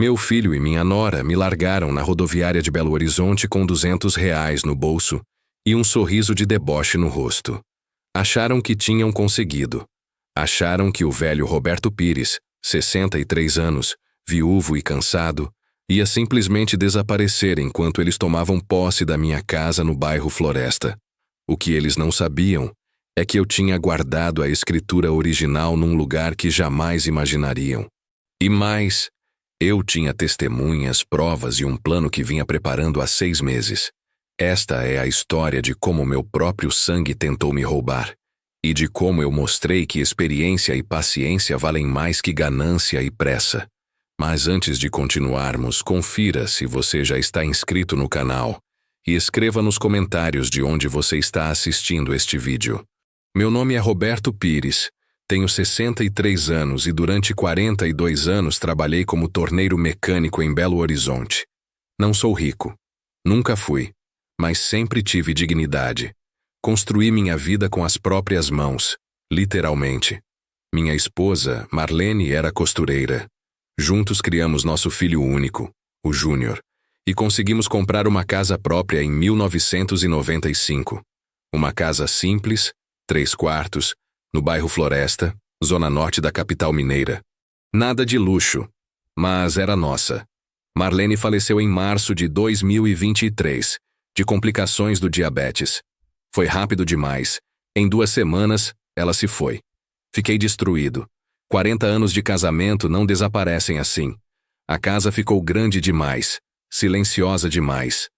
Meu filho e minha nora me largaram na rodoviária de Belo Horizonte com R$ 200 no bolso e um sorriso de deboche no rosto. Acharam que tinham conseguido. Acharam que o velho Roberto Pires, 63 anos, viúvo e cansado, ia simplesmente desaparecer enquanto eles tomavam posse da minha casa no bairro Floresta. O que eles não sabiam é que eu tinha guardado a escritura original num lugar que jamais imaginariam. E mais, eu tinha testemunhas, provas e um plano que vinha preparando há 6 meses. Esta é a história de como meu próprio sangue tentou me roubar, e de como eu mostrei que experiência e paciência valem mais que ganância e pressa. Mas antes de continuarmos, confira se você já está inscrito no canal e escreva nos comentários de onde você está assistindo este vídeo. Meu nome é Roberto Pires, tenho 63 anos e durante 42 anos trabalhei como torneiro mecânico em Belo Horizonte. Não sou rico, nunca fui, mas sempre tive dignidade. Construí minha vida com as próprias mãos, literalmente. Minha esposa, Marlene, era costureira. Juntos criamos nosso filho único, o Júnior, e conseguimos comprar uma casa própria em 1995. Uma casa simples, 3 quartos, no bairro Floresta, zona norte da capital mineira. Nada de luxo, mas era nossa. Marlene faleceu em março de 2023, de complicações do diabetes. Foi rápido demais. Em 2 semanas, ela se foi. Fiquei destruído. 40 anos de casamento não desaparecem assim. A casa ficou grande demais, silenciosa demais.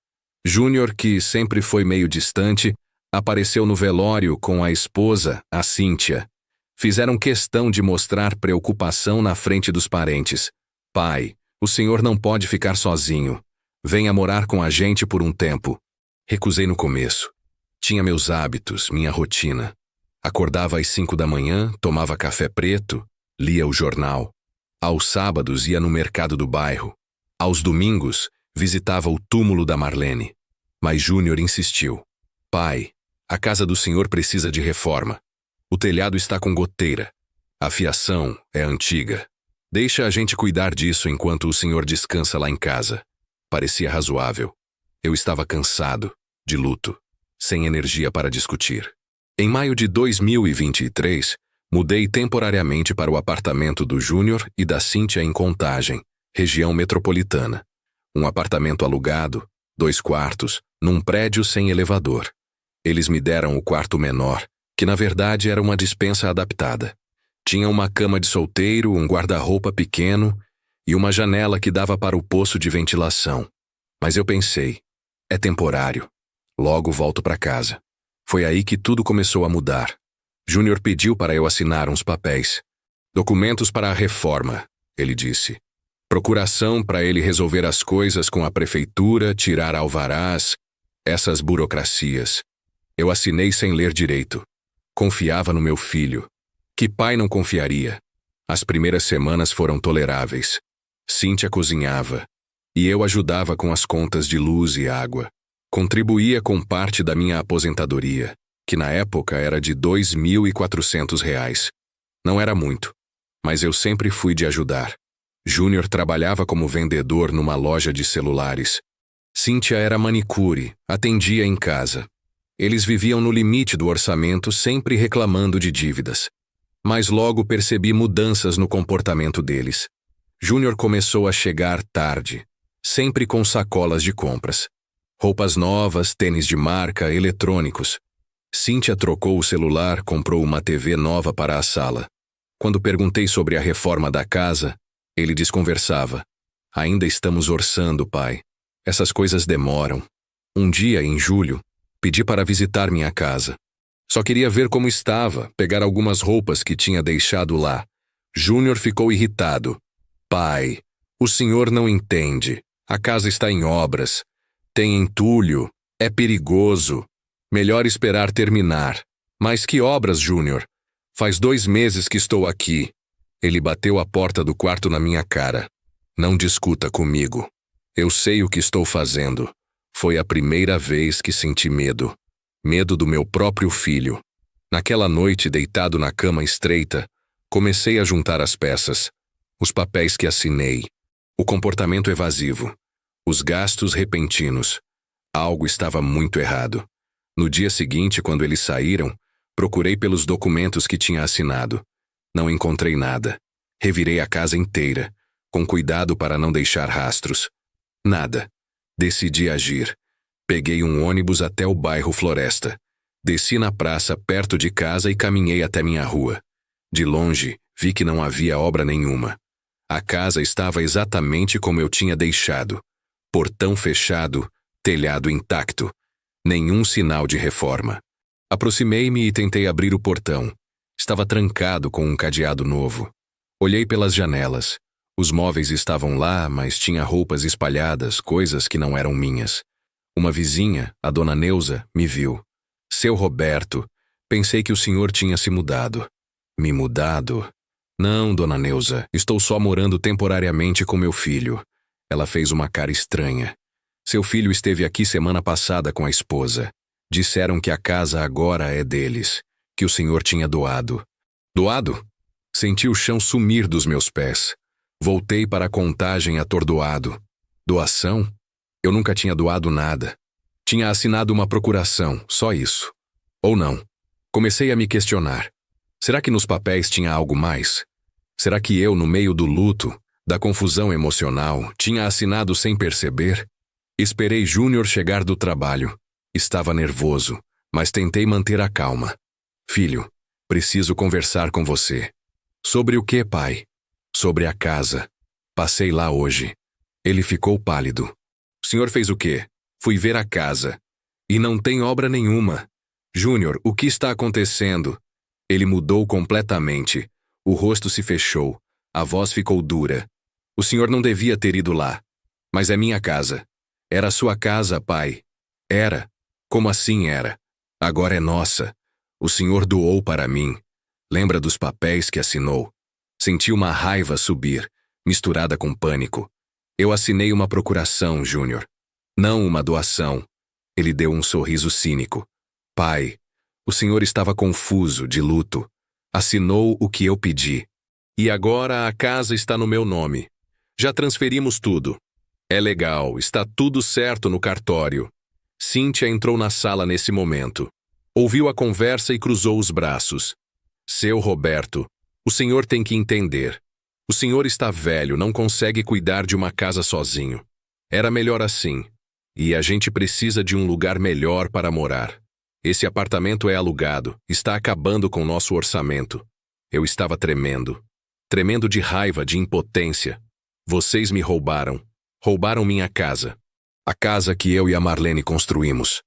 Júnior, que sempre foi meio distante, apareceu no velório com a esposa, a Cíntia. Fizeram questão de mostrar preocupação na frente dos parentes. Pai, o senhor não pode ficar sozinho. Venha morar com a gente por um tempo. Recusei no começo. Tinha meus hábitos, minha rotina. Acordava às 5 da manhã, tomava café preto, lia o jornal. Aos sábados ia no mercado do bairro. Aos domingos, visitava o túmulo da Marlene. Mas Júnior insistiu. Pai, a casa do senhor precisa de reforma. O telhado está com goteira. A fiação é antiga. Deixa a gente cuidar disso enquanto o senhor descansa lá em casa. Parecia razoável. Eu estava cansado, de luto, sem energia para discutir. Em maio de 2023, mudei temporariamente para o apartamento do Júnior e da Cíntia em Contagem, região metropolitana. Um apartamento alugado, 2 quartos, num prédio sem elevador. Eles me deram o quarto menor, que na verdade era uma despensa adaptada. Tinha uma cama de solteiro, um guarda-roupa pequeno e uma janela que dava para o poço de ventilação. Mas eu pensei, é temporário. Logo volto para casa. Foi aí que tudo começou a mudar. Júnior pediu para eu assinar uns papéis. Documentos para a reforma, ele disse. Procuração para ele resolver as coisas com a prefeitura, tirar alvarás, essas burocracias. Eu assinei sem ler direito. Confiava no meu filho. Que pai não confiaria? As primeiras semanas foram toleráveis. Cíntia cozinhava, e eu ajudava com as contas de luz e água. Contribuía com parte da minha aposentadoria, que na época era de R$ 2.400. Não era muito, mas eu sempre fui de ajudar. Júnior trabalhava como vendedor numa loja de celulares. Cíntia era manicure, atendia em casa. Eles viviam no limite do orçamento, sempre reclamando de dívidas. Mas logo percebi mudanças no comportamento deles. Júnior começou a chegar tarde, sempre com sacolas de compras. Roupas novas, tênis de marca, eletrônicos. Cíntia trocou o celular, comprou uma TV nova para a sala. Quando perguntei sobre a reforma da casa, ele desconversava. Ainda estamos orçando, pai. Essas coisas demoram. Um dia, em julho, pedi para visitar minha casa. Só queria ver como estava, pegar algumas roupas que tinha deixado lá. Júnior ficou irritado. Pai, o senhor não entende. A casa está em obras. Tem entulho. É perigoso. Melhor esperar terminar. Mas que obras, Júnior? Faz 2 meses que estou aqui. Ele bateu a porta do quarto na minha cara. Não discuta comigo. Eu sei o que estou fazendo. Foi a primeira vez que senti medo. Medo do meu próprio filho. Naquela noite, deitado na cama estreita, comecei a juntar as peças. Os papéis que assinei. O comportamento evasivo. Os gastos repentinos. Algo estava muito errado. No dia seguinte, quando eles saíram, procurei pelos documentos que tinha assinado. Não encontrei nada. Revirei a casa inteira, com cuidado para não deixar rastros. Nada. Decidi agir. Peguei um ônibus até o bairro Floresta. Desci na praça perto de casa e caminhei até minha rua. De longe, vi que não havia obra nenhuma. A casa estava exatamente como eu tinha deixado. Portão fechado, telhado intacto. Nenhum sinal de reforma. Aproximei-me e tentei abrir o portão. Estava trancado com um cadeado novo. Olhei pelas janelas. Os móveis estavam lá, mas tinha roupas espalhadas, coisas que não eram minhas. Uma vizinha, a dona Neuza, me viu. Seu Roberto, pensei que o senhor tinha se mudado. Me mudado? Não, dona Neuza, estou só morando temporariamente com meu filho. Ela fez uma cara estranha. Seu filho esteve aqui semana passada com a esposa. Disseram que a casa agora é deles, que o senhor tinha doado. Doado? Senti o chão sumir dos meus pés. Voltei para a contagem atordoado. Doação? Eu nunca tinha doado nada. Tinha assinado uma procuração, só isso. Ou não. Comecei a me questionar. Será que nos papéis tinha algo mais? Será que eu, no meio do luto, da confusão emocional, tinha assinado sem perceber? Esperei Júnior chegar do trabalho. Estava nervoso, mas tentei manter a calma. Filho, preciso conversar com você. Sobre o que, pai? Sobre a casa. Passei lá hoje. Ele ficou pálido. O senhor fez o quê? Fui ver a casa. E não tem obra nenhuma. Júnior, o que está acontecendo? Ele mudou completamente. O rosto se fechou. A voz ficou dura. O senhor não devia ter ido lá. Mas é minha casa. Era sua casa, pai. Era. Como assim era? Agora é nossa. O senhor doou para mim. Lembra dos papéis que assinou? Senti uma raiva subir, misturada com pânico. Eu assinei uma procuração, Júnior. Não uma doação. Ele deu um sorriso cínico. Pai, o senhor estava confuso, de luto. Assinou o que eu pedi. E agora a casa está no meu nome. Já transferimos tudo. É legal, está tudo certo no cartório. Cíntia entrou na sala nesse momento. Ouviu a conversa e cruzou os braços. Seu Roberto, o senhor tem que entender. O senhor está velho, não consegue cuidar de uma casa sozinho. Era melhor assim. E a gente precisa de um lugar melhor para morar. Esse apartamento é alugado, está acabando com nosso orçamento. Eu estava tremendo. Tremendo de raiva, de impotência. Vocês me roubaram. Roubaram minha casa. A casa que eu e a Marlene construímos.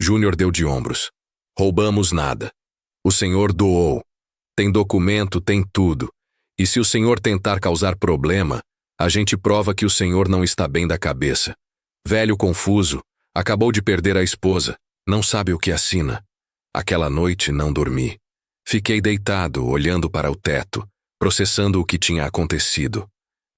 Júnior deu de ombros. Roubamos nada. O senhor doou. Tem documento, tem tudo. E se o senhor tentar causar problema, a gente prova que o senhor não está bem da cabeça. Velho confuso, acabou de perder a esposa, não sabe o que assina. Aquela noite não dormi. Fiquei deitado, olhando para o teto, processando o que tinha acontecido.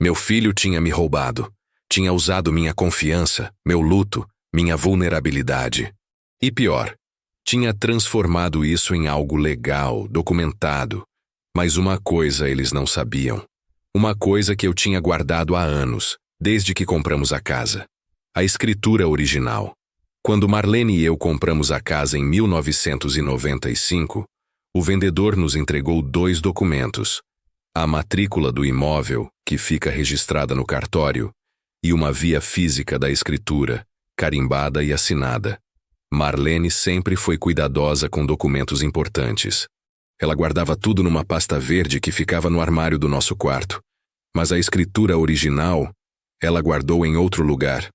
Meu filho tinha me roubado. Tinha usado minha confiança, meu luto, minha vulnerabilidade. E pior, tinha transformado isso em algo legal, documentado. Mas uma coisa eles não sabiam. Uma coisa que eu tinha guardado há anos, desde que compramos a casa. A escritura original. Quando Marlene e eu compramos a casa em 1995, o vendedor nos entregou 2 documentos. A matrícula do imóvel, que fica registrada no cartório, e uma via física da escritura, carimbada e assinada. Marlene sempre foi cuidadosa com documentos importantes. Ela guardava tudo numa pasta verde que ficava no armário do nosso quarto. Mas a escritura original, ela guardou em outro lugar.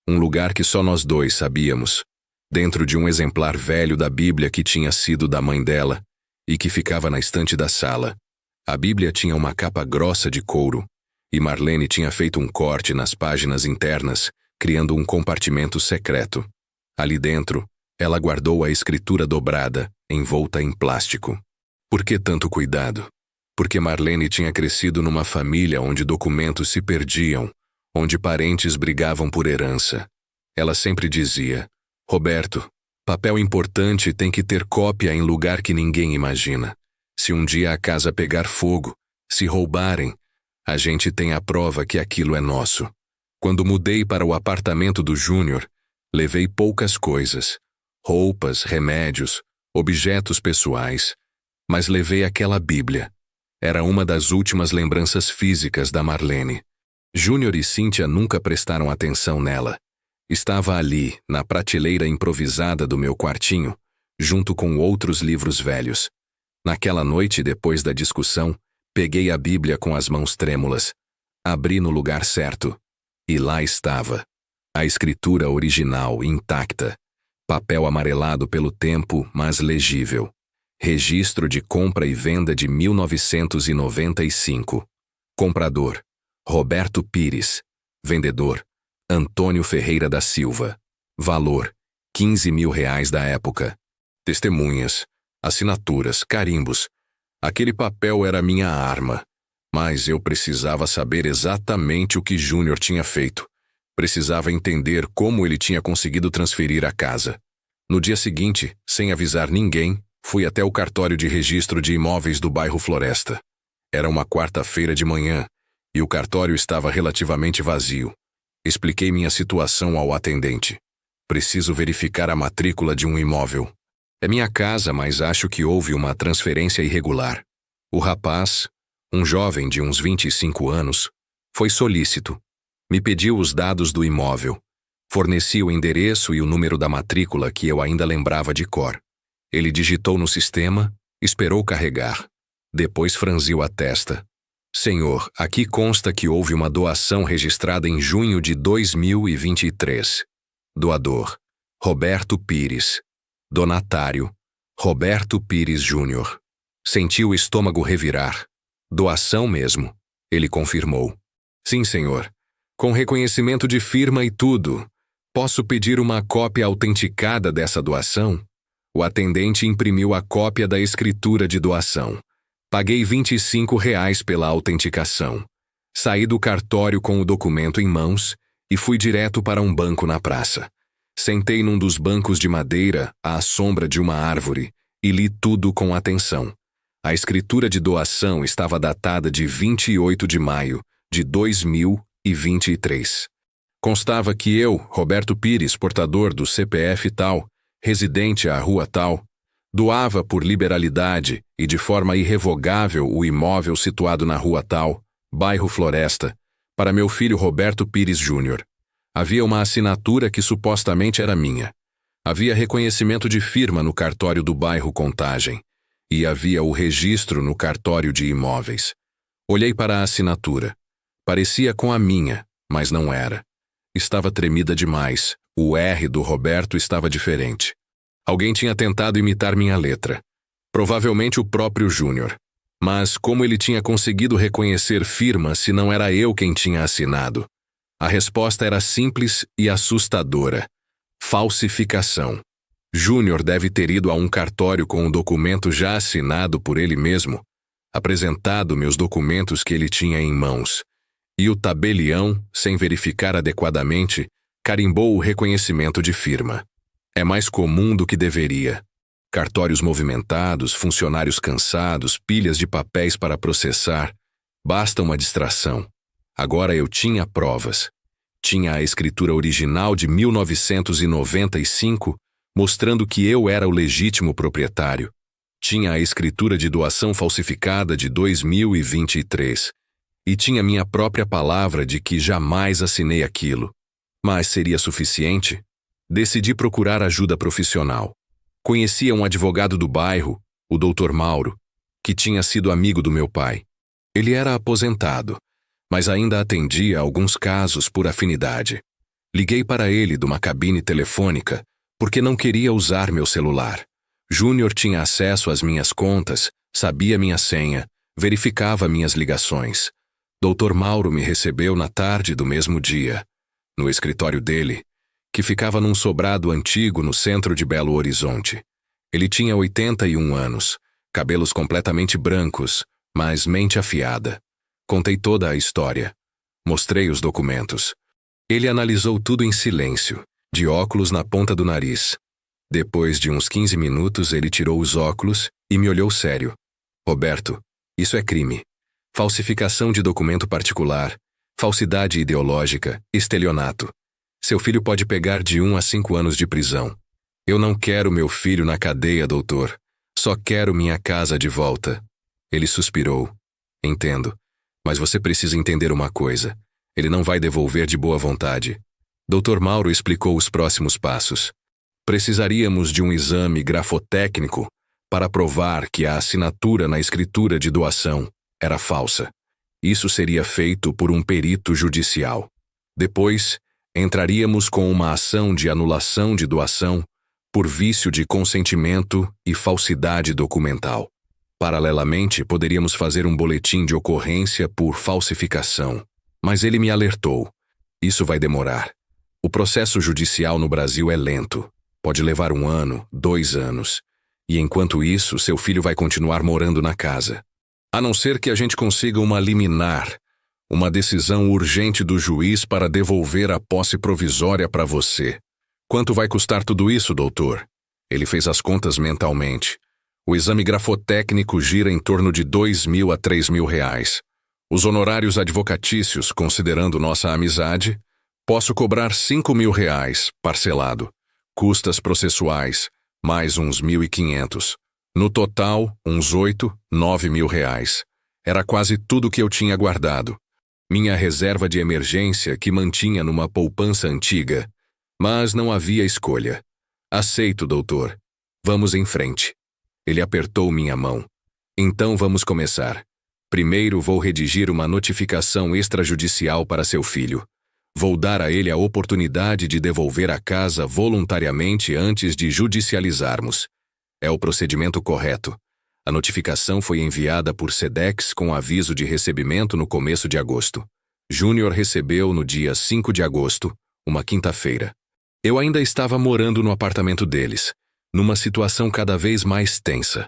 Um lugar que só nós 2 sabíamos. Dentro de um exemplar velho da Bíblia que tinha sido da mãe dela e que ficava na estante da sala. A Bíblia tinha uma capa grossa de couro. E Marlene tinha feito um corte nas páginas internas, criando um compartimento secreto. Ali dentro, ela guardou a escritura dobrada, envolta em plástico. Por que tanto cuidado? Porque Marlene tinha crescido numa família onde documentos se perdiam, onde parentes brigavam por herança. Ela sempre dizia, Roberto, papel importante tem que ter cópia em lugar que ninguém imagina. Se um dia a casa pegar fogo, se roubarem, A gente tem a prova que aquilo é nosso. Quando mudei para o apartamento do Júnior, levei poucas coisas. Roupas, remédios, objetos pessoais. Mas levei aquela Bíblia. Era uma das últimas lembranças físicas da Marlene. Júnior e Cíntia nunca prestaram atenção nela. Estava ali, na prateleira improvisada do meu quartinho, junto com outros livros velhos. Naquela noite, depois da discussão, peguei a Bíblia com as mãos trêmulas. Abri no lugar certo. E lá estava. A escritura original, intacta. Papel amarelado pelo tempo, mas legível. Registro de compra e venda de 1995. Comprador: Roberto Pires. Vendedor: Antônio Ferreira da Silva. Valor: R$ 15.000 da época. Testemunhas, assinaturas, carimbos. Aquele papel era minha arma. Mas eu precisava saber exatamente o que Júnior tinha feito. Precisava entender como ele tinha conseguido transferir a casa. No dia seguinte, sem avisar ninguém, fui até o cartório de registro de imóveis do bairro Floresta. Era uma quarta-feira de manhã, e o cartório estava relativamente vazio. Expliquei minha situação ao atendente. Preciso verificar a matrícula de um imóvel. É minha casa, mas acho que houve uma transferência irregular. O rapaz, um jovem de uns 25 anos, foi solícito. Me pediu os dados do imóvel. Forneci o endereço e o número da matrícula que eu ainda lembrava de cor. Ele digitou no sistema, esperou carregar. Depois franziu a testa. Senhor, aqui consta que houve uma doação registrada em junho de 2023. Doador: Roberto Pires. Donatário: Roberto Pires Júnior. Senti o estômago revirar. Doação mesmo, ele confirmou. Sim, senhor. Com reconhecimento de firma e tudo. Posso pedir uma cópia autenticada dessa doação? O atendente imprimiu a cópia da escritura de doação. Paguei R$ 25 pela autenticação. Saí do cartório com o documento em mãos e fui direto para um banco na praça. Sentei num dos bancos de madeira, à sombra de uma árvore, e li tudo com atenção. A escritura de doação estava datada de 28 de maio de 2023. Constava que eu, Roberto Pires, portador do CPF tal, residente à rua tal, doava por liberalidade e de forma irrevogável o imóvel situado na rua tal, bairro Floresta, para meu filho Roberto Pires Júnior. Havia uma assinatura que supostamente era minha. Havia reconhecimento de firma no cartório do bairro Contagem. E havia o registro no cartório de imóveis. Olhei para a assinatura. Parecia com a minha, mas não era. Estava tremida demais. O R do Roberto estava diferente. Alguém tinha tentado imitar minha letra. Provavelmente o próprio Júnior. Mas como ele tinha conseguido reconhecer firma se não era eu quem tinha assinado? A resposta era simples e assustadora. Falsificação. Júnior deve ter ido a um cartório com um documento já assinado por ele mesmo, apresentado meus documentos que ele tinha em mãos, e o tabelião, sem verificar adequadamente, carimbou o reconhecimento de firma. É mais comum do que deveria. Cartórios movimentados, funcionários cansados, pilhas de papéis para processar. Basta uma distração. Agora eu tinha provas. Tinha a escritura original de 1995, mostrando que eu era o legítimo proprietário. Tinha a escritura de doação falsificada de 2023. E tinha minha própria palavra de que jamais assinei aquilo. Mas seria suficiente? Decidi procurar ajuda profissional. Conhecia um advogado do bairro, o Dr. Mauro, que tinha sido amigo do meu pai. Ele era aposentado, mas ainda atendia alguns casos por afinidade. Liguei para ele de uma cabine telefônica porque não queria usar meu celular. Júnior tinha acesso às minhas contas, sabia minha senha, verificava minhas ligações. Dr. Mauro me recebeu na tarde do mesmo dia, no escritório dele, que ficava num sobrado antigo no centro de Belo Horizonte. Ele tinha 81 anos, cabelos completamente brancos, mas mente afiada. Contei toda a história. Mostrei os documentos. Ele analisou tudo em silêncio, de óculos na ponta do nariz. Depois de uns 15 minutos, ele tirou os óculos e me olhou sério. Roberto, isso é crime. falsificação de documento particular, falsidade ideológica, estelionato. Seu filho pode pegar de 1 a 5 anos de prisão. Eu não quero meu filho na cadeia, doutor. Só quero minha casa de volta. Ele suspirou. Entendo. Mas você precisa entender uma coisa. Ele não vai devolver de boa vontade. Dr. Mauro explicou os próximos passos. Precisaríamos de um exame grafotécnico para provar que a assinatura na escritura de doação era falsa. Isso seria feito por um perito judicial. Depois, entraríamos com uma ação de anulação de doação por vício de consentimento e falsidade documental. Paralelamente, poderíamos fazer um boletim de ocorrência por falsificação. Mas ele me alertou. Isso vai demorar. O processo judicial no Brasil é lento. Pode levar 1 ano, 2 anos. E enquanto isso, seu filho vai continuar morando na casa. A não ser que a gente consiga uma liminar, uma decisão urgente do juiz para devolver a posse provisória para você. Quanto vai custar tudo isso, doutor? Ele fez as contas mentalmente. O exame grafotécnico gira em torno de R$2.000 a R$3.000. Os honorários advocatícios, considerando nossa amizade, posso cobrar R$5.000, parcelado. Custas processuais, mais uns R$1.500. No total, uns R$8.000, R$9.000. Era quase tudo que eu tinha guardado. Minha reserva de emergência que mantinha numa poupança antiga. Mas não havia escolha. Aceito, doutor. Vamos em frente. Ele apertou minha mão. Então vamos começar. Primeiro vou redigir uma notificação extrajudicial para seu filho. Vou dar a ele a oportunidade de devolver a casa voluntariamente antes de judicializarmos. É o procedimento correto. A notificação foi enviada por Sedex com aviso de recebimento no começo de agosto. Júnior recebeu no dia 5 de agosto, uma quinta-feira. Eu ainda estava morando no apartamento deles, numa situação cada vez mais tensa.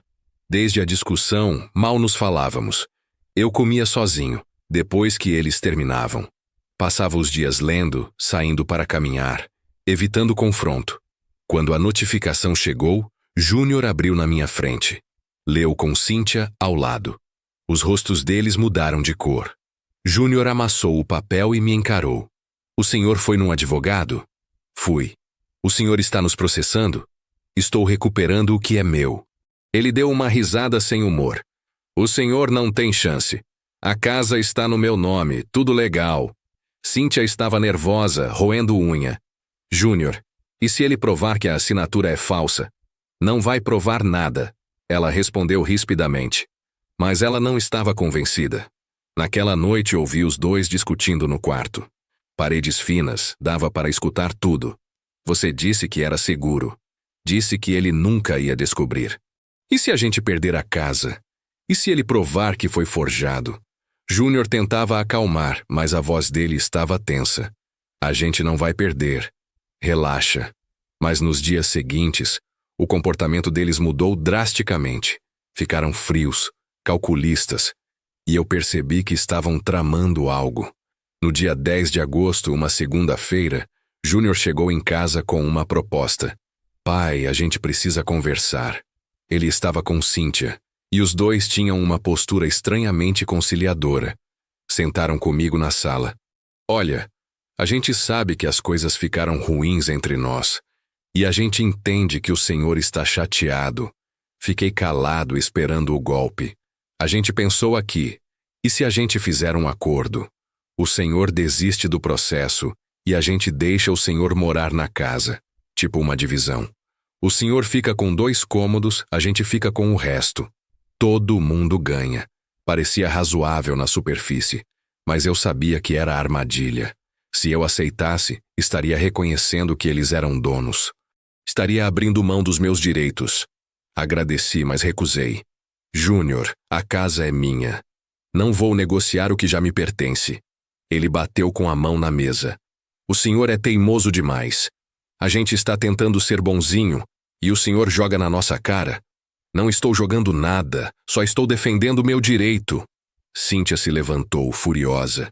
Desde a discussão, mal nos falávamos. Eu comia sozinho, depois que eles terminavam. Passava os dias lendo, saindo para caminhar, evitando confronto. Quando a notificação chegou, Júnior abriu na minha frente. Leu com Cíntia ao lado. Os rostos deles mudaram de cor. Júnior amassou o papel e me encarou. O senhor foi num advogado? Fui. O senhor está nos processando? Estou recuperando o que é meu. Ele deu uma risada sem humor. O senhor não tem chance. A casa está no meu nome, tudo legal. Cíntia estava nervosa, roendo unha. Júnior, e se ele provar que a assinatura é falsa? Não vai provar nada. Ela respondeu rispidamente. Mas ela não estava convencida. Naquela noite ouvi os dois discutindo no quarto. Paredes finas, dava para escutar tudo. Você disse que era seguro. Disse que ele nunca ia descobrir. E se a gente perder a casa? E se ele provar que foi forjado? Júnior tentava acalmar, mas a voz dele estava tensa. A gente não vai perder. Relaxa. Mas nos dias seguintes, o comportamento deles mudou drasticamente. Ficaram frios, calculistas. E eu percebi que estavam tramando algo. No dia 10 de agosto, uma segunda-feira, Júnior chegou em casa com uma proposta. Pai, a gente precisa conversar. Ele estava com Cíntia, e os dois tinham uma postura estranhamente conciliadora. Sentaram comigo na sala. Olha, a gente sabe que as coisas ficaram ruins entre nós, e a gente entende que o senhor está chateado. Fiquei calado esperando o golpe. A gente pensou aqui, e se a gente fizer um acordo? O senhor desiste do processo e a gente deixa o senhor morar na casa, tipo uma divisão. O senhor fica com 2 cômodos, a gente fica com o resto. Todo mundo ganha. Parecia razoável na superfície, mas eu sabia que era armadilha. Se eu aceitasse, estaria reconhecendo que eles eram donos. Estaria abrindo mão dos meus direitos. Agradeci, mas recusei. Júnior, a casa é minha. Não vou negociar o que já me pertence. Ele bateu com a mão na mesa. O senhor é teimoso demais. A gente está tentando ser bonzinho, e o senhor joga na nossa cara. Não estou jogando nada, só estou defendendo meu direito. Cíntia se levantou, furiosa.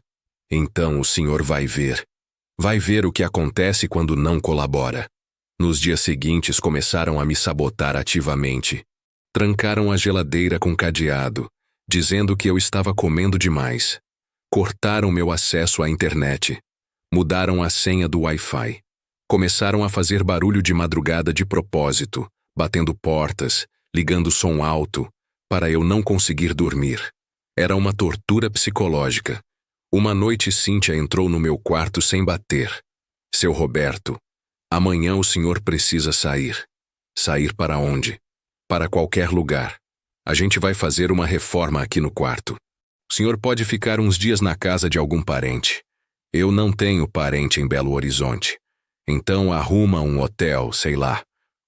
Então o senhor vai ver. Vai ver o que acontece quando não colabora. Nos dias seguintes começaram a me sabotar ativamente. Trancaram a geladeira com cadeado. dizendo que eu estava comendo demais. Cortaram meu acesso à internet. Mudaram a senha do Wi-Fi. Começaram a fazer barulho de madrugada de propósito, batendo portas, ligando som alto, para eu não conseguir dormir. Era uma tortura psicológica. Uma noite Cíntia entrou no meu quarto sem bater. Seu Roberto, amanhã o senhor precisa sair. Sair para onde? Para qualquer lugar. A gente vai fazer uma reforma aqui no quarto. O senhor pode ficar uns dias na casa de algum parente. Eu não tenho parente em Belo Horizonte. Então arruma um hotel, sei lá.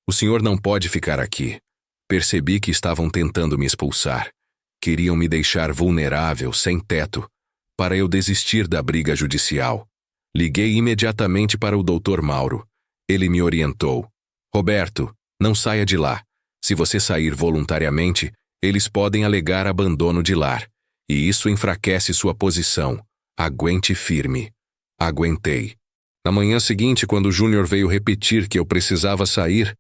O senhor não pode ficar aqui. Percebi que estavam tentando me expulsar. Queriam me deixar vulnerável, sem teto, para eu desistir da briga judicial. Liguei imediatamente para o Dr. Mauro. Ele me orientou. Roberto, não saia de lá. Se você sair voluntariamente, eles podem alegar abandono de lar. E isso enfraquece sua posição. Aguente firme. Aguentei. Na manhã seguinte, quando o Júnior veio repetir que eu precisava sair,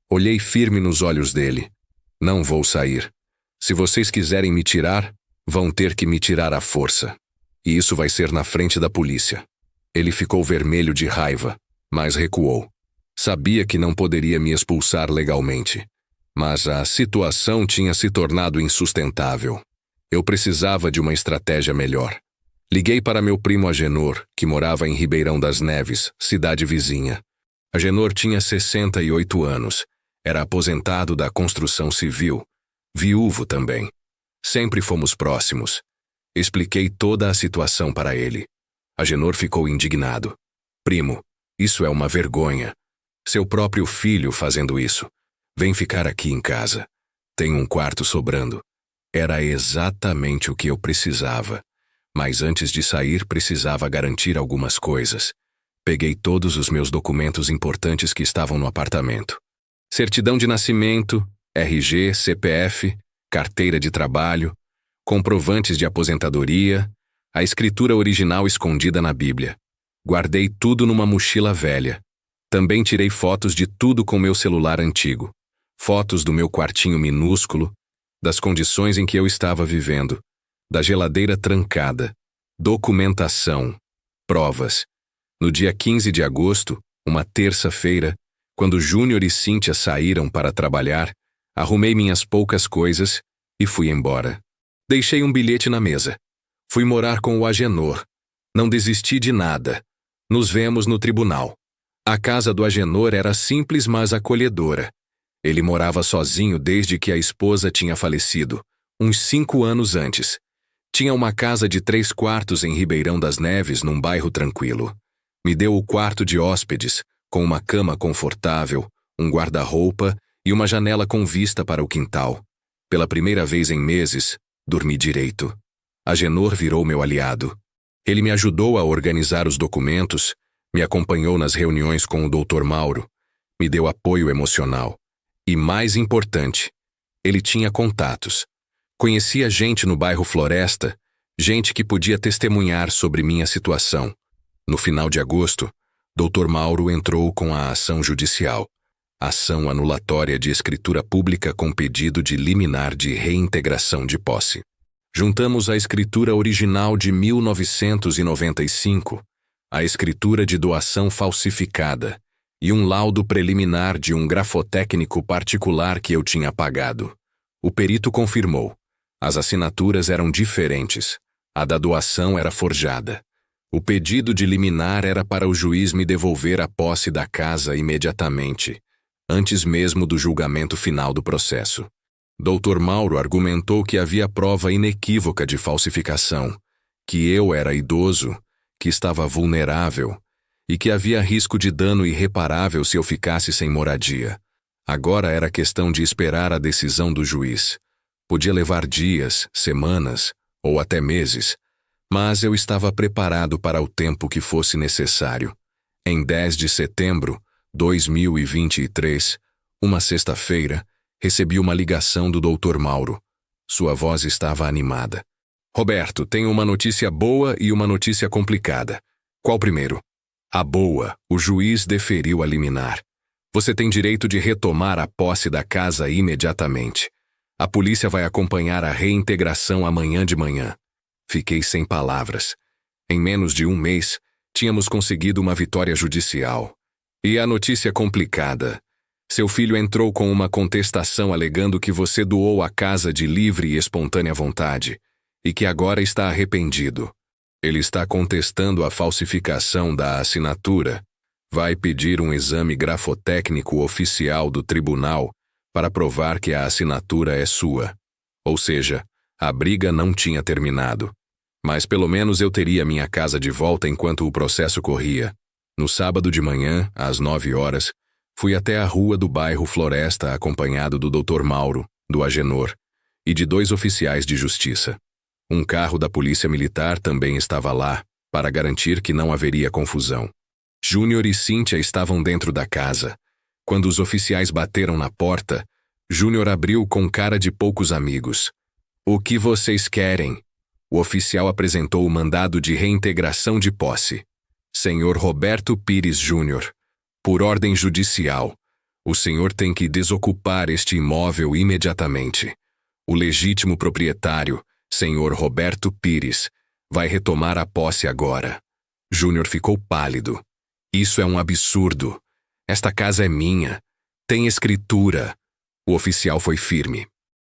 olhei firme nos olhos dele. Não vou sair. Se vocês quiserem me tirar, vão ter que me tirar à força. E isso vai ser na frente da polícia. Ele ficou vermelho de raiva, mas recuou. Sabia que não poderia me expulsar legalmente. Mas a situação tinha se tornado insustentável. Eu precisava de uma estratégia melhor. Liguei para meu primo Agenor, que morava em Ribeirão das Neves, cidade vizinha. Agenor tinha 68 anos. Era aposentado da construção civil. Viúvo também. Sempre fomos próximos. Expliquei toda a situação para ele. Agenor ficou indignado. Primo, isso é uma vergonha. Seu próprio filho fazendo isso. Vem ficar aqui em casa. Tem um quarto sobrando. Era exatamente o que eu precisava. Mas antes de sair precisava garantir algumas coisas. Peguei todos os meus documentos importantes que estavam no apartamento. Certidão de nascimento, RG, CPF, carteira de trabalho, comprovantes de aposentadoria, a escritura original escondida na Bíblia. Guardei tudo numa mochila velha. Também tirei fotos de tudo com meu celular antigo. Fotos do meu quartinho minúsculo, das condições em que eu estava vivendo, da geladeira trancada, documentação, provas. No dia 15 de agosto, uma terça-feira, quando Júnior e Cíntia saíram para trabalhar, arrumei minhas poucas coisas e fui embora. Deixei um bilhete na mesa. Fui morar com o Agenor. Não desisti de nada. Nos vemos no tribunal. A casa do Agenor era simples, mas acolhedora. Ele morava sozinho desde que a esposa tinha falecido, uns 5 anos antes. Tinha uma casa de 3 quartos em Ribeirão das Neves, num bairro tranquilo. Me deu o quarto de hóspedes, com uma cama confortável, um guarda-roupa e uma janela com vista para o quintal. Pela primeira vez em meses, dormi direito. Agenor virou meu aliado. Ele me ajudou a organizar os documentos, me acompanhou nas reuniões com o Dr. Mauro, me deu apoio emocional. E mais importante, ele tinha contatos. Conhecia gente no bairro Floresta, gente que podia testemunhar sobre minha situação. No final de agosto, Dr. Mauro entrou com a ação judicial. Ação anulatória de escritura pública com pedido de liminar de reintegração de posse. Juntamos a escritura original de 1995, a escritura de doação falsificada e um laudo preliminar de um grafotécnico particular que eu tinha pagado. O perito confirmou. As assinaturas eram diferentes. A da doação era forjada. O pedido de liminar era para o juiz me devolver a posse da casa imediatamente, antes mesmo do julgamento final do processo. Dr. Mauro argumentou que havia prova inequívoca de falsificação, que eu era idoso, que estava vulnerável e que havia risco de dano irreparável se eu ficasse sem moradia. Agora era questão de esperar a decisão do juiz. Podia levar dias, semanas ou até meses, mas eu estava preparado para o tempo que fosse necessário. Em 10 de setembro de 2023, uma sexta-feira, recebi uma ligação do Dr. Mauro. Sua voz estava animada. Roberto, tenho uma notícia boa e uma notícia complicada. Qual primeiro? A boa, o juiz deferiu a liminar. Você tem direito de retomar a posse da casa imediatamente. A polícia vai acompanhar a reintegração amanhã de manhã. Fiquei sem palavras. Em menos de um mês, tínhamos conseguido uma vitória judicial. E a notícia complicada. Seu filho entrou com uma contestação alegando que você doou a casa de livre e espontânea vontade, e que agora está arrependido. Ele está contestando a falsificação da assinatura. Vai pedir um exame grafotécnico oficial do tribunal para provar que a assinatura é sua. Ou seja, a briga não tinha terminado. Mas pelo menos eu teria minha casa de volta enquanto o processo corria. No sábado de manhã, às 9 horas, fui até a rua do bairro Floresta acompanhado do Dr. Mauro, do Agenor, e de 2 oficiais de justiça. Um carro da polícia militar também estava lá, para garantir que não haveria confusão. Júnior e Cíntia estavam dentro da casa. Quando os oficiais bateram na porta, Júnior abriu com cara de poucos amigos. "O que vocês querem?" O oficial apresentou o mandado de reintegração de posse. "Senhor Roberto Pires Júnior, por ordem judicial, o senhor tem que desocupar este imóvel imediatamente. O legítimo proprietário, senhor Roberto Pires, vai retomar a posse agora." Júnior ficou pálido. "Isso é um absurdo. Esta casa é minha. Tem escritura." O oficial foi firme.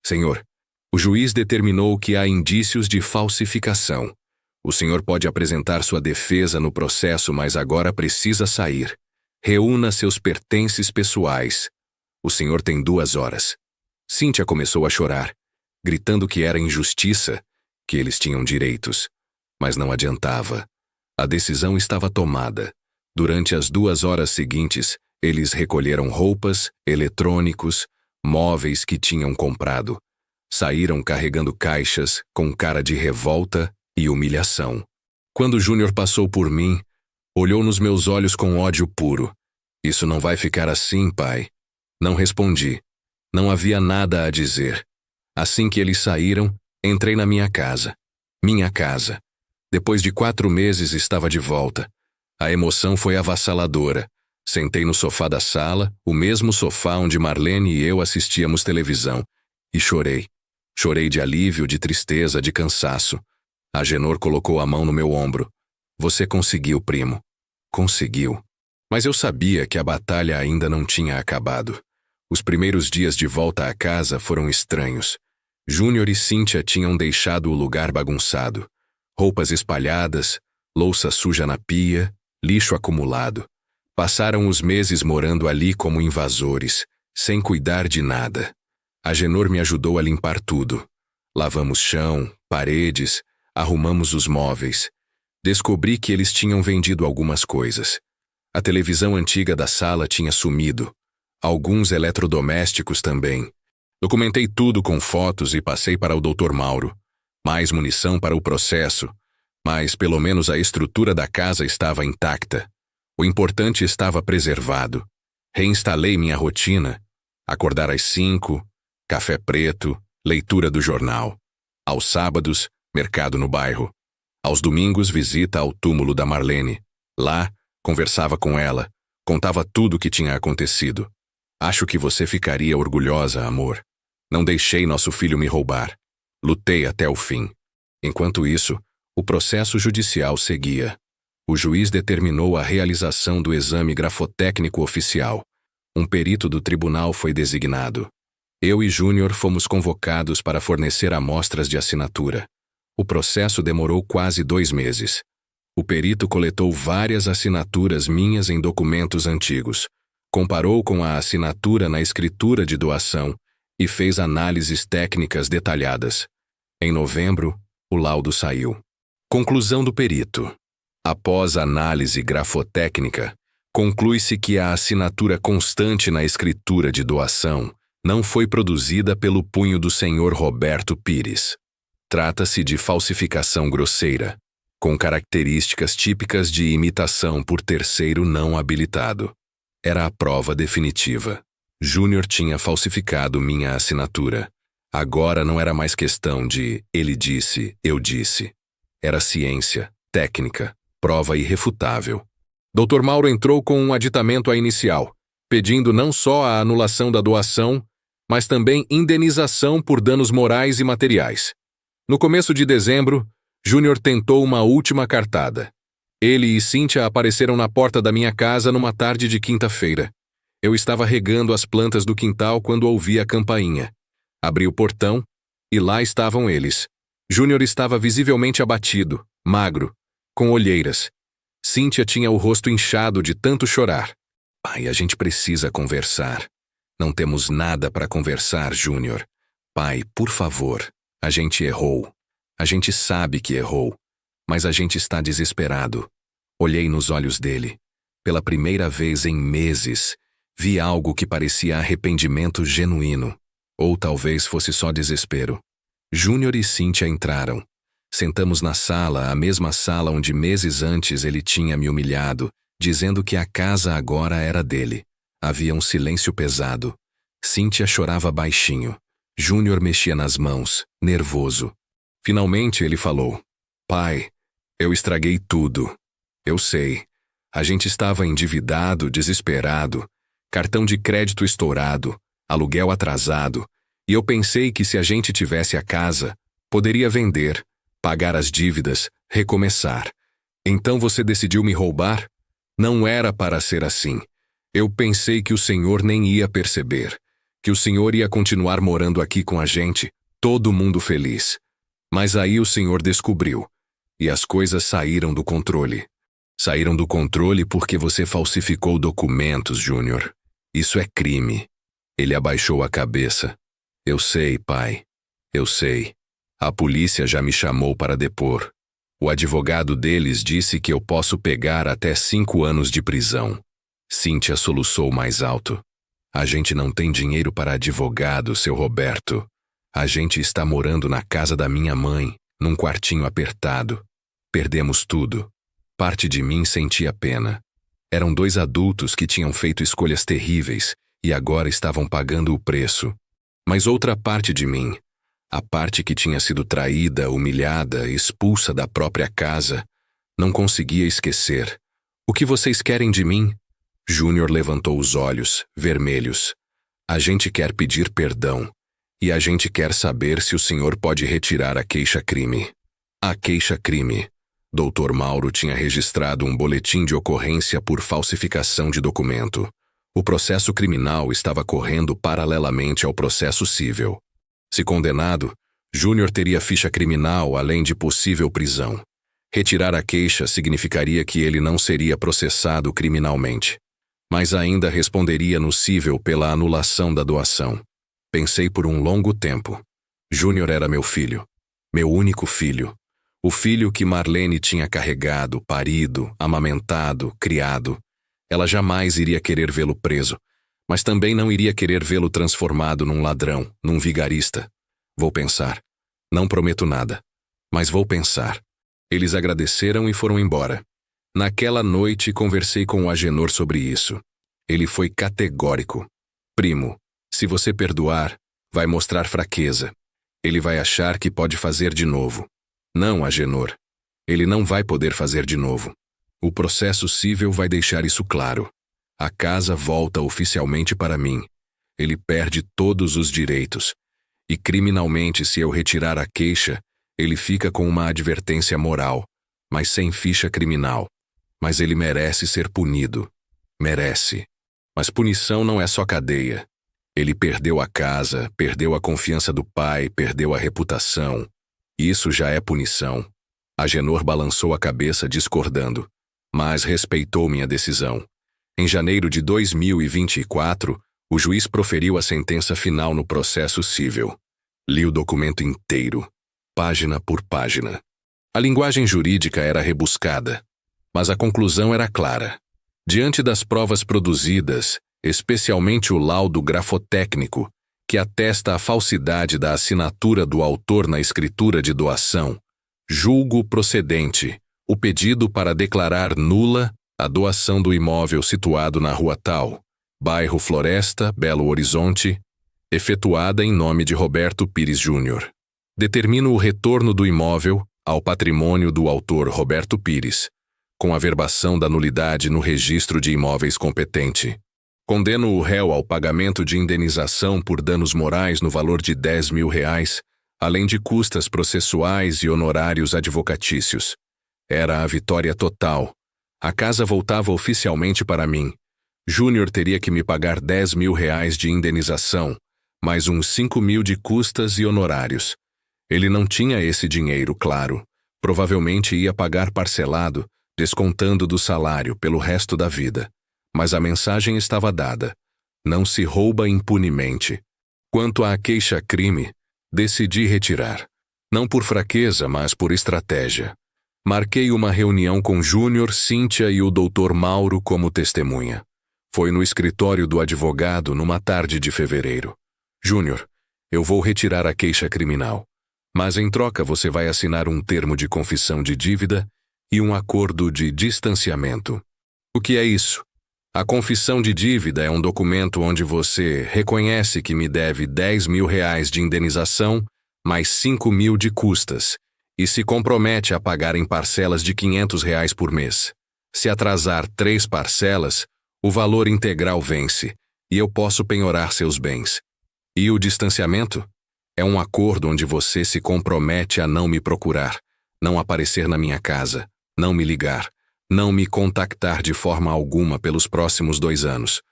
"Senhor, o juiz determinou que há indícios de falsificação. O senhor pode apresentar sua defesa no processo, mas agora precisa sair. Reúna seus pertences pessoais. O senhor tem 2 horas." Cíntia começou a chorar, gritando que era injustiça, que eles tinham direitos. Mas não adiantava. A decisão estava tomada. Durante as 2 horas seguintes, eles recolheram roupas, eletrônicos, móveis que tinham comprado. Saíram carregando caixas, com cara de revolta e humilhação. Quando Júnior passou por mim, olhou nos meus olhos com ódio puro. "Isso não vai ficar assim, pai." Não respondi. Não havia nada a dizer. Assim que eles saíram, entrei na minha casa. Minha casa. Depois de 4 meses estava de volta. A emoção foi avassaladora. Sentei no sofá da sala, o mesmo sofá onde Marlene e eu assistíamos televisão, e chorei. Chorei de alívio, de tristeza, de cansaço. Agenor colocou a mão no meu ombro. "Você conseguiu, primo." Conseguiu. Mas eu sabia que a batalha ainda não tinha acabado. Os primeiros dias de volta à casa foram estranhos. Júnior e Cíntia tinham deixado o lugar bagunçado. Roupas espalhadas, louça suja na pia, lixo acumulado. Passaram os meses morando ali como invasores, sem cuidar de nada. Agenor me ajudou a limpar tudo. Lavamos chão, paredes, arrumamos os móveis. Descobri que eles tinham vendido algumas coisas. A televisão antiga da sala tinha sumido. Alguns eletrodomésticos também. Documentei tudo com fotos e passei para o Dr. Mauro. Mais munição para o processo, mas pelo menos a estrutura da casa estava intacta. O importante estava preservado. Reinstalei minha rotina. Acordar às 5, café preto, leitura do jornal. Aos sábados, mercado no bairro. Aos domingos, visita ao túmulo da Marlene. Lá, conversava com ela, contava tudo o que tinha acontecido. "Acho que você ficaria orgulhosa, amor. Não deixei nosso filho me roubar. Lutei até o fim." Enquanto isso, o processo judicial seguia. O juiz determinou a realização do exame grafotécnico oficial. Um perito do tribunal foi designado. Eu e Júnior fomos convocados para fornecer amostras de assinatura. O processo demorou quase 2 meses. O perito coletou várias assinaturas minhas em documentos antigos, comparou com a assinatura na escritura de doação e fez análises técnicas detalhadas. Em novembro, o laudo saiu. Conclusão do perito. Após análise grafotécnica, conclui-se que a assinatura constante na escritura de doação não foi produzida pelo punho do senhor Roberto Pires. Trata-se de falsificação grosseira, com características típicas de imitação por terceiro não habilitado. Era a prova definitiva. Júnior tinha falsificado minha assinatura. Agora não era mais questão de ele disse, eu disse. Era ciência, técnica, prova irrefutável. Dr. Mauro entrou com um aditamento à inicial, pedindo não só a anulação da doação, mas também indenização por danos morais e materiais. No começo de dezembro, Júnior tentou uma última cartada. Ele e Cíntia apareceram na porta da minha casa numa tarde de quinta-feira. Eu estava regando as plantas do quintal quando ouvi a campainha. Abri o portão e lá estavam eles. Júnior estava visivelmente abatido, magro, com olheiras. Cíntia tinha o rosto inchado de tanto chorar. Pai, a gente precisa conversar. Não temos nada para conversar, Júnior. Pai, por favor, a gente errou. A gente sabe que errou, mas a gente está desesperado. Olhei nos olhos dele. Pela primeira vez em meses, vi algo que parecia arrependimento genuíno. Ou talvez fosse só desespero. Júnior e Cíntia entraram. Sentamos na sala, a mesma sala onde meses antes ele tinha me humilhado, dizendo que a casa agora era dele. Havia um silêncio pesado. Cíntia chorava baixinho. Júnior mexia nas mãos, nervoso. Finalmente ele falou: Pai, eu estraguei tudo. Eu sei. A gente estava endividado, desesperado, cartão de crédito estourado, aluguel atrasado, e eu pensei que se a gente tivesse a casa, poderia vender, pagar as dívidas, recomeçar. Então você decidiu me roubar? Não era para ser assim. Eu pensei que o senhor nem ia perceber, que o senhor ia continuar morando aqui com a gente, todo mundo feliz. Mas aí o senhor descobriu, e as coisas saíram do controle. Saíram do controle porque você falsificou documentos, Júnior. Isso é crime. Ele abaixou a cabeça. Eu sei, pai. Eu sei. A polícia já me chamou para depor. O advogado deles disse que eu posso pegar até 5 anos de prisão. Cíntia soluçou mais alto. A gente não tem dinheiro para advogado, seu Roberto. A gente está morando na casa da minha mãe, num quartinho apertado. Perdemos tudo. Parte de mim sentia pena. Eram 2 adultos que tinham feito escolhas terríveis e agora estavam pagando o preço. Mas outra parte de mim, a parte que tinha sido traída, humilhada, expulsa da própria casa, não conseguia esquecer. O que vocês querem de mim? Júnior levantou os olhos, vermelhos. A gente quer pedir perdão. E a gente quer saber se o senhor pode retirar a queixa-crime. A queixa-crime. Dr. Mauro tinha registrado um boletim de ocorrência por falsificação de documento. O processo criminal estava correndo paralelamente ao processo civil. Se condenado, Júnior teria ficha criminal além de possível prisão. Retirar a queixa significaria que ele não seria processado criminalmente, mas ainda responderia no civil pela anulação da doação. Pensei por um longo tempo. Júnior era meu filho. Meu único filho. O filho que Marlene tinha carregado, parido, amamentado, criado. Ela jamais iria querer vê-lo preso, mas também não iria querer vê-lo transformado num ladrão, num vigarista. Vou pensar. Não prometo nada, mas vou pensar. Eles agradeceram e foram embora. Naquela noite conversei com o Agenor sobre isso. Ele foi categórico. Primo, se você perdoar, vai mostrar fraqueza. Ele vai achar que pode fazer de novo. Não, Agenor. Ele não vai poder fazer de novo. O processo civil vai deixar isso claro. A casa volta oficialmente para mim. Ele perde todos os direitos. E criminalmente, se eu retirar a queixa, ele fica com uma advertência moral, mas sem ficha criminal. Mas ele merece ser punido. Merece. Mas punição não é só cadeia. Ele perdeu a casa, perdeu a confiança do pai, perdeu a reputação. Isso já é punição. Agenor balançou a cabeça discordando, mas respeitou minha decisão. Em janeiro de 2024, o juiz proferiu a sentença final no processo civil. Li o documento inteiro, página por página. A linguagem jurídica era rebuscada, mas a conclusão era clara. Diante das provas produzidas, especialmente o laudo grafotécnico, que atesta a falsidade da assinatura do autor na escritura de doação, julgo procedente o pedido para declarar nula a doação do imóvel situado na Rua Tal, bairro Floresta, Belo Horizonte, efetuada em nome de Roberto Pires Júnior. Determino o retorno do imóvel ao patrimônio do autor Roberto Pires, com a averbação da nulidade no registro de imóveis competente. Condeno o réu ao pagamento de indenização por danos morais no valor de R$ 10.000, além de custas processuais e honorários advocatícios. Era a vitória total. A casa voltava oficialmente para mim. Júnior teria que me pagar R$ 10.000 de indenização, mais uns 5.000 de custas e honorários. Ele não tinha esse dinheiro, claro. Provavelmente ia pagar parcelado, descontando do salário pelo resto da vida. Mas a mensagem estava dada. Não se rouba impunemente. Quanto à queixa-crime, decidi retirar. Não por fraqueza, mas por estratégia. Marquei uma reunião com Júnior, Cíntia e o Dr. Mauro como testemunha. Foi no escritório do advogado numa tarde de fevereiro. Júnior, eu vou retirar a queixa criminal. Mas em troca você vai assinar um termo de confissão de dívida e um acordo de distanciamento. O que é isso? A confissão de dívida é um documento onde você reconhece que me deve R$ 10.000 de indenização, mais 5.000 de custas, e se compromete a pagar em parcelas de R$ 500 por mês. Se atrasar 3 parcelas, o valor integral vence, e eu posso penhorar seus bens. E o distanciamento? É um acordo onde você se compromete a não me procurar, não aparecer na minha casa, não me ligar, não me contactar de forma alguma pelos próximos 2 anos.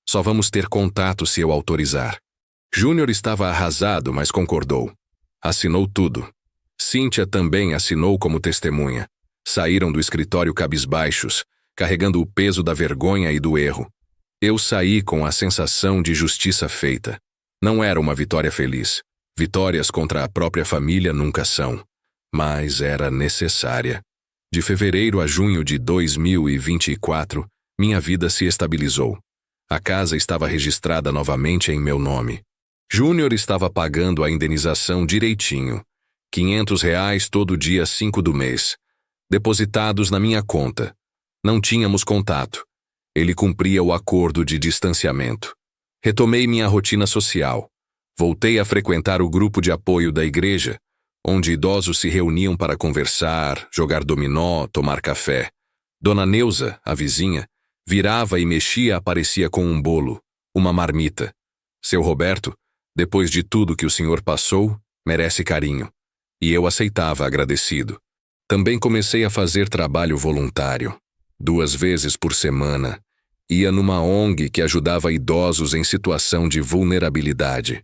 Só vamos ter contato se eu autorizar. Júnior estava arrasado, mas concordou. Assinou tudo. Cíntia também assinou como testemunha. Saíram do escritório cabisbaixos, carregando o peso da vergonha e do erro. Eu saí com a sensação de justiça feita. Não era uma vitória feliz. Vitórias contra a própria família nunca são. Mas era necessária. De fevereiro a junho de 2024, minha vida se estabilizou. A casa estava registrada novamente em meu nome. Júnior estava pagando a indenização direitinho. R$ 500 todo dia 5 do mês. Depositados na minha conta. Não tínhamos contato. Ele cumpria o acordo de distanciamento. Retomei minha rotina social. Voltei a frequentar o grupo de apoio da igreja, onde idosos se reuniam para conversar, jogar dominó, tomar café. Dona Neuza, a vizinha, virava e mexia aparecia com um bolo, uma marmita. Seu Roberto, depois de tudo que o senhor passou, merece carinho. E eu aceitava agradecido. Também comecei a fazer trabalho voluntário. 2 vezes por semana. Ia numa ONG que ajudava idosos em situação de vulnerabilidade.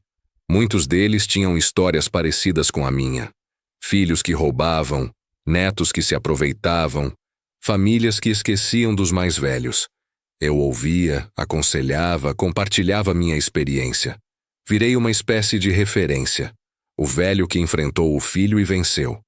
Muitos deles tinham histórias parecidas com a minha. Filhos que roubavam, netos que se aproveitavam, famílias que esqueciam dos mais velhos. Eu ouvia, aconselhava, compartilhava minha experiência. Virei uma espécie de referência. O velho que enfrentou o filho e venceu.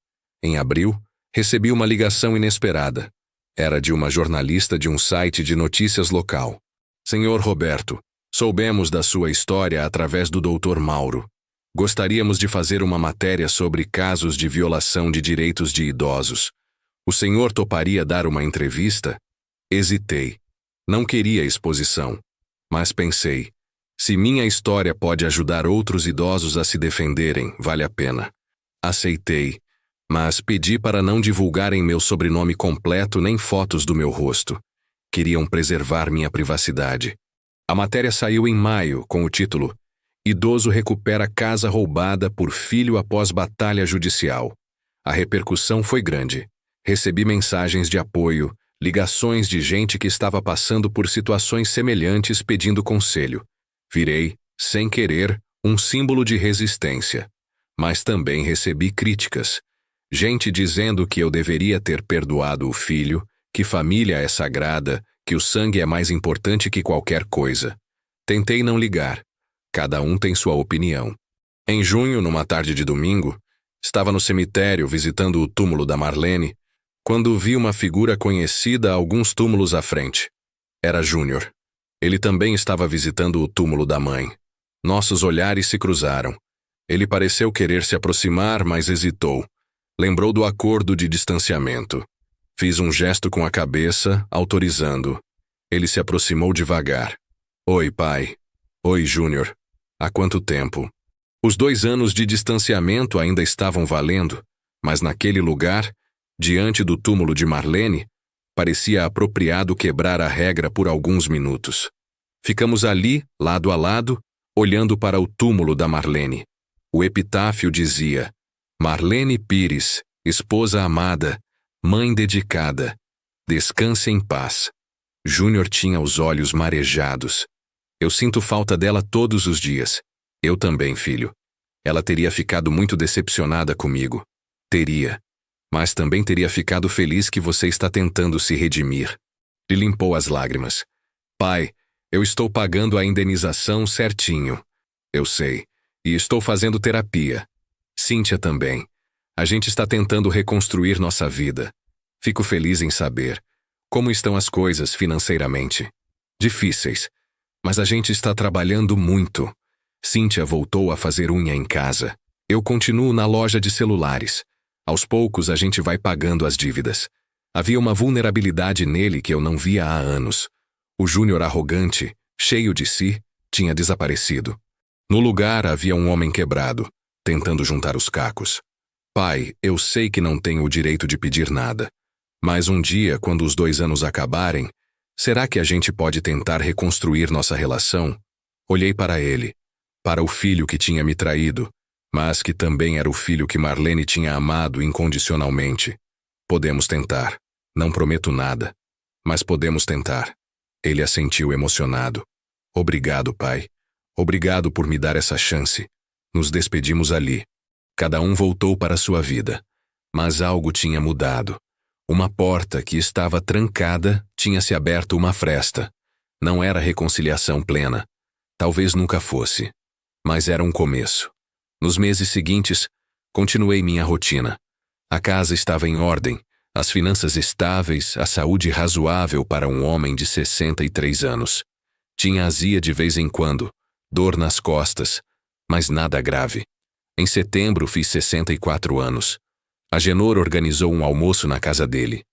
Em abril, recebi uma ligação inesperada. Era de uma jornalista de um site de notícias local. Senhor Roberto, soubemos da sua história através do Dr. Mauro. Gostaríamos de fazer uma matéria sobre casos de violação de direitos de idosos. O senhor toparia dar uma entrevista? Hesitei. Não queria exposição. Mas pensei, se minha história pode ajudar outros idosos a se defenderem, vale a pena. Aceitei, mas pedi para não divulgarem meu sobrenome completo nem fotos do meu rosto. Queriam preservar minha privacidade. A matéria saiu em maio, com o título Idoso recupera casa roubada por filho após batalha judicial. A repercussão foi grande. Recebi mensagens de apoio, ligações de gente que estava passando por situações semelhantes pedindo conselho. Virei, sem querer, um símbolo de resistência. Mas também recebi críticas. Gente dizendo que eu deveria ter perdoado o filho, que família é sagrada, que o sangue é mais importante que qualquer coisa. Tentei não ligar. Cada um tem sua opinião. Em junho, numa tarde de domingo, estava no cemitério visitando o túmulo da Marlene, quando vi uma figura conhecida a alguns túmulos à frente. Era Júnior. Ele também estava visitando o túmulo da mãe. Nossos olhares se cruzaram. Ele pareceu querer se aproximar, mas hesitou. Lembrou do acordo de distanciamento. Fiz um gesto com a cabeça, autorizando. Ele se aproximou devagar. Oi, pai. Oi, Júnior. Há quanto tempo? Os 2 anos de distanciamento ainda estavam valendo, mas naquele lugar, diante do túmulo de Marlene, parecia apropriado quebrar a regra por alguns minutos. Ficamos ali, lado a lado, olhando para o túmulo da Marlene. O epitáfio dizia: Marlene Pires, esposa amada, mãe dedicada, descanse em paz. Júnior tinha os olhos marejados. Eu sinto falta dela todos os dias. Eu também, filho. Ela teria ficado muito decepcionada comigo. Teria. Mas também teria ficado feliz que você está tentando se redimir. Ele limpou as lágrimas. Pai, eu estou pagando a indenização certinho. Eu sei. E estou fazendo terapia. Cíntia também. A gente está tentando reconstruir nossa vida. Fico feliz em saber como estão as coisas financeiramente. Difíceis. Mas a gente está trabalhando muito. Cíntia voltou a fazer unha em casa. Eu continuo na loja de celulares. Aos poucos a gente vai pagando as dívidas. Havia uma vulnerabilidade nele que eu não via há anos. O Júnior arrogante, cheio de si, tinha desaparecido. No lugar havia um homem quebrado, tentando juntar os cacos. Pai, eu sei que não tenho o direito de pedir nada. Mas um dia, quando os 2 anos acabarem, será que a gente pode tentar reconstruir nossa relação? Olhei para ele, para o filho que tinha me traído, mas que também era o filho que Marlene tinha amado incondicionalmente. Podemos tentar. Não prometo nada, mas podemos tentar. Ele assentiu emocionado. Obrigado, pai. Obrigado por me dar essa chance. Nos despedimos ali. Cada um voltou para sua vida. Mas algo tinha mudado. Uma porta que estava trancada tinha se aberto uma fresta. Não era reconciliação plena. Talvez nunca fosse. Mas era um começo. Nos meses seguintes, continuei minha rotina. A casa estava em ordem, as finanças estáveis, a saúde razoável para um homem de 63 anos. Tinha azia de vez em quando, dor nas costas, mas nada grave. Em setembro fiz 64 anos. Agenor organizou um almoço na casa dele.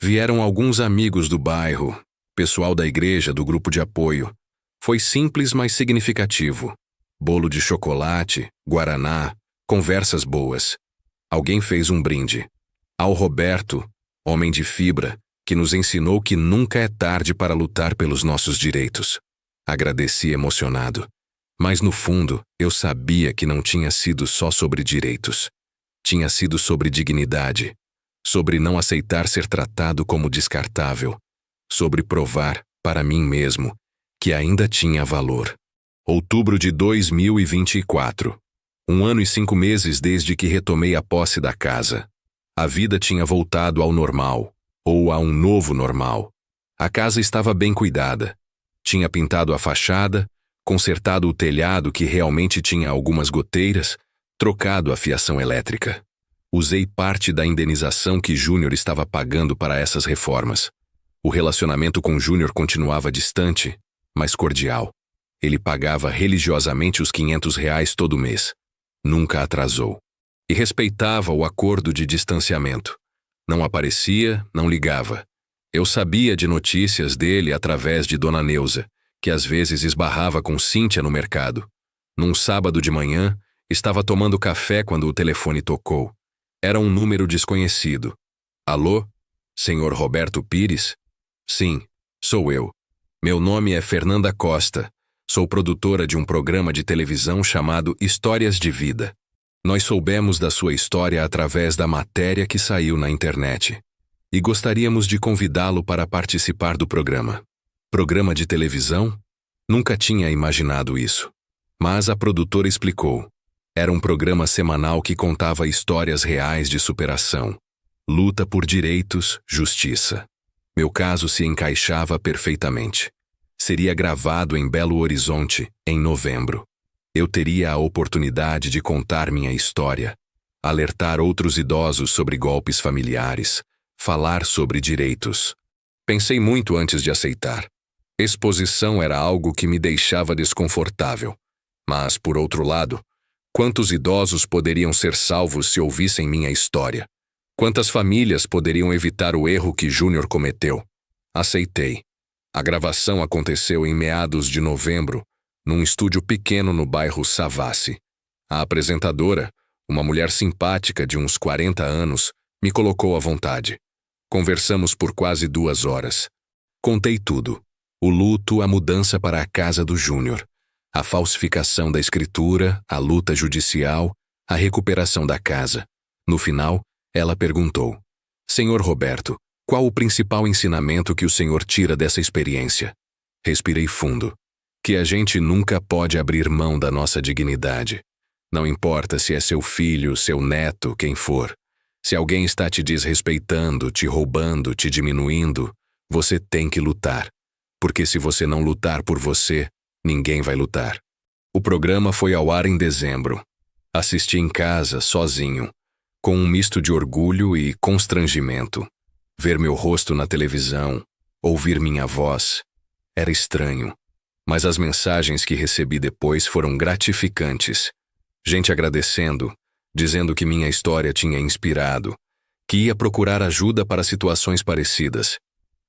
Vieram alguns amigos do bairro, pessoal da igreja, do grupo de apoio. Foi simples, mas significativo. Bolo de chocolate, guaraná, conversas boas. Alguém fez um brinde. Ao Roberto, homem de fibra, que nos ensinou que nunca é tarde para lutar pelos nossos direitos. Agradeci emocionado. Mas no fundo, eu sabia que não tinha sido só sobre direitos. Tinha sido sobre dignidade, sobre não aceitar ser tratado como descartável, sobre provar, para mim mesmo, que ainda tinha valor. Outubro de 2024. 1 ano e 5 meses desde que retomei a posse da casa. A vida tinha voltado ao normal, ou a um novo normal. A casa estava bem cuidada. Tinha pintado a fachada, consertado o telhado que realmente tinha algumas goteiras, trocado a fiação elétrica. Usei parte da indenização que Júnior estava pagando para essas reformas. O relacionamento com Júnior continuava distante, mas cordial. Ele pagava religiosamente os R$ 500 todo mês. Nunca atrasou. E respeitava o acordo de distanciamento. Não aparecia, não ligava. Eu sabia de notícias dele através de Dona Neuza, que às vezes esbarrava com Cíntia no mercado. Num sábado de manhã, estava tomando café quando o telefone tocou. Era um número desconhecido. Alô? Senhor Roberto Pires? Sim, sou eu. Meu nome é Fernanda Costa. Sou produtora de um programa de televisão chamado Histórias de Vida. Nós soubemos da sua história através da matéria que saiu na internet. E gostaríamos de convidá-lo para participar do programa. Programa de televisão? Nunca tinha imaginado isso. Mas a produtora explicou. Era um programa semanal que contava histórias reais de superação. Luta por direitos, justiça. Meu caso se encaixava perfeitamente. Seria gravado em Belo Horizonte, em novembro. Eu teria a oportunidade de contar minha história, alertar outros idosos sobre golpes familiares, falar sobre direitos. Pensei muito antes de aceitar. Exposição era algo que me deixava desconfortável. Mas, por outro lado, quantos idosos poderiam ser salvos se ouvissem minha história? Quantas famílias poderiam evitar o erro que Júnior cometeu? Aceitei. A gravação aconteceu em meados de novembro, num estúdio pequeno no bairro Savassi. A apresentadora, uma mulher simpática de uns 40 anos, me colocou à vontade. Conversamos por quase 2 horas. Contei tudo. O luto, a mudança para a casa do Júnior. A falsificação da escritura, a luta judicial, a recuperação da casa. No final, ela perguntou: Senhor Roberto, qual o principal ensinamento que o senhor tira dessa experiência? Respirei fundo. Que a gente nunca pode abrir mão da nossa dignidade. Não importa se é seu filho, seu neto, quem for. Se alguém está te desrespeitando, te roubando, te diminuindo, você tem que lutar. Porque se você não lutar por você, ninguém vai lutar. O programa foi ao ar em dezembro. Assisti em casa, sozinho, com um misto de orgulho e constrangimento. Ver meu rosto na televisão, ouvir minha voz, era estranho. Mas as mensagens que recebi depois foram gratificantes. Gente agradecendo, dizendo que minha história tinha inspirado, que ia procurar ajuda para situações parecidas.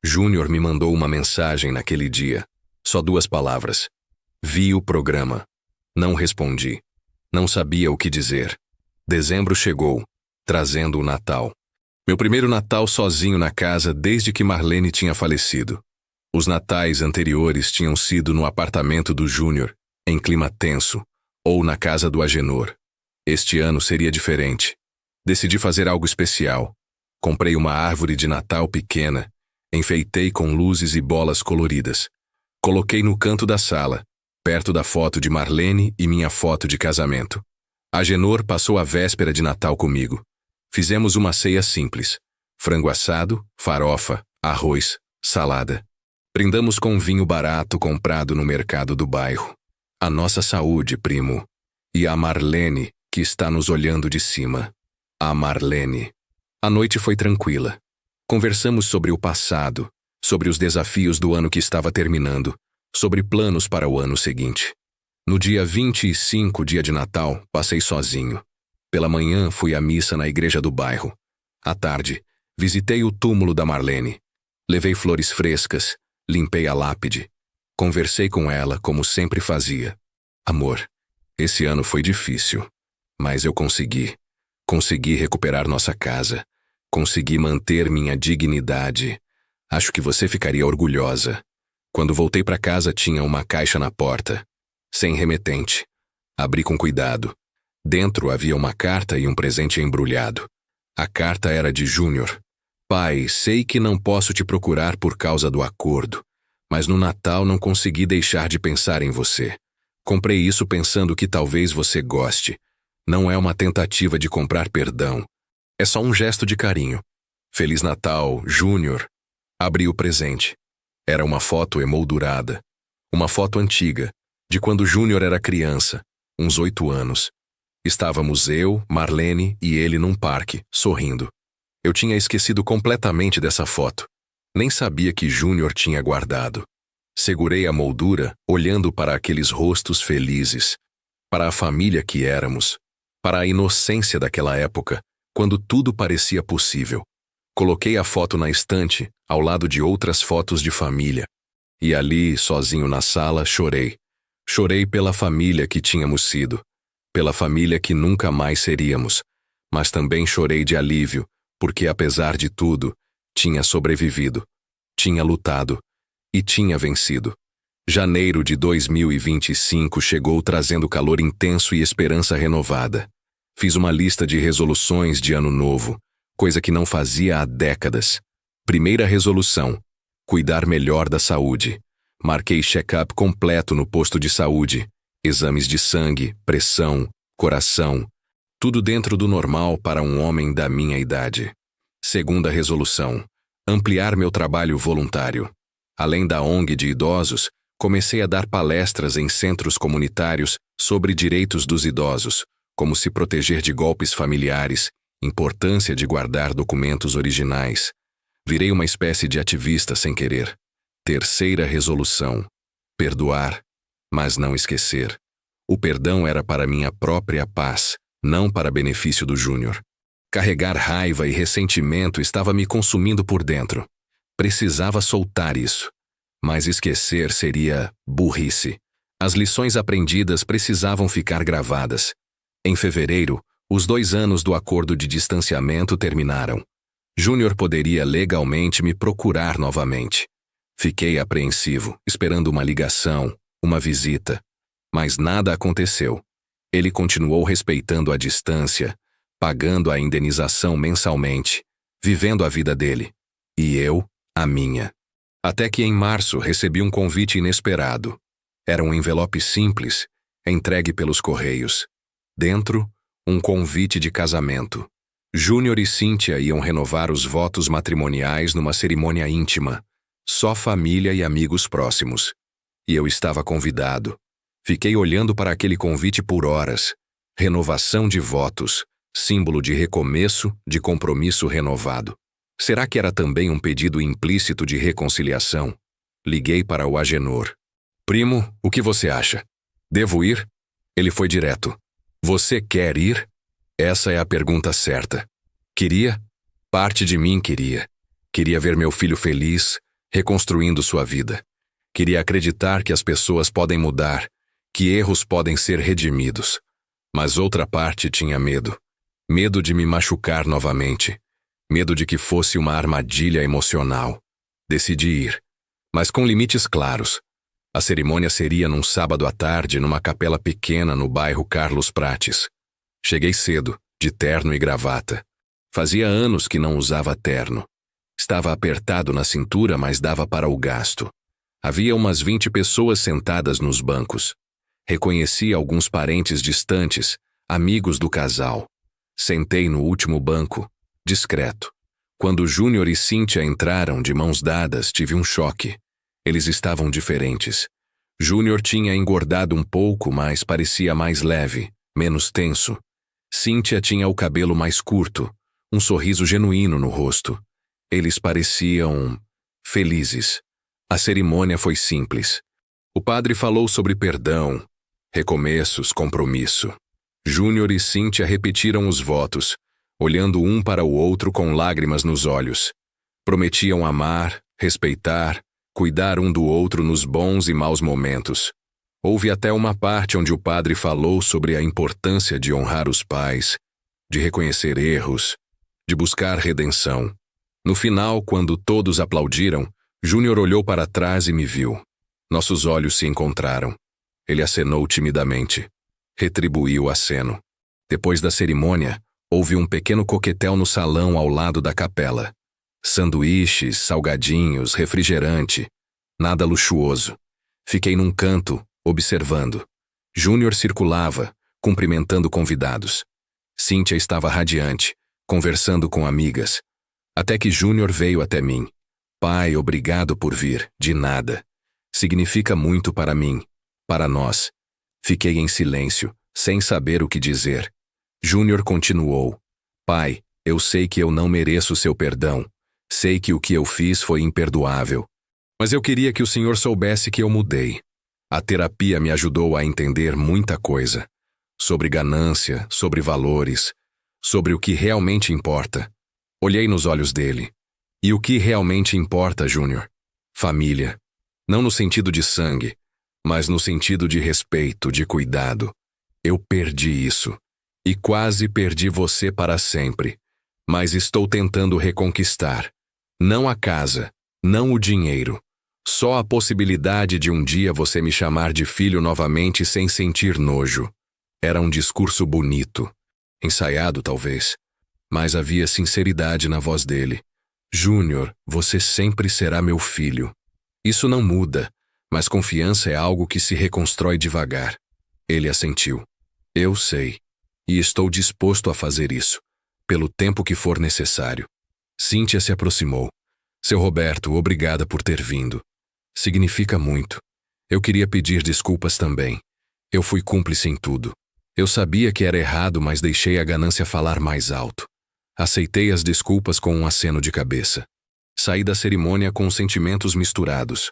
Júnior me mandou uma mensagem naquele dia. Só 2 palavras. Vi o programa. Não respondi. Não sabia o que dizer. Dezembro chegou, trazendo o Natal. Meu primeiro Natal sozinho na casa desde que Marlene tinha falecido. Os natais anteriores tinham sido no apartamento do Júnior, em clima tenso, ou na casa do Agenor. Este ano seria diferente. Decidi fazer algo especial. Comprei uma árvore de Natal pequena, enfeitei com luzes e bolas coloridas. Coloquei no canto da sala, perto da foto de Marlene e minha foto de casamento. Agenor passou a véspera de Natal comigo. Fizemos uma ceia simples. Frango assado, farofa, arroz, salada. Brindamos com vinho barato comprado no mercado do bairro. A nossa saúde, primo. E a Marlene, que está nos olhando de cima. A Marlene. A noite foi tranquila. Conversamos sobre o passado, sobre os desafios do ano que estava terminando, sobre planos para o ano seguinte. No dia 25, dia de Natal, passei sozinho. Pela manhã, fui à missa na igreja do bairro. À tarde, visitei o túmulo da Marlene. Levei flores frescas, limpei a lápide. Conversei com ela como sempre fazia. Amor, esse ano foi difícil, mas eu consegui. Consegui recuperar nossa casa. Consegui manter minha dignidade. Acho que você ficaria orgulhosa. Quando voltei para casa tinha uma caixa na porta, sem remetente. Abri com cuidado. Dentro havia uma carta e um presente embrulhado. A carta era de Júnior. Pai, sei que não posso te procurar por causa do acordo, mas no Natal não consegui deixar de pensar em você. Comprei isso pensando que talvez você goste. Não é uma tentativa de comprar perdão. É só um gesto de carinho. Feliz Natal, Júnior. Abri o presente. Era uma foto emoldurada. Uma foto antiga, de quando Júnior era criança, uns 8 anos. Estávamos eu, Marlene e ele num parque, sorrindo. Eu tinha esquecido completamente dessa foto. Nem sabia que Júnior tinha guardado. Segurei a moldura, olhando para aqueles rostos felizes, para a família que éramos, para a inocência daquela época, quando tudo parecia possível. Coloquei a foto na estante, ao lado de outras fotos de família. E ali, sozinho na sala, chorei. Chorei pela família que tínhamos sido, pela família que nunca mais seríamos, mas também chorei de alívio, porque apesar de tudo, tinha sobrevivido, tinha lutado e tinha vencido. Janeiro de 2025 chegou trazendo calor intenso e esperança renovada. Fiz uma lista de resoluções de ano novo, coisa que não fazia há décadas. Primeira resolução: cuidar melhor da saúde. Marquei check-up completo no posto de saúde, exames de sangue, pressão, coração, tudo dentro do normal para um homem da minha idade. Segunda resolução: ampliar meu trabalho voluntário. Além da ONG de idosos, comecei a dar palestras em centros comunitários sobre direitos dos idosos, como se proteger de golpes familiares, importância de guardar documentos originais. Virei uma espécie de ativista sem querer. Terceira resolução: perdoar, mas não esquecer. O perdão era para minha própria paz, não para benefício do Júnior. Carregar raiva e ressentimento estava me consumindo por dentro. Precisava soltar isso. Mas esquecer seria burrice. As lições aprendidas precisavam ficar gravadas. Em fevereiro, os 2 anos do acordo de distanciamento terminaram. Júnior poderia legalmente me procurar novamente. Fiquei apreensivo, esperando uma ligação, uma visita. Mas nada aconteceu. Ele continuou respeitando a distância, pagando a indenização mensalmente, vivendo a vida dele. E eu, a minha. Até que em março recebi um convite inesperado. Era um envelope simples, entregue pelos correios. Dentro, um convite de casamento. Júnior e Cíntia iam renovar os votos matrimoniais numa cerimônia íntima. Só família e amigos próximos. E eu estava convidado. Fiquei olhando para aquele convite por horas. Renovação de votos, símbolo de recomeço, de compromisso renovado. Será que era também um pedido implícito de reconciliação? Liguei para o Agenor. Primo, o que você acha? Devo ir? Ele foi direto. Você quer ir? Essa é a pergunta certa. Queria? Parte de mim queria. Queria ver meu filho feliz, reconstruindo sua vida. Queria acreditar que as pessoas podem mudar, que erros podem ser redimidos. Mas outra parte tinha medo. Medo de me machucar novamente. Medo de que fosse uma armadilha emocional. Decidi ir, mas com limites claros. A cerimônia seria num sábado à tarde numa capela pequena no bairro Carlos Prates. Cheguei cedo, de terno e gravata. Fazia anos que não usava terno. Estava apertado na cintura, mas dava para o gasto. Havia umas 20 pessoas sentadas nos bancos. Reconheci alguns parentes distantes, amigos do casal. Sentei no último banco, discreto. Quando Júnior e Cíntia entraram de mãos dadas, tive um choque. Eles estavam diferentes. Júnior tinha engordado um pouco, mas parecia mais leve, menos tenso. Cíntia tinha o cabelo mais curto, um sorriso genuíno no rosto. Eles pareciam felizes. A cerimônia foi simples. O padre falou sobre perdão, recomeços, compromisso. Júnior e Cíntia repetiram os votos, olhando um para o outro com lágrimas nos olhos. Prometiam amar, respeitar, cuidar um do outro nos bons e maus momentos. Houve até uma parte onde o padre falou sobre a importância de honrar os pais, de reconhecer erros, de buscar redenção. No final, quando todos aplaudiram, Júnior olhou para trás e me viu. Nossos olhos se encontraram. Ele acenou timidamente. Retribuiu o aceno. Depois da cerimônia, houve um pequeno coquetel no salão ao lado da capela. Sanduíches, salgadinhos, refrigerante. Nada luxuoso. Fiquei num canto, observando. Júnior circulava, cumprimentando convidados. Cíntia estava radiante, conversando com amigas. Até que Júnior veio até mim. Pai, obrigado por vir, de nada. Significa muito para mim, para nós. Fiquei em silêncio, sem saber o que dizer. Júnior continuou. Pai, eu sei que eu não mereço seu perdão. Sei que o que eu fiz foi imperdoável. Mas eu queria que o senhor soubesse que eu mudei. A terapia me ajudou a entender muita coisa. Sobre ganância, sobre valores, sobre o que realmente importa. Olhei nos olhos dele. E o que realmente importa, Júnior? Família. Não no sentido de sangue, mas no sentido de respeito, de cuidado. Eu perdi isso. E quase perdi você para sempre. Mas estou tentando reconquistar. Não a casa, não o dinheiro. Só a possibilidade de um dia você me chamar de filho novamente sem sentir nojo. Era um discurso bonito. Ensaiado, talvez. Mas havia sinceridade na voz dele. Júnior, você sempre será meu filho. Isso não muda, mas confiança é algo que se reconstrói devagar. Ele assentiu. Eu sei. E estou disposto a fazer isso, pelo tempo que for necessário. Cíntia se aproximou. Seu Roberto, obrigada por ter vindo. Significa muito. Eu queria pedir desculpas também. Eu fui cúmplice em tudo. Eu sabia que era errado, mas deixei a ganância falar mais alto. Aceitei as desculpas com um aceno de cabeça. Saí da cerimônia com sentimentos misturados.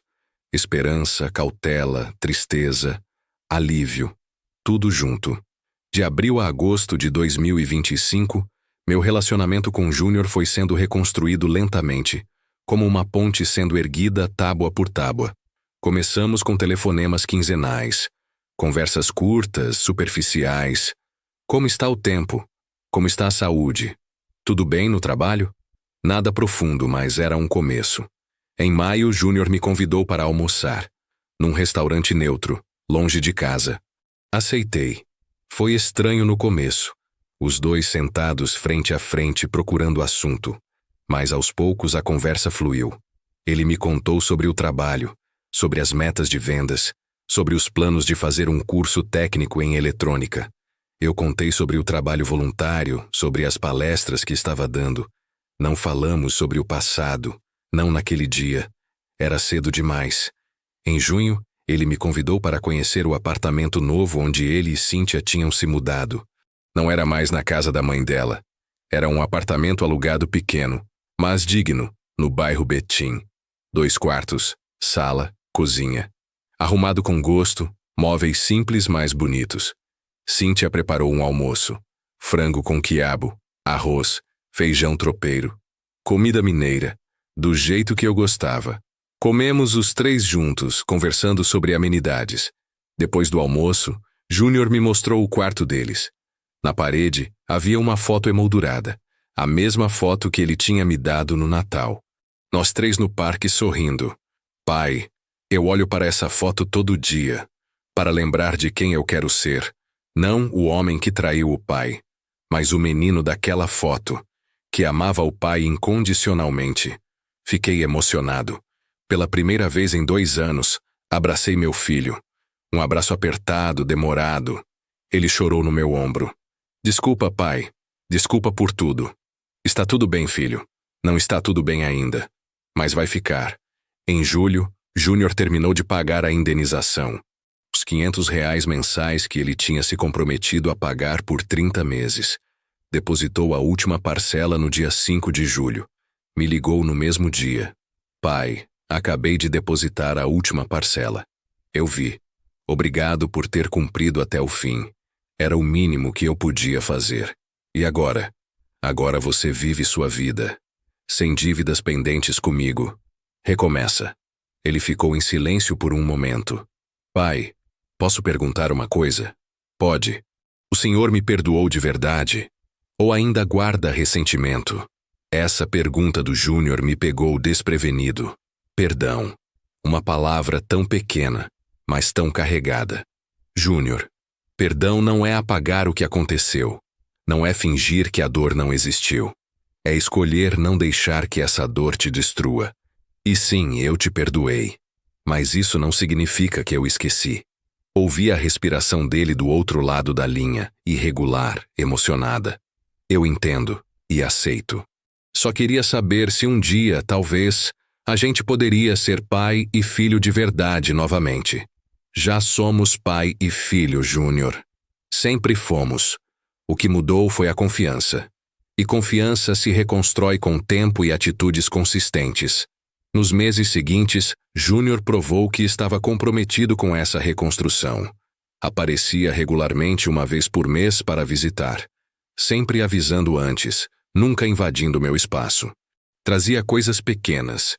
Esperança, cautela, tristeza, alívio. Tudo junto. De abril a agosto de 2025, meu relacionamento com Júnior foi sendo reconstruído lentamente, como uma ponte sendo erguida tábua por tábua. Começamos com telefonemas quinzenais, conversas curtas, superficiais. Como está o tempo? Como está a saúde? Tudo bem no trabalho? Nada profundo, mas era um começo. Em maio, Júnior me convidou para almoçar, num restaurante neutro, longe de casa. Aceitei. Foi estranho no começo, os dois sentados frente a frente procurando assunto, mas aos poucos a conversa fluiu. Ele me contou sobre o trabalho, sobre as metas de vendas, sobre os planos de fazer um curso técnico em eletrônica. Eu contei sobre o trabalho voluntário, sobre as palestras que estava dando. Não falamos sobre o passado, não naquele dia. Era cedo demais. Em junho, ele me convidou para conhecer o apartamento novo onde ele e Cíntia tinham se mudado. Não era mais na casa da mãe dela. Era um apartamento alugado pequeno, mas digno, no bairro Betim. 2 quartos, sala, cozinha. Arrumado com gosto, móveis simples mas bonitos. Cíntia preparou um almoço. Frango com quiabo, arroz, feijão tropeiro. Comida mineira, do jeito que eu gostava. Comemos os 3 juntos, conversando sobre amenidades. Depois do almoço, Júnior me mostrou o quarto deles. Na parede, havia uma foto emoldurada, a mesma foto que ele tinha me dado no Natal. Nós 3 no parque sorrindo. Pai, eu olho para essa foto todo dia, para lembrar de quem eu quero ser. Não o homem que traiu o pai, mas o menino daquela foto, que amava o pai incondicionalmente. Fiquei emocionado. Pela primeira vez em 2 anos, abracei meu filho. Um abraço apertado, demorado. Ele chorou no meu ombro. Desculpa, pai. Desculpa por tudo. Está tudo bem, filho. Não está tudo bem ainda. Mas vai ficar. Em julho, Júnior terminou de pagar a indenização. Os R$ 500 mensais que ele tinha se comprometido a pagar por 30 meses. Depositou a última parcela no dia 5 de julho. Me ligou no mesmo dia. Pai, acabei de depositar a última parcela. Eu vi. Obrigado por ter cumprido até o fim. Era o mínimo que eu podia fazer. E agora? Agora você vive sua vida. Sem dívidas pendentes comigo. Recomeça. Ele ficou em silêncio por um momento. Pai, posso perguntar uma coisa? Pode. O senhor me perdoou de verdade? Ou ainda guarda ressentimento? Essa pergunta do Júnior me pegou desprevenido. Perdão. Uma palavra tão pequena, mas tão carregada. Júnior, perdão não é apagar o que aconteceu. Não é fingir que a dor não existiu. É escolher não deixar que essa dor te destrua. E sim, eu te perdoei. Mas isso não significa que eu esqueci. Ouvi a respiração dele do outro lado da linha, irregular, emocionada. Eu entendo e aceito. Só queria saber se um dia, talvez, a gente poderia ser pai e filho de verdade novamente. Já somos pai e filho, Júnior. Sempre fomos. O que mudou foi a confiança. E confiança se reconstrói com tempo e atitudes consistentes. Nos meses seguintes, Júnior provou que estava comprometido com essa reconstrução. Aparecia regularmente 1 vez por mês para visitar. Sempre avisando antes, nunca invadindo meu espaço. Trazia coisas pequenas.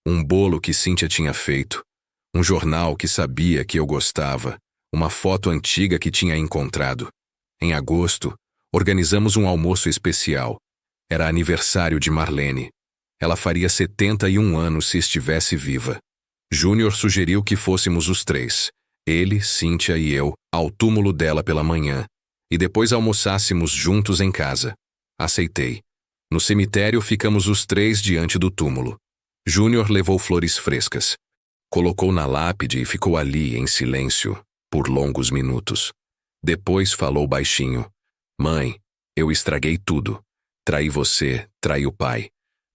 Um bolo que Cíntia tinha feito. Um jornal que sabia que eu gostava. Uma foto antiga que tinha encontrado. Em agosto, organizamos um almoço especial. Era aniversário de Marlene. Ela faria 71 anos se estivesse viva. Júnior sugeriu que fôssemos os 3, ele, Cíntia e eu, ao túmulo dela pela manhã, e depois almoçássemos juntos em casa. Aceitei. No cemitério ficamos os 3 diante do túmulo. Júnior levou flores frescas. Colocou na lápide e ficou ali em silêncio, por longos minutos. Depois falou baixinho. Mãe, eu estraguei tudo. Traí você, traí o pai.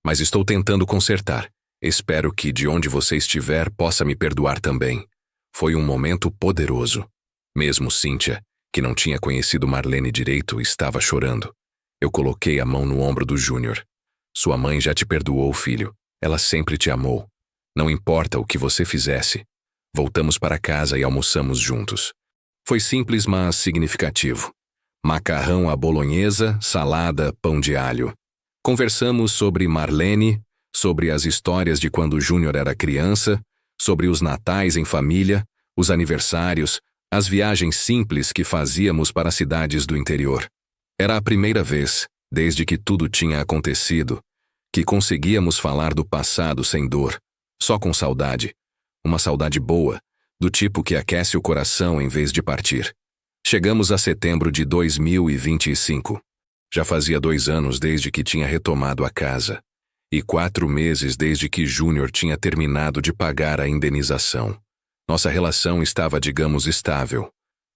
Mas estou tentando consertar. Espero que, de onde você estiver, possa me perdoar também. Foi um momento poderoso. Mesmo Cíntia, que não tinha conhecido Marlene direito, estava chorando. Eu coloquei a mão no ombro do Júnior. Sua mãe já te perdoou, filho. Ela sempre te amou. Não importa o que você fizesse. Voltamos para casa e almoçamos juntos. Foi simples, mas significativo. Macarrão à bolonhesa, salada, pão de alho. Conversamos sobre Marlene, sobre as histórias de quando Júnior era criança, sobre os natais em família, os aniversários, as viagens simples que fazíamos para cidades do interior. Era a primeira vez, desde que tudo tinha acontecido, que conseguíamos falar do passado sem dor, Só com saudade. Uma saudade boa, do tipo que aquece o coração em vez de partir. Chegamos a setembro de 2025. Já fazia 2 anos desde que tinha retomado a casa. E 4 meses desde que Júnior tinha terminado de pagar a indenização. Nossa relação estava, digamos, estável.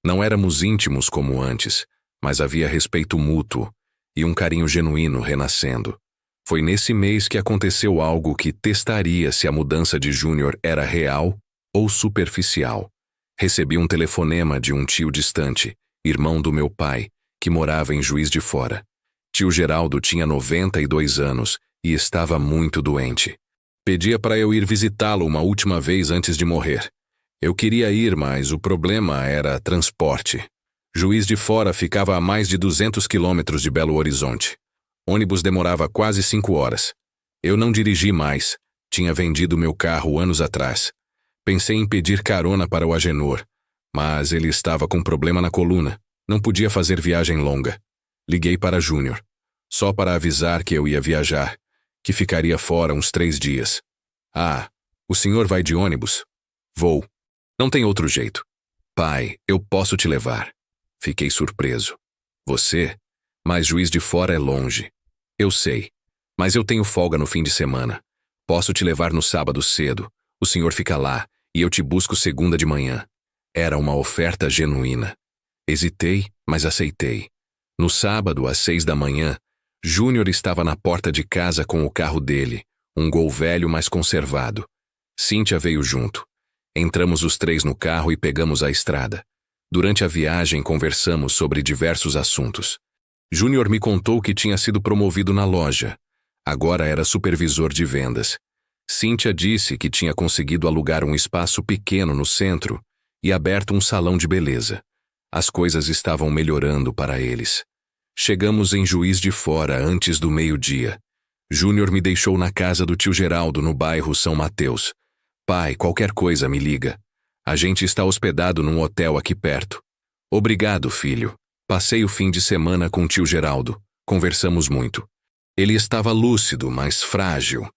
Não éramos íntimos como antes, mas havia respeito mútuo e um carinho genuíno renascendo. Foi nesse mês que aconteceu algo que testaria se a mudança de Júnior era real ou superficial. Recebi um telefonema de um tio distante, irmão do meu pai, que morava em Juiz de Fora. Tio Geraldo tinha 92 anos e estava muito doente. Pedia para eu ir visitá-lo uma última vez antes de morrer. Eu queria ir, mas o problema era transporte. Juiz de Fora ficava a mais de 200 quilômetros de Belo Horizonte. Ônibus demorava quase 5 horas. Eu não dirigi mais. Tinha vendido meu carro anos atrás. Pensei em pedir carona para o Agenor, mas ele estava com problema na coluna. Não podia fazer viagem longa. Liguei para Júnior, só para avisar que eu ia viajar, que ficaria fora uns 3 dias. Ah, o senhor vai de ônibus? Vou. Não tem outro jeito. Pai, eu posso te levar. Fiquei surpreso. Você? Mas Juiz de Fora é longe. Eu sei, mas eu tenho folga no fim de semana. Posso te levar no sábado cedo. O senhor fica lá e eu te busco segunda de manhã. Era uma oferta genuína. Hesitei, mas aceitei. No sábado, às 6 da manhã, Júnior estava na porta de casa com o carro dele, um Gol velho mas conservado. Cíntia veio junto. Entramos os 3 no carro e pegamos a estrada. Durante a viagem, conversamos sobre diversos assuntos. Júnior me contou que tinha sido promovido na loja. Agora era supervisor de vendas. Cíntia disse que tinha conseguido alugar um espaço pequeno no centro e aberto um salão de beleza. As coisas estavam melhorando para eles. Chegamos em Juiz de Fora antes do meio-dia. Júnior me deixou na casa do tio Geraldo, no bairro São Mateus. Pai, qualquer coisa me liga. A gente está hospedado num hotel aqui perto. Obrigado, filho. Passei o fim de semana com o tio Geraldo. Conversamos muito. Ele estava lúcido, mas frágil.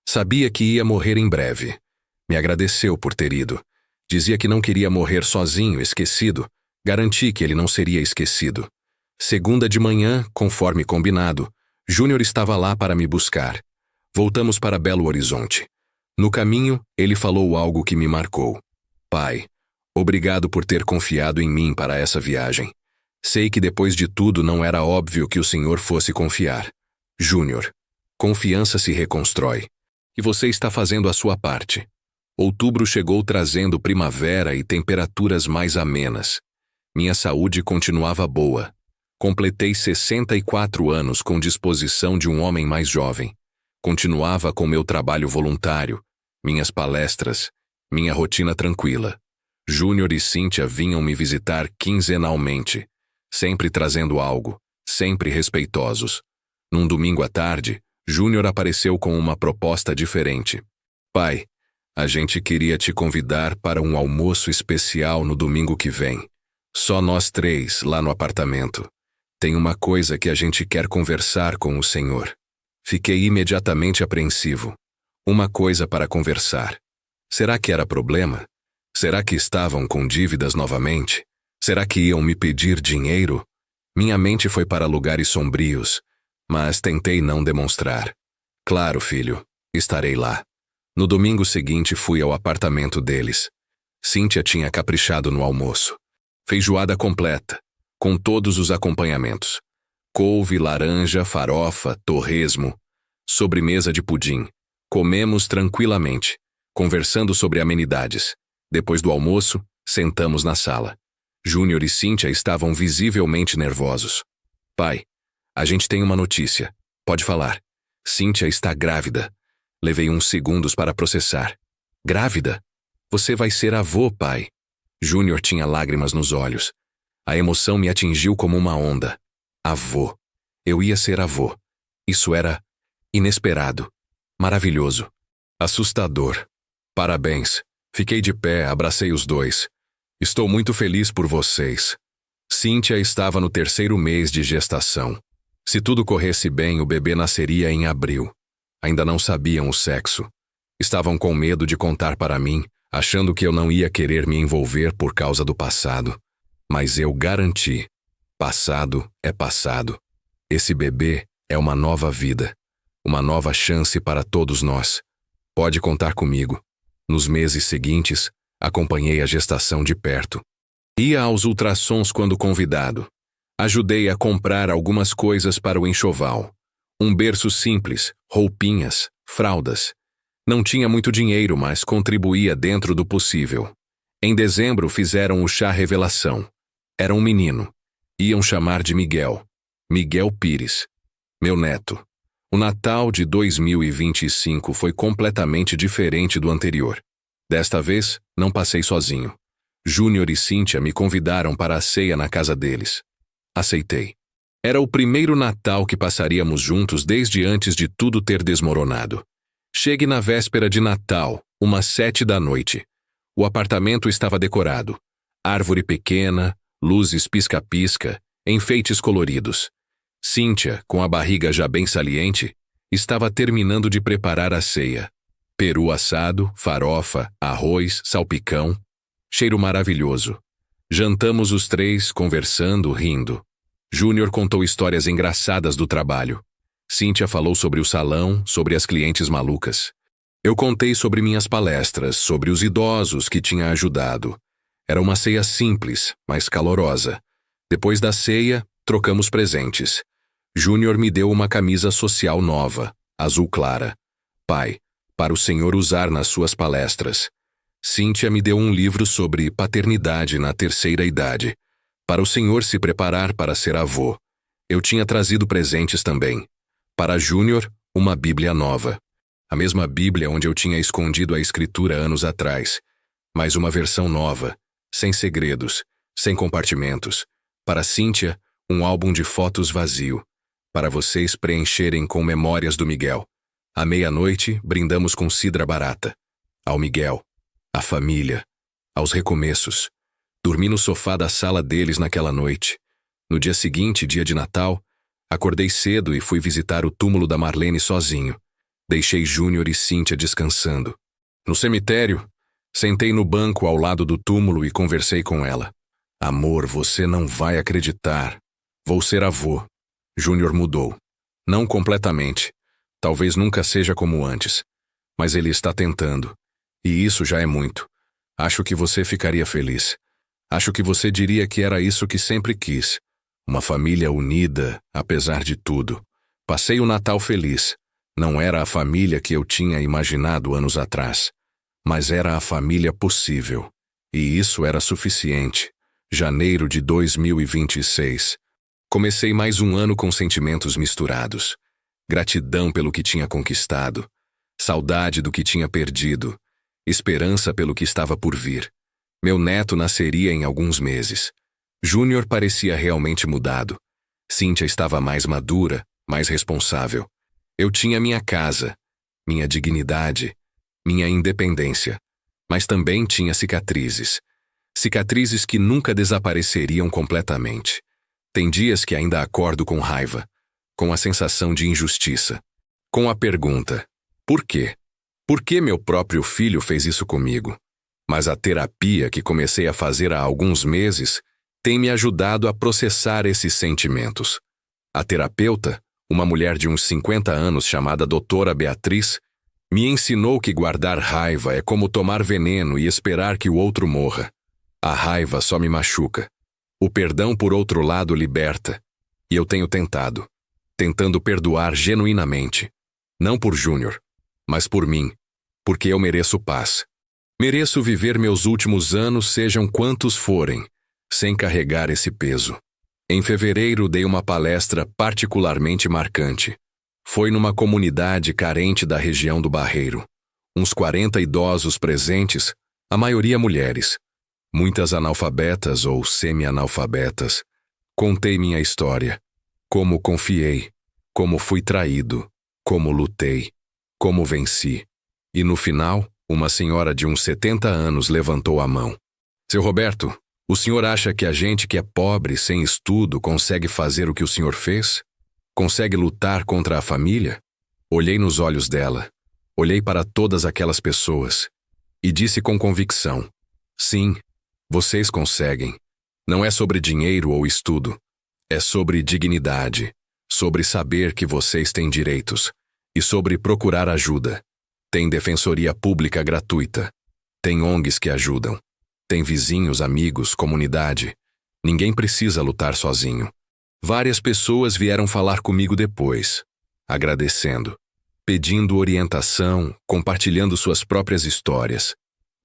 Sabia que ia morrer em breve. Me agradeceu por ter ido. Dizia que não queria morrer sozinho, esquecido. Garanti que ele não seria esquecido. Segunda de manhã, conforme combinado, Júnior estava lá para me buscar. Voltamos para Belo Horizonte. No caminho, ele falou algo que me marcou. Pai, obrigado por ter confiado em mim para essa viagem. Sei que depois de tudo não era óbvio que o senhor fosse confiar. Júnior, confiança se reconstrói. E você está fazendo a sua parte. Outubro chegou trazendo primavera e temperaturas mais amenas. Minha saúde continuava boa. Completei 64 anos com disposição de um homem mais jovem. Continuava com meu trabalho voluntário, minhas palestras, minha rotina tranquila. Júnior e Cíntia vinham me visitar quinzenalmente, sempre trazendo algo, sempre respeitosos. Num domingo à tarde, Júnior apareceu com uma proposta diferente. Pai, a gente queria te convidar para um almoço especial no domingo que vem. Só nós 3 lá no apartamento. Tem uma coisa que a gente quer conversar com o senhor. Fiquei imediatamente apreensivo. Uma coisa para conversar. Será que era problema? Será que estavam com dívidas novamente? Será que iam me pedir dinheiro? Minha mente foi para lugares sombrios, mas tentei não demonstrar. Claro, filho, estarei lá. No domingo seguinte fui ao apartamento deles. Cíntia tinha caprichado no almoço. Feijoada completa, com todos os acompanhamentos. Couve, laranja, farofa, torresmo. Sobremesa de pudim. Comemos tranquilamente, conversando sobre amenidades. Depois do almoço, sentamos na sala. Júnior e Cíntia estavam visivelmente nervosos. Pai, a gente tem uma notícia. Pode falar. Cíntia está grávida. Levei uns segundos para processar. Grávida? Você vai ser avô, pai. Júnior tinha lágrimas nos olhos. A emoção me atingiu como uma onda. Avô. Eu ia ser avô. Isso era inesperado. Maravilhoso. Assustador. Parabéns. Fiquei de pé, abracei os 2. Estou muito feliz por vocês. Cíntia estava no 3º mês de gestação. Se tudo corresse bem, o bebê nasceria em abril. Ainda não sabiam o sexo. Estavam com medo de contar para mim, achando que eu não ia querer me envolver por causa do passado. Mas eu garanti: passado é passado. Esse bebê é uma nova vida, uma nova chance para todos nós. Pode contar comigo. Nos meses seguintes, acompanhei a gestação de perto. Ia aos ultrassons quando convidado. Ajudei a comprar algumas coisas para o enxoval. Um berço simples, roupinhas, fraldas. Não tinha muito dinheiro, mas contribuía dentro do possível. Em dezembro fizeram o chá revelação. Era um menino. Iam chamar de Miguel. Miguel Pires. Meu neto. O Natal de 2025 foi completamente diferente do anterior. Desta vez, não passei sozinho. Júnior e Cíntia me convidaram para a ceia na casa deles. Aceitei. Era o primeiro Natal que passaríamos juntos desde antes de tudo ter desmoronado. Chegue na véspera de Natal, umas 7 da noite. O apartamento estava decorado. Árvore pequena, luzes pisca-pisca, enfeites coloridos. Cíntia, com a barriga já bem saliente, estava terminando de preparar a ceia. Peru assado, farofa, arroz, salpicão. Cheiro maravilhoso. Jantamos os três, conversando, rindo. Júnior contou histórias engraçadas do trabalho. Cíntia falou sobre o salão, sobre as clientes malucas. Eu contei sobre minhas palestras, sobre os idosos que tinha ajudado. Era uma ceia simples, mas calorosa. Depois da ceia, trocamos presentes. Júnior me deu uma camisa social nova, azul clara. Pai, para o senhor usar nas suas palestras. Cíntia me deu um livro sobre paternidade na terceira idade, para o senhor se preparar para ser avô. Eu tinha trazido presentes também. Para Júnior, uma Bíblia nova. A mesma Bíblia onde eu tinha escondido a escritura anos atrás, mas uma versão nova, sem segredos, sem compartimentos. Para Cíntia, um álbum de fotos vazio, para vocês preencherem com memórias do Miguel. À meia-noite, brindamos com cidra barata. Ao Miguel, à família, aos recomeços. Dormi no sofá da sala deles naquela noite. No dia seguinte, dia de Natal, acordei cedo e fui visitar o túmulo da Marlene sozinho. Deixei Júnior e Cíntia descansando. No cemitério, sentei no banco ao lado do túmulo e conversei com ela. Amor, você não vai acreditar. Vou ser avô. Júnior mudou. Não completamente. Talvez nunca seja como antes. Mas ele está tentando. E isso já é muito. Acho que você ficaria feliz. Acho que você diria que era isso que sempre quis. Uma família unida, apesar de tudo. Passei o Natal feliz. Não era a família que eu tinha imaginado anos atrás. Mas era a família possível. E isso era suficiente. Janeiro de 2026. Comecei mais um ano com sentimentos misturados. Gratidão pelo que tinha conquistado. Saudade do que tinha perdido. Esperança pelo que estava por vir. Meu neto nasceria em alguns meses. Júnior parecia realmente mudado. Cíntia estava mais madura, mais responsável. Eu tinha minha casa, minha dignidade, minha independência. Mas também tinha cicatrizes. Cicatrizes que nunca desapareceriam completamente. Tem dias que ainda acordo com raiva, com a sensação de injustiça, com a pergunta: por quê? Por que meu próprio filho fez isso comigo? Mas a terapia que comecei a fazer há alguns meses tem me ajudado a processar esses sentimentos. A terapeuta, uma mulher de uns 50 anos chamada Doutora Beatriz, me ensinou que guardar raiva é como tomar veneno e esperar que o outro morra. A raiva só me machuca. O perdão, por outro lado, liberta. E eu tenho tentando perdoar genuinamente. Não por Júnior, mas por mim, porque eu mereço paz. Mereço viver meus últimos anos, sejam quantos forem, sem carregar esse peso. Em fevereiro dei uma palestra particularmente marcante. Foi numa comunidade carente da região do Barreiro. Uns 40 idosos presentes, a maioria mulheres. Muitas analfabetas ou semi-analfabetas. Contei minha história. Como confiei, como fui traído, como lutei, como venci. E no final, uma senhora de uns 70 anos levantou a mão. Seu Roberto, o senhor acha que a gente que é pobre, sem estudo, consegue fazer o que o senhor fez? Consegue lutar contra a família? Olhei nos olhos dela. Olhei para todas aquelas pessoas e disse com convicção: sim, vocês conseguem. Não é sobre dinheiro ou estudo. É sobre dignidade, sobre saber que vocês têm direitos e sobre procurar ajuda. Tem defensoria pública gratuita. Tem ONGs que ajudam. Tem vizinhos, amigos, comunidade. Ninguém precisa lutar sozinho. Várias pessoas vieram falar comigo depois, agradecendo, pedindo orientação, compartilhando suas próprias histórias.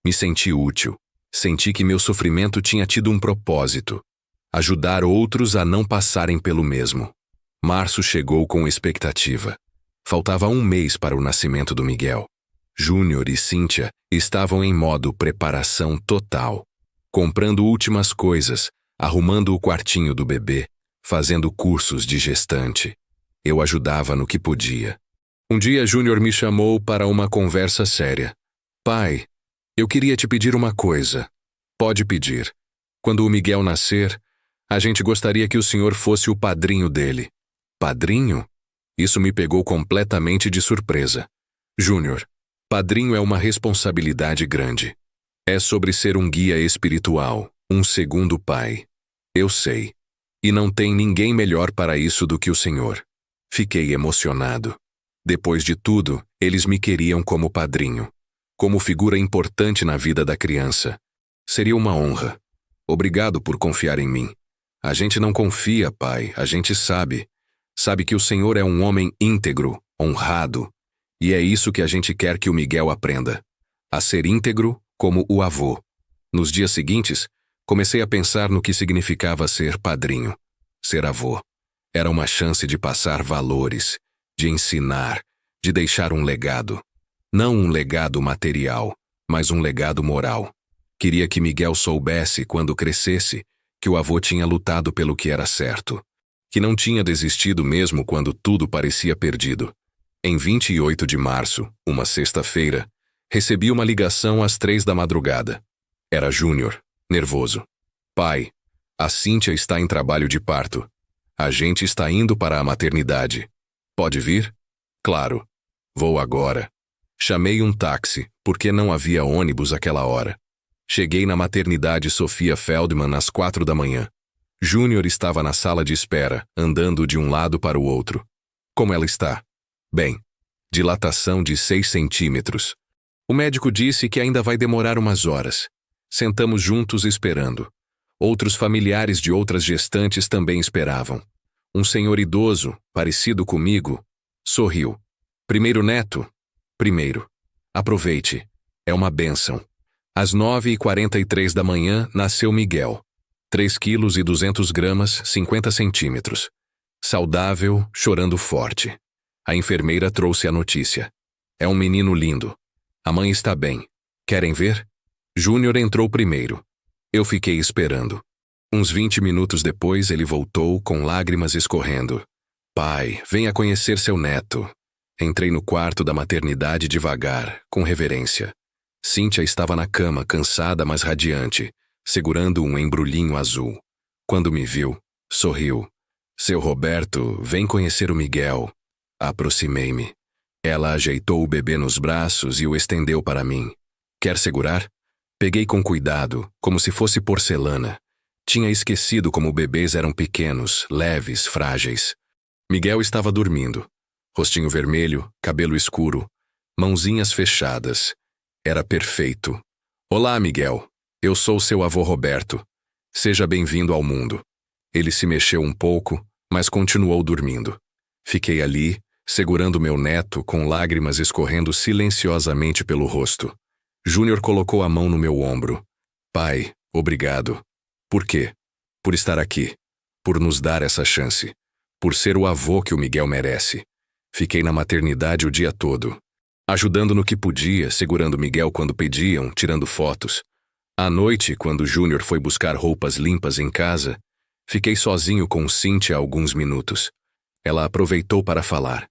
Me senti útil. Senti que meu sofrimento tinha tido um propósito: ajudar outros a não passarem pelo mesmo. Março chegou com expectativa. Faltava um mês para o nascimento do Miguel. Júnior e Cíntia estavam em modo preparação total, comprando últimas coisas, arrumando o quartinho do bebê, fazendo cursos de gestante. Eu ajudava no que podia. Um dia Júnior me chamou para uma conversa séria. Pai, eu queria te pedir uma coisa. Pode pedir. Quando o Miguel nascer, a gente gostaria que o senhor fosse o padrinho dele. Padrinho? Isso me pegou completamente de surpresa. Júnior, padrinho é uma responsabilidade grande. É sobre ser um guia espiritual, um segundo pai. Eu sei. E não tem ninguém melhor para isso do que o senhor. Fiquei emocionado. Depois de tudo, eles me queriam como padrinho, como figura importante na vida da criança. Seria uma honra. Obrigado por confiar em mim. A gente não confia, pai, a gente sabe. Sabe que o senhor é um homem íntegro, honrado. E é isso que a gente quer que o Miguel aprenda. A ser íntegro como o avô. Nos dias seguintes, comecei a pensar no que significava ser padrinho, ser avô. Era uma chance de passar valores, de ensinar, de deixar um legado. Não um legado material, mas um legado moral. Queria que Miguel soubesse, quando crescesse, que o avô tinha lutado pelo que era certo, que não tinha desistido mesmo quando tudo parecia perdido. Em 28 de março, uma sexta-feira, recebi uma ligação às 3 da madrugada. Era Júnior, nervoso. Pai, a Cíntia está em trabalho de parto. A gente está indo para a maternidade. Pode vir? Claro. Vou agora. Chamei um táxi, porque não havia ônibus àquela hora. Cheguei na maternidade Sofia Feldman às 4 da manhã. Júnior estava na sala de espera, andando de um lado para o outro. Como ela está? Bem, dilatação de 6 centímetros. O médico disse que ainda vai demorar umas horas. Sentamos juntos esperando. Outros familiares de outras gestantes também esperavam. Um senhor idoso, parecido comigo, sorriu. Primeiro neto? Primeiro. Aproveite. É uma bênção. Às 9h43 da manhã, nasceu Miguel. 3 quilos e 200 gramas, 50 centímetros. Saudável, chorando forte. A enfermeira trouxe a notícia. É um menino lindo. A mãe está bem. Querem ver? Júnior entrou primeiro. Eu fiquei esperando. Uns 20 minutos depois, ele voltou com lágrimas escorrendo. Pai, venha conhecer seu neto. Entrei no quarto da maternidade devagar, com reverência. Cíntia estava na cama, cansada, mas radiante, segurando um embrulhinho azul. Quando me viu, sorriu. Seu Roberto, vem conhecer o Miguel. Aproximei-me. Ela ajeitou o bebê nos braços e o estendeu para mim. Quer segurar? Peguei com cuidado, como se fosse porcelana. Tinha esquecido como bebês eram pequenos, leves, frágeis. Miguel estava dormindo. Rostinho vermelho, cabelo escuro, mãozinhas fechadas. Era perfeito. Olá, Miguel. Eu sou seu avô Roberto. Seja bem-vindo ao mundo. Ele se mexeu um pouco, mas continuou dormindo. Fiquei ali, segurando meu neto, com lágrimas escorrendo silenciosamente pelo rosto. Júnior colocou a mão no meu ombro. Pai, obrigado. Por quê? Por estar aqui. Por nos dar essa chance. Por ser o avô que o Miguel merece. Fiquei na maternidade o dia todo, ajudando no que podia, segurando Miguel quando pediam, tirando fotos. À noite, quando Júnior foi buscar roupas limpas em casa, fiquei sozinho com Cíntia alguns minutos. Ela aproveitou para falar.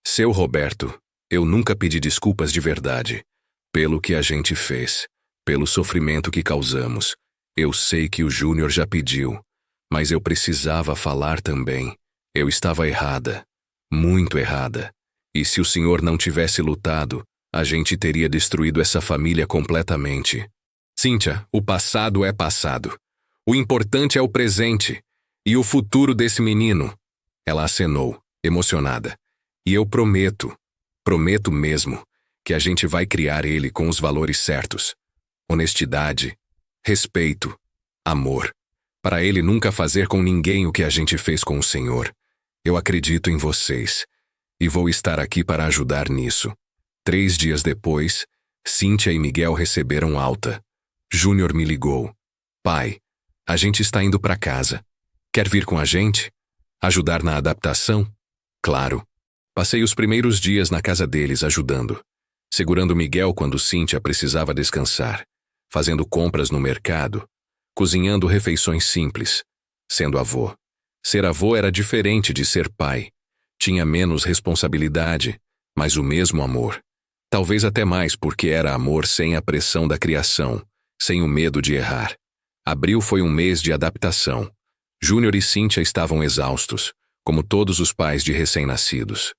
Seu Roberto, eu nunca pedi desculpas de verdade. Pelo que a gente fez, pelo sofrimento que causamos. Eu sei que o Júnior já pediu, mas eu precisava falar também. Eu estava errada. Muito errada. E se o senhor não tivesse lutado, a gente teria destruído essa família completamente. Cíntia, o passado é passado. O importante é o presente e o futuro desse menino. Ela acenou, emocionada. E eu prometo mesmo, que a gente vai criar ele com os valores certos. Honestidade, respeito, amor. Para ele nunca fazer com ninguém o que a gente fez com o Senhor. Eu acredito em vocês. E vou estar aqui para ajudar nisso. 3 dias depois, Cíntia e Miguel receberam alta. Júnior me ligou. Pai, a gente está indo para casa. Quer vir com a gente? Ajudar na adaptação? Claro. Passei os primeiros dias na casa deles ajudando. Segurando Miguel quando Cíntia precisava descansar. Fazendo compras no mercado. Cozinhando refeições simples. Sendo avô. Ser avô era diferente de ser pai. Tinha menos responsabilidade, mas o mesmo amor. Talvez até mais porque era amor sem a pressão da criação, sem o medo de errar. Abril foi um mês de adaptação. Júnior e Cíntia estavam exaustos, como todos os pais de recém-nascidos.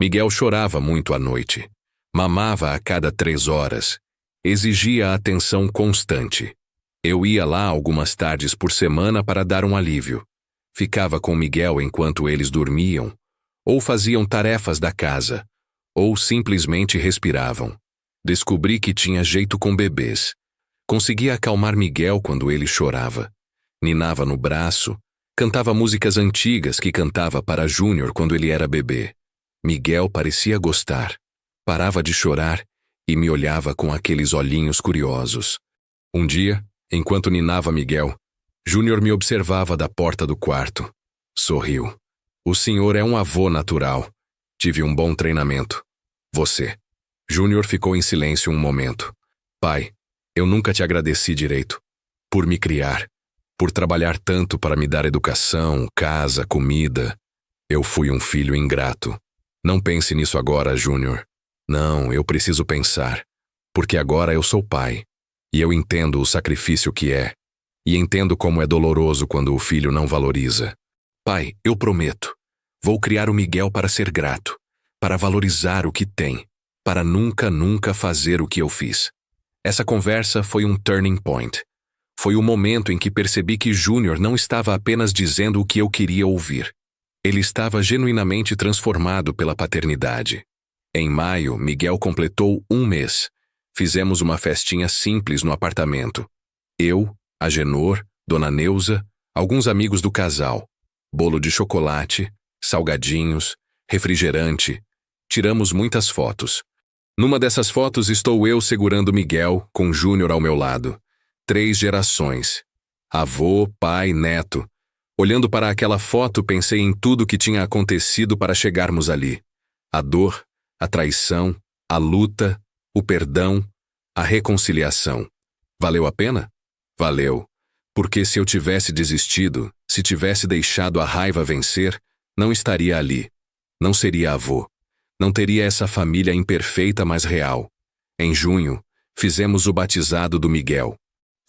Miguel chorava muito à noite. Mamava a cada 3 horas. Exigia atenção constante. Eu ia lá algumas tardes por semana para dar um alívio. Ficava com Miguel enquanto eles dormiam, ou faziam tarefas da casa, ou simplesmente respiravam. Descobri que tinha jeito com bebês. Conseguia acalmar Miguel quando ele chorava. Ninava no braço, cantava músicas antigas que cantava para Júnior quando ele era bebê. Miguel parecia gostar. Parava de chorar e me olhava com aqueles olhinhos curiosos. Um dia, enquanto ninava Miguel, Júnior me observava da porta do quarto. Sorriu. O senhor é um avô natural. Tive um bom treinamento. Você. Júnior ficou em silêncio um momento. Pai, eu nunca te agradeci direito. Por me criar. Por trabalhar tanto para me dar educação, casa, comida. Eu fui um filho ingrato. Não pense nisso agora, Júnior. Não, eu preciso pensar. Porque agora eu sou pai. E eu entendo o sacrifício que é. E entendo como é doloroso quando o filho não valoriza. Pai, eu prometo. Vou criar o Miguel para ser grato. Para valorizar o que tem. Para nunca fazer o que eu fiz. Essa conversa foi um turning point. Foi o momento em que percebi que Júnior não estava apenas dizendo o que eu queria ouvir. Ele estava genuinamente transformado pela paternidade. Em maio, Miguel completou 1 mês. Fizemos uma festinha simples no apartamento. Eu, Agenor, Dona Neuza, alguns amigos do casal. Bolo de chocolate, salgadinhos, refrigerante. Tiramos muitas fotos. Numa dessas fotos estou eu segurando Miguel, com Júnior ao meu lado. 3 gerações. Avô, pai, neto. Olhando para aquela foto, pensei em tudo que tinha acontecido para chegarmos ali. A dor, a traição, a luta, o perdão, a reconciliação. Valeu a pena? Valeu. Porque se eu tivesse desistido, se tivesse deixado a raiva vencer, não estaria ali. Não seria avô. Não teria essa família imperfeita, mas real. Em junho, fizemos o batizado do Miguel.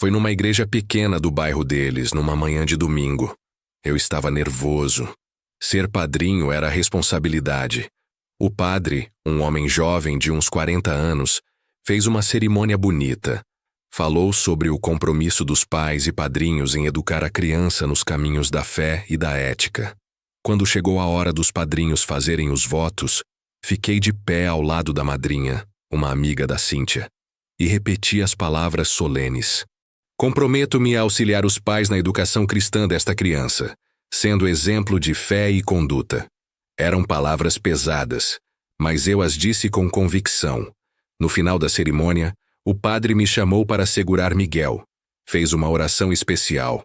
Foi numa igreja pequena do bairro deles, numa manhã de domingo. Eu estava nervoso. Ser padrinho era responsabilidade. O padre, um homem jovem de uns 40 anos, fez uma cerimônia bonita. Falou sobre o compromisso dos pais e padrinhos em educar a criança nos caminhos da fé e da ética. Quando chegou a hora dos padrinhos fazerem os votos, fiquei de pé ao lado da madrinha, uma amiga da Cíntia, e repeti as palavras solenes. Comprometo-me a auxiliar os pais na educação cristã desta criança, sendo exemplo de fé e conduta. Eram palavras pesadas, mas eu as disse com convicção. No final da cerimônia, o padre me chamou para segurar Miguel. Fez uma oração especial.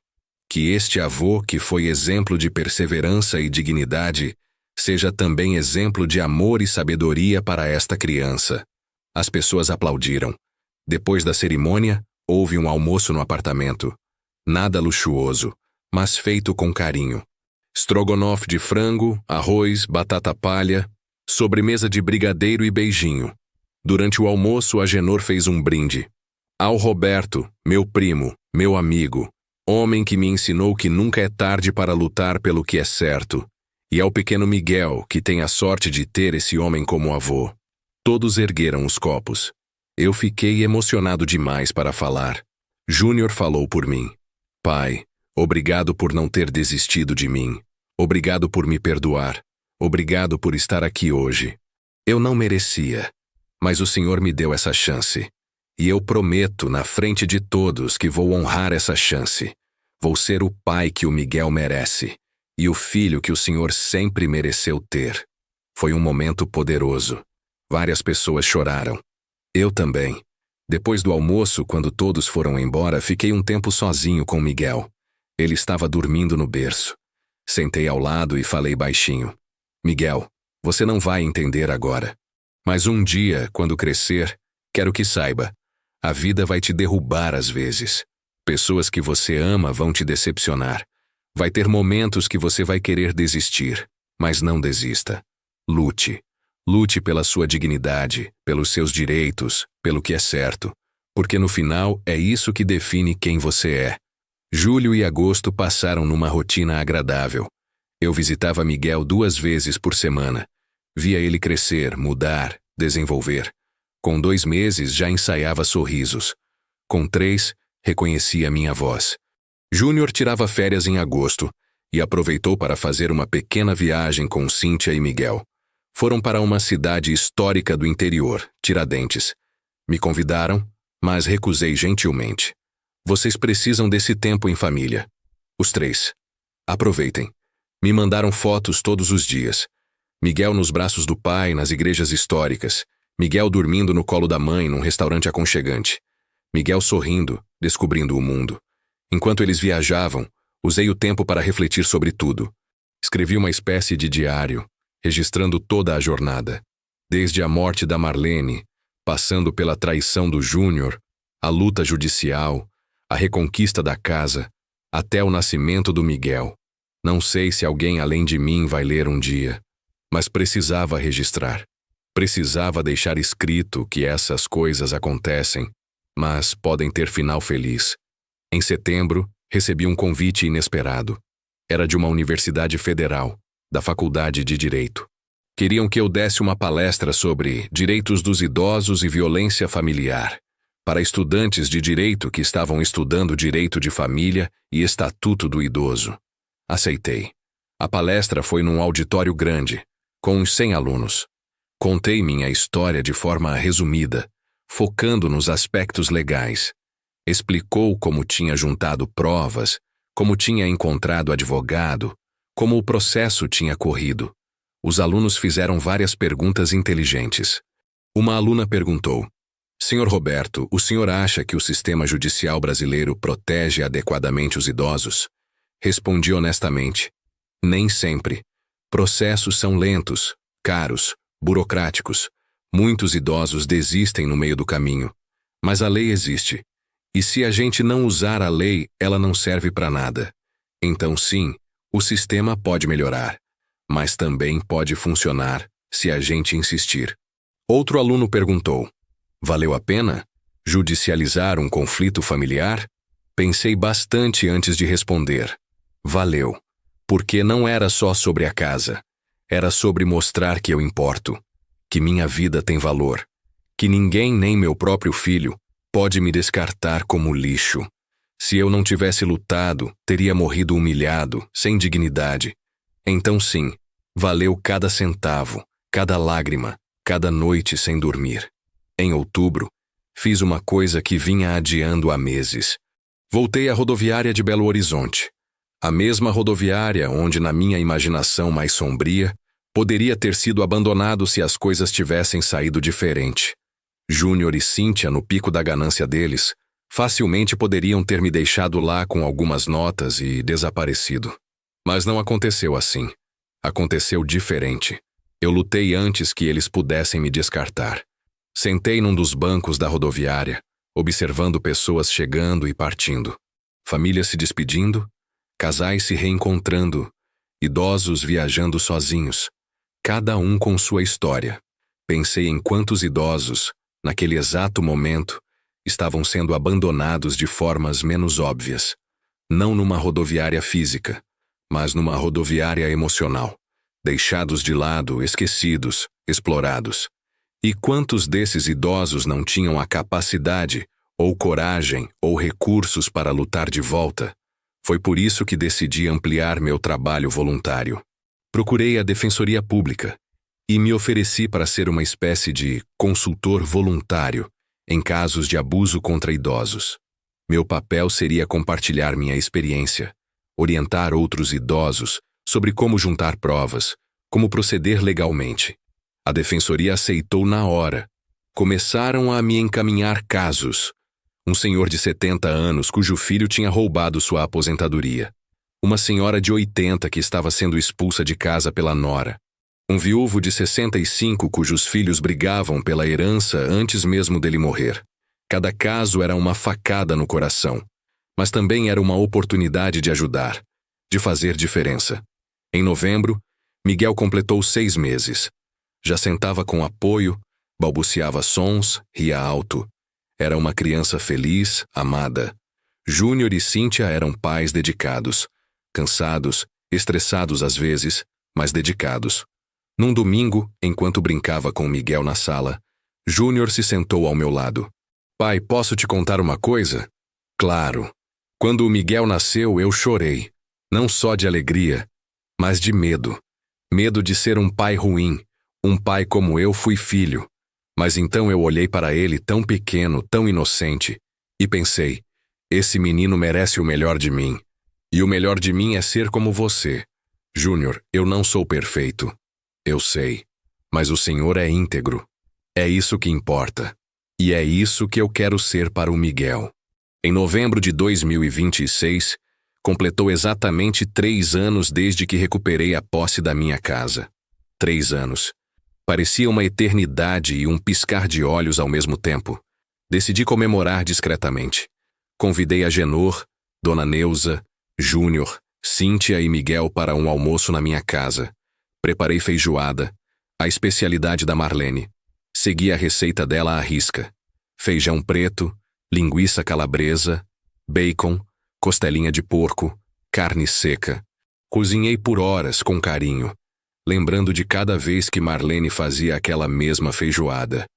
Que este avô, que foi exemplo de perseverança e dignidade, seja também exemplo de amor e sabedoria para esta criança. As pessoas aplaudiram. Depois da cerimônia, houve um almoço no apartamento. Nada luxuoso, mas feito com carinho. Strogonoff de frango, arroz, batata palha, sobremesa de brigadeiro e beijinho. Durante o almoço, Agenor fez um brinde. Ao Roberto, meu primo, meu amigo, homem que me ensinou que nunca é tarde para lutar pelo que é certo. E ao pequeno Miguel, que tem a sorte de ter esse homem como avô. Todos ergueram os copos. Eu fiquei emocionado demais para falar. Júnior falou por mim. Pai, obrigado por não ter desistido de mim. Obrigado por me perdoar. Obrigado por estar aqui hoje. Eu não merecia, mas o Senhor me deu essa chance. E eu prometo na frente de todos que vou honrar essa chance. Vou ser o pai que o Miguel merece e o filho que o Senhor sempre mereceu ter. Foi um momento poderoso. Várias pessoas choraram. Eu também. Depois do almoço, quando todos foram embora, fiquei um tempo sozinho com Miguel. Ele estava dormindo no berço. Sentei ao lado e falei baixinho. Miguel, você não vai entender agora. Mas um dia, quando crescer, quero que saiba. A vida vai te derrubar às vezes. Pessoas que você ama vão te decepcionar. Vai ter momentos que você vai querer desistir, mas não desista. Lute. Lute pela sua dignidade, pelos seus direitos, pelo que é certo, porque no final é isso que define quem você é. Julho e agosto passaram numa rotina agradável. Eu visitava Miguel 2 vezes por semana. Via ele crescer, mudar, desenvolver. Com 2 meses já ensaiava sorrisos. Com 3, reconhecia minha voz. Júnior tirava férias em agosto e aproveitou para fazer uma pequena viagem com Cíntia e Miguel. Foram para uma cidade histórica do interior, Tiradentes. Me convidaram, mas recusei gentilmente. Vocês precisam desse tempo em família. Os 3. Aproveitem. Me mandaram fotos todos os dias. Miguel nos braços do pai, nas igrejas históricas. Miguel dormindo no colo da mãe, num restaurante aconchegante. Miguel sorrindo, descobrindo o mundo. Enquanto eles viajavam, usei o tempo para refletir sobre tudo. Escrevi uma espécie de diário, registrando toda a jornada. Desde a morte da Marlene, passando pela traição do Júnior, a luta judicial, a reconquista da casa, até o nascimento do Miguel. Não sei se alguém além de mim vai ler um dia, mas precisava registrar. Precisava deixar escrito que essas coisas acontecem, mas podem ter final feliz. Em setembro, recebi um convite inesperado. Era de uma universidade federal, da Faculdade de Direito. Queriam que eu desse uma palestra sobre direitos dos idosos e violência familiar, para estudantes de direito que estavam estudando direito de família e estatuto do idoso. Aceitei. A palestra foi num auditório grande, com uns 100 alunos. Contei minha história de forma resumida, focando nos aspectos legais. Explicou como tinha juntado provas, como tinha encontrado advogado, como o processo tinha corrido. Os alunos fizeram várias perguntas inteligentes. Uma aluna perguntou: Senhor Roberto, o senhor acha que o sistema judicial brasileiro protege adequadamente os idosos? Respondi honestamente: nem sempre. Processos são lentos, caros, burocráticos. Muitos idosos desistem no meio do caminho. Mas a lei existe. E se a gente não usar a lei, ela não serve para nada. Então sim, o sistema pode melhorar, mas também pode funcionar se a gente insistir. Outro aluno perguntou: valeu a pena judicializar um conflito familiar? Pensei bastante antes de responder. Valeu, porque não era só sobre a casa. Era sobre mostrar que eu importo, que minha vida tem valor, que ninguém, nem meu próprio filho, pode me descartar como lixo. Se eu não tivesse lutado, teria morrido humilhado, sem dignidade. Então sim, valeu cada centavo, cada lágrima, cada noite sem dormir. Em outubro, fiz uma coisa que vinha adiando há meses. Voltei à rodoviária de Belo Horizonte. A mesma rodoviária onde, na minha imaginação mais sombria, poderia ter sido abandonado se as coisas tivessem saído diferente. Júnior e Cíntia, no pico da ganância deles, facilmente poderiam ter me deixado lá com algumas notas e desaparecido. Mas não aconteceu assim. Aconteceu diferente. Eu lutei antes que eles pudessem me descartar. Sentei num dos bancos da rodoviária, observando pessoas chegando e partindo. Famílias se despedindo, casais se reencontrando, idosos viajando sozinhos, cada um com sua história. Pensei em quantos idosos, naquele exato momento, estavam sendo abandonados de formas menos óbvias. Não numa rodoviária física, mas numa rodoviária emocional. Deixados de lado, esquecidos, explorados. E quantos desses idosos não tinham a capacidade, ou coragem, ou recursos para lutar de volta? Foi por isso que decidi ampliar meu trabalho voluntário. Procurei a Defensoria Pública e me ofereci para ser uma espécie de consultor voluntário em casos de abuso contra idosos. Meu papel seria compartilhar minha experiência, orientar outros idosos sobre como juntar provas, como proceder legalmente. A Defensoria aceitou na hora. Começaram a me encaminhar casos. Um senhor de 70 anos cujo filho tinha roubado sua aposentadoria. Uma senhora de 80 que estava sendo expulsa de casa pela nora. Um viúvo de 65 cujos filhos brigavam pela herança antes mesmo dele morrer. Cada caso era uma facada no coração, mas também era uma oportunidade de ajudar, de fazer diferença. Em novembro, Miguel completou 6 meses. Já sentava com apoio, balbuciava sons, ria alto. Era uma criança feliz, amada. Júnior e Cíntia eram pais dedicados, cansados, estressados às vezes, mas dedicados. Num domingo, enquanto brincava com Miguel na sala, Júnior se sentou ao meu lado. Pai, posso te contar uma coisa? Claro. Quando o Miguel nasceu, eu chorei. Não só de alegria, mas de medo. Medo de ser um pai ruim. Um pai como eu fui filho. Mas então eu olhei para ele tão pequeno, tão inocente, e pensei, esse menino merece o melhor de mim. E o melhor de mim é ser como você. Júnior, eu não sou perfeito. Eu sei. Mas o Senhor é íntegro. É isso que importa. E é isso que eu quero ser para o Miguel. Em novembro de 2026, completou exatamente 3 anos desde que recuperei a posse da minha casa. 3 anos. Parecia uma eternidade e um piscar de olhos ao mesmo tempo. Decidi comemorar discretamente. Convidei a Genor, Dona Neuza, Júnior, Cíntia e Miguel para um almoço na minha casa. Preparei feijoada, a especialidade da Marlene. Segui a receita dela à risca. Feijão preto, linguiça calabresa, bacon, costelinha de porco, carne seca. Cozinhei por horas com carinho, lembrando de cada vez que Marlene fazia aquela mesma feijoada.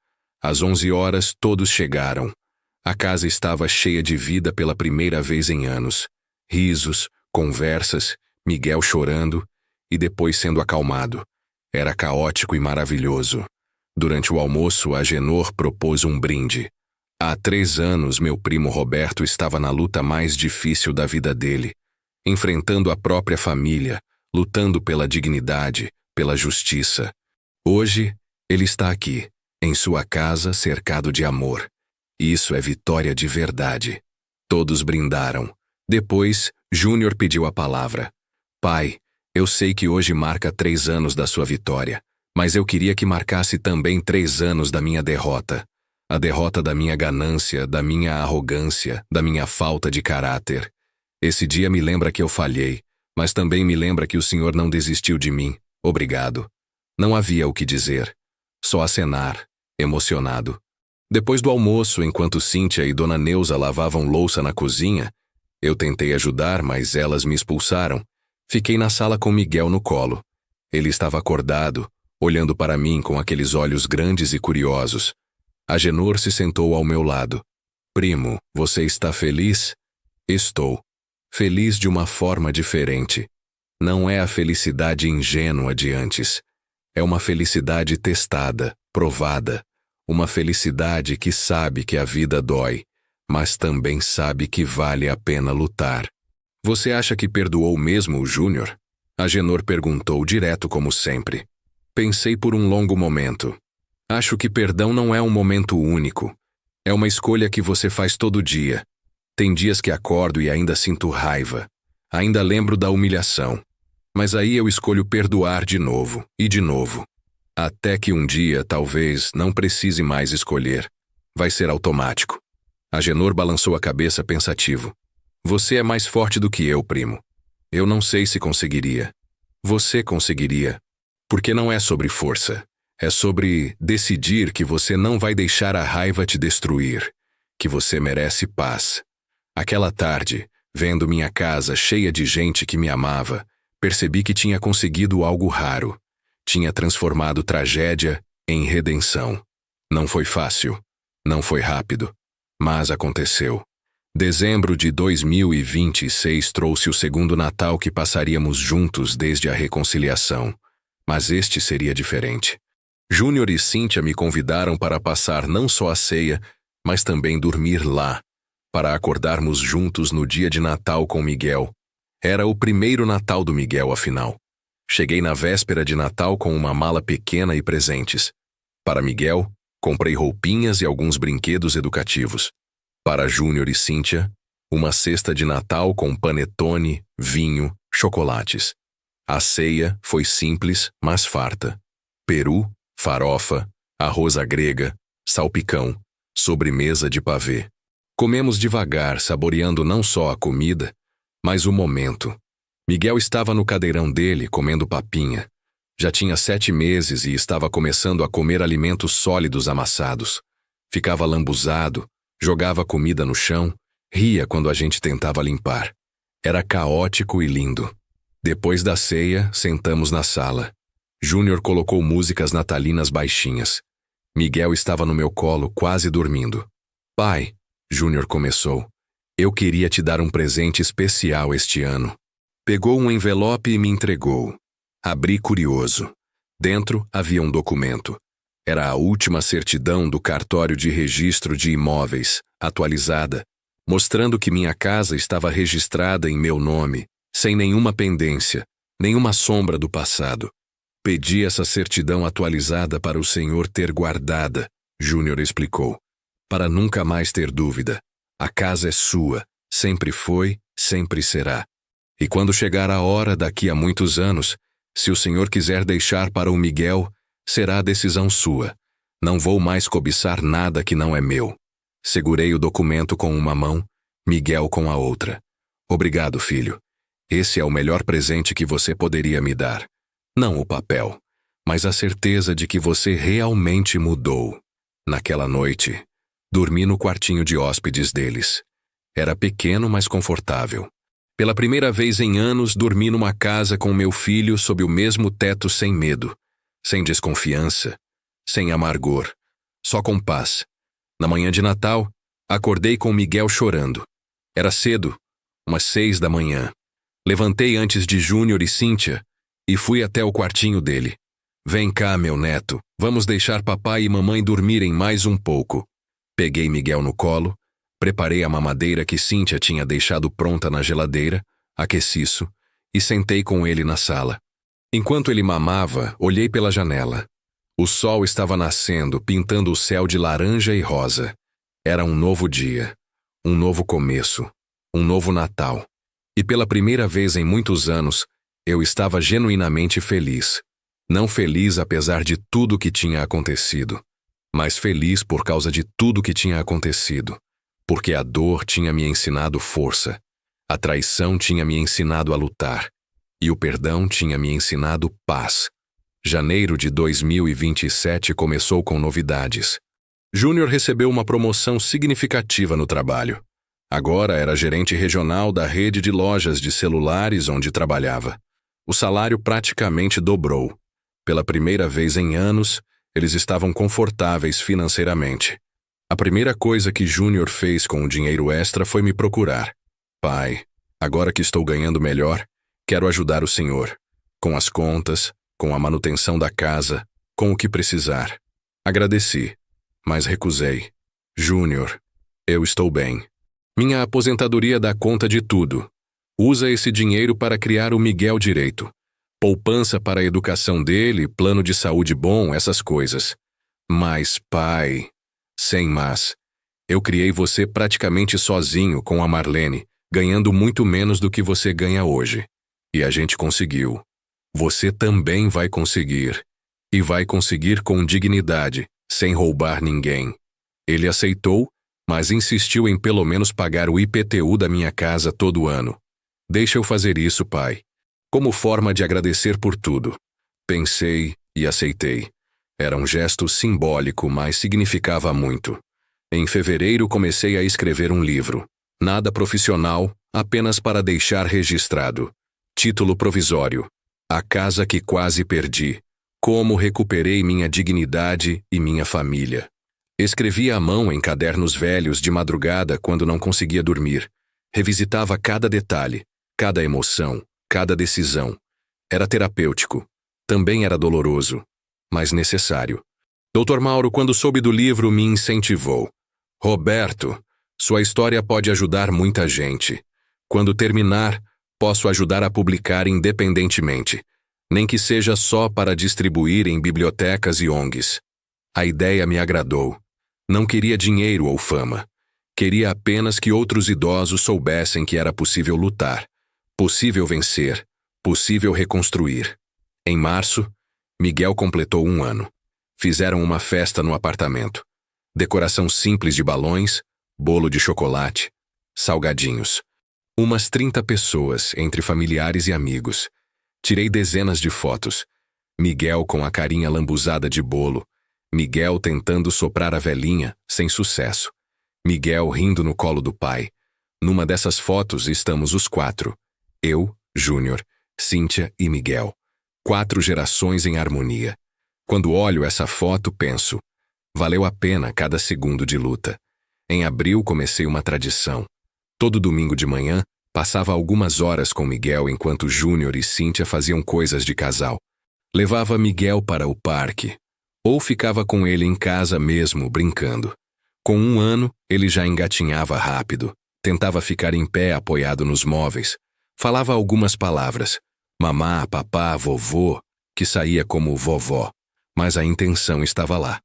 Às 11 horas, todos chegaram. A casa estava cheia de vida pela primeira vez em anos. Risos, conversas, Miguel chorando e depois sendo acalmado. Era caótico e maravilhoso. Durante o almoço, a Genor propôs um brinde. Há 3 anos, meu primo Roberto estava na luta mais difícil da vida dele, enfrentando a própria família, lutando pela dignidade, pela justiça. Hoje, ele está aqui, em sua casa, cercado de amor. Isso é vitória de verdade. Todos brindaram. Depois, Júnior pediu a palavra. Pai, eu sei que hoje marca 3 anos da sua vitória, mas eu queria que marcasse também 3 anos da minha derrota. A derrota da minha ganância, da minha arrogância, da minha falta de caráter. Esse dia me lembra que eu falhei, mas também me lembra que o Senhor não desistiu de mim. Obrigado. Não havia o que dizer. Só acenar, emocionado. Depois do almoço, enquanto Cíntia e Dona Neuza lavavam louça na cozinha, eu tentei ajudar, mas elas me expulsaram. Fiquei na sala com Miguel no colo. Ele estava acordado, olhando para mim com aqueles olhos grandes e curiosos. A Genor se sentou ao meu lado. Primo, você está feliz? Estou. Feliz de uma forma diferente. Não é a felicidade ingênua de antes. É uma felicidade testada, provada. Uma felicidade que sabe que a vida dói, mas também sabe que vale a pena lutar. Você acha que perdoou mesmo o Júnior? A Genor perguntou direto como sempre. Pensei por um longo momento. Acho que perdão não é um momento único. É uma escolha que você faz todo dia. Tem dias que acordo e ainda sinto raiva. Ainda lembro da humilhação. Mas aí eu escolho perdoar de novo e de novo. Até que um dia, talvez, não precise mais escolher. Vai ser automático. A Genor balançou a cabeça pensativo. Você é mais forte do que eu, primo. Eu não sei se conseguiria. Você conseguiria. Porque não é sobre força. É sobre decidir que você não vai deixar a raiva te destruir, que você merece paz. Aquela tarde, vendo minha casa cheia de gente que me amava, percebi que tinha conseguido algo raro. Tinha transformado tragédia em redenção. Não foi fácil, não foi rápido, mas aconteceu. Dezembro de 2026 trouxe o segundo Natal que passaríamos juntos desde a reconciliação, mas este seria diferente. Júnior e Cíntia me convidaram para passar não só a ceia, mas também dormir lá, para acordarmos juntos no dia de Natal com Miguel. Era o primeiro Natal do Miguel, afinal. Cheguei na véspera de Natal com uma mala pequena e presentes. Para Miguel, comprei roupinhas e alguns brinquedos educativos. Para Júnior e Cíntia, uma cesta de Natal com panetone, vinho, chocolates. A ceia foi simples, mas farta. Peru, farofa, arroz à grega, salpicão, sobremesa de pavê. Comemos devagar, saboreando não só a comida, mas o momento. Miguel estava no cadeirão dele, comendo papinha. Já tinha 7 meses e estava começando a comer alimentos sólidos amassados. Ficava lambuzado, jogava comida no chão, ria quando a gente tentava limpar. Era caótico e lindo. Depois da ceia, sentamos na sala. Júnior colocou músicas natalinas baixinhas. Miguel estava no meu colo, quase dormindo. Pai, Júnior começou, eu queria te dar um presente especial este ano. Pegou um envelope e me entregou. Abri curioso. Dentro havia um documento. Era a última certidão do cartório de registro de imóveis, atualizada, mostrando que minha casa estava registrada em meu nome, sem nenhuma pendência, nenhuma sombra do passado. Pedi essa certidão atualizada para o senhor ter guardada, Júnior explicou, para nunca mais ter dúvida. A casa é sua, sempre foi, sempre será. E quando chegar a hora, daqui a muitos anos, se o senhor quiser deixar para o Miguel, será a decisão sua. Não vou mais cobiçar nada que não é meu. Segurei o documento com uma mão, Miguel com a outra. Obrigado, filho. Esse é o melhor presente que você poderia me dar. Não o papel, mas a certeza de que você realmente mudou. Naquela noite, dormi no quartinho de hóspedes deles. Era pequeno, mas confortável. Pela primeira vez em anos, dormi numa casa com meu filho sob o mesmo teto sem medo, sem desconfiança, sem amargor, só com paz. Na manhã de Natal, acordei com Miguel chorando. Era cedo, umas 6 da manhã. Levantei antes de Júnior e Cíntia e fui até o quartinho dele. Vem cá, meu neto, vamos deixar papai e mamãe dormirem mais um pouco. Peguei Miguel no colo, preparei a mamadeira que Cíntia tinha deixado pronta na geladeira, aqueci-o e sentei com ele na sala. Enquanto ele mamava, olhei pela janela. O sol estava nascendo, pintando o céu de laranja e rosa. Era um novo dia, um novo começo, um novo Natal. E pela primeira vez em muitos anos, eu estava genuinamente feliz. Não feliz apesar de tudo que tinha acontecido, mas feliz por causa de tudo que tinha acontecido. Porque a dor tinha me ensinado força, a traição tinha me ensinado a lutar, e o perdão tinha me ensinado paz. Janeiro de 2027 começou com novidades. Júnior recebeu uma promoção significativa no trabalho. Agora era gerente regional da rede de lojas de celulares onde trabalhava. O salário praticamente dobrou. Pela primeira vez em anos, eles estavam confortáveis financeiramente. A primeira coisa que Júnior fez com o dinheiro extra foi me procurar. Pai, agora que estou ganhando melhor, quero ajudar o senhor. Com as contas, com a manutenção da casa, com o que precisar. Agradeci, mas recusei. Júnior, eu estou bem. Minha aposentadoria dá conta de tudo. Usa esse dinheiro para criar o Miguel direito. Poupança para a educação dele, plano de saúde bom, essas coisas. Mas, pai... Sem mas. Eu criei você praticamente sozinho com a Marlene, ganhando muito menos do que você ganha hoje. E a gente conseguiu. Você também vai conseguir. E vai conseguir com dignidade, sem roubar ninguém. Ele aceitou, mas insistiu em pelo menos pagar o IPTU da minha casa todo ano. Deixa eu fazer isso, pai. Como forma de agradecer por tudo. Pensei e aceitei. Era um gesto simbólico, mas significava muito. Em fevereiro comecei a escrever um livro. Nada profissional, apenas para deixar registrado. Título provisório: A Casa que Quase Perdi. Como recuperei minha dignidade e minha família. Escrevia à mão em cadernos velhos de madrugada quando não conseguia dormir. Revisitava cada detalhe, cada emoção, cada decisão. Era terapêutico. Também era doloroso, mas necessário. Dr. Mauro, quando soube do livro, me incentivou. Roberto, sua história pode ajudar muita gente. Quando terminar, posso ajudar a publicar independentemente, nem que seja só para distribuir em bibliotecas e ONGs. A ideia me agradou. Não queria dinheiro ou fama. Queria apenas que outros idosos soubessem que era possível lutar, possível vencer, possível reconstruir. Em março, Miguel completou 1 ano. Fizeram uma festa no apartamento. Decoração simples de balões, bolo de chocolate, salgadinhos. Umas 30 pessoas, entre familiares e amigos. Tirei dezenas de fotos. Miguel com a carinha lambuzada de bolo. Miguel tentando soprar a velhinha, sem sucesso. Miguel rindo no colo do pai. Numa dessas fotos estamos os 4. Eu, Júnior, Cíntia e Miguel. 4 gerações em harmonia. Quando olho essa foto, penso, valeu a pena cada segundo de luta. Em abril comecei uma tradição. Todo domingo de manhã, passava algumas horas com Miguel enquanto Júnior e Cíntia faziam coisas de casal. Levava Miguel para o parque. Ou ficava com ele em casa mesmo, brincando. Com 1 ano, ele já engatinhava rápido. Tentava ficar em pé apoiado nos móveis. Falava algumas palavras. Mamá, papá, vovô, que saía como vovó. Mas a intenção estava lá.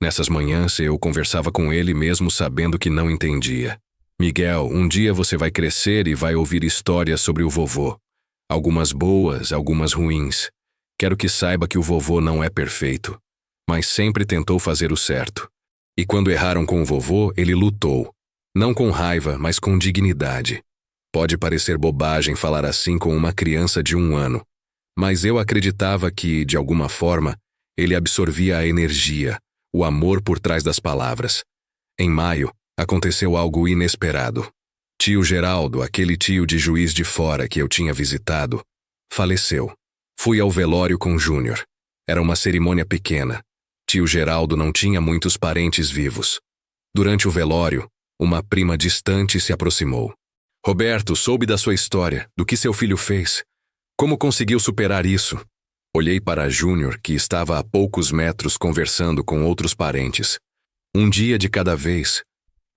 Nessas manhãs eu conversava com ele mesmo sabendo que não entendia. Miguel, um dia você vai crescer e vai ouvir histórias sobre o vovô. Algumas boas, algumas ruins. Quero que saiba que o vovô não é perfeito, mas sempre tentou fazer o certo. E quando erraram com o vovô, ele lutou. Não com raiva, mas com dignidade. Pode parecer bobagem falar assim com uma criança de 1 ano, mas eu acreditava que, de alguma forma, ele absorvia a energia, o amor por trás das palavras. Em maio, aconteceu algo inesperado. Tio Geraldo, aquele tio de Juiz de Fora que eu tinha visitado, faleceu. Fui ao velório com Júnior. Era uma cerimônia pequena. Tio Geraldo não tinha muitos parentes vivos. Durante o velório, uma prima distante se aproximou. Roberto, soube da sua história, do que seu filho fez. Como conseguiu superar isso? Olhei para Júnior, que estava a poucos metros conversando com outros parentes. Um dia de cada vez.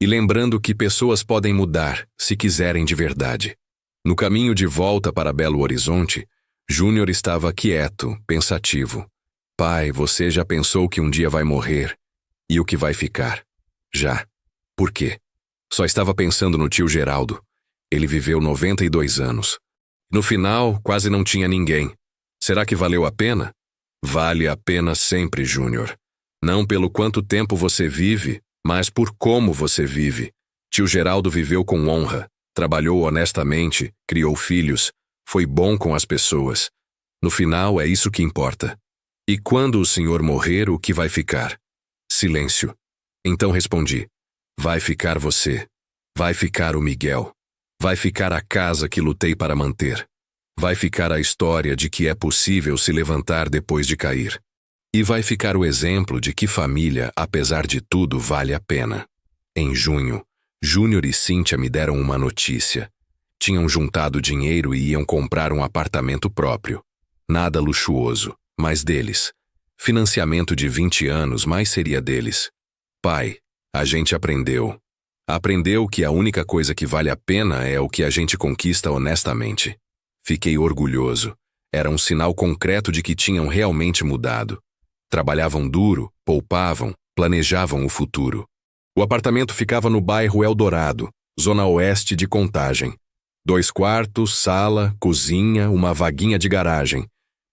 E lembrando que pessoas podem mudar, se quiserem de verdade. No caminho de volta para Belo Horizonte, Júnior estava quieto, pensativo. Pai, você já pensou que um dia vai morrer? E o que vai ficar? Já. Por quê? Só estava pensando no tio Geraldo. Ele viveu 92 anos. No final, quase não tinha ninguém. Será que valeu a pena? Vale a pena sempre, Júnior. Não pelo quanto tempo você vive, mas por como você vive. Tio Geraldo viveu com honra, trabalhou honestamente, criou filhos, foi bom com as pessoas. No final, é isso que importa. E quando o senhor morrer, o que vai ficar? Silêncio. Então respondi: vai ficar você. Vai ficar o Miguel. Vai ficar a casa que lutei para manter. Vai ficar a história de que é possível se levantar depois de cair. E vai ficar o exemplo de que família, apesar de tudo, vale a pena. Em junho, Júnior e Cíntia me deram uma notícia. Tinham juntado dinheiro e iam comprar um apartamento próprio. Nada luxuoso, mas deles. Financiamento de 20 anos, mas seria deles. Pai, a gente aprendeu. Aprendeu que a única coisa que vale a pena é o que a gente conquista honestamente. Fiquei orgulhoso. Era um sinal concreto de que tinham realmente mudado. Trabalhavam duro, poupavam, planejavam o futuro. O apartamento ficava no bairro Eldorado, zona oeste de Contagem. 2 quartos, sala, cozinha, uma vaguinha de garagem.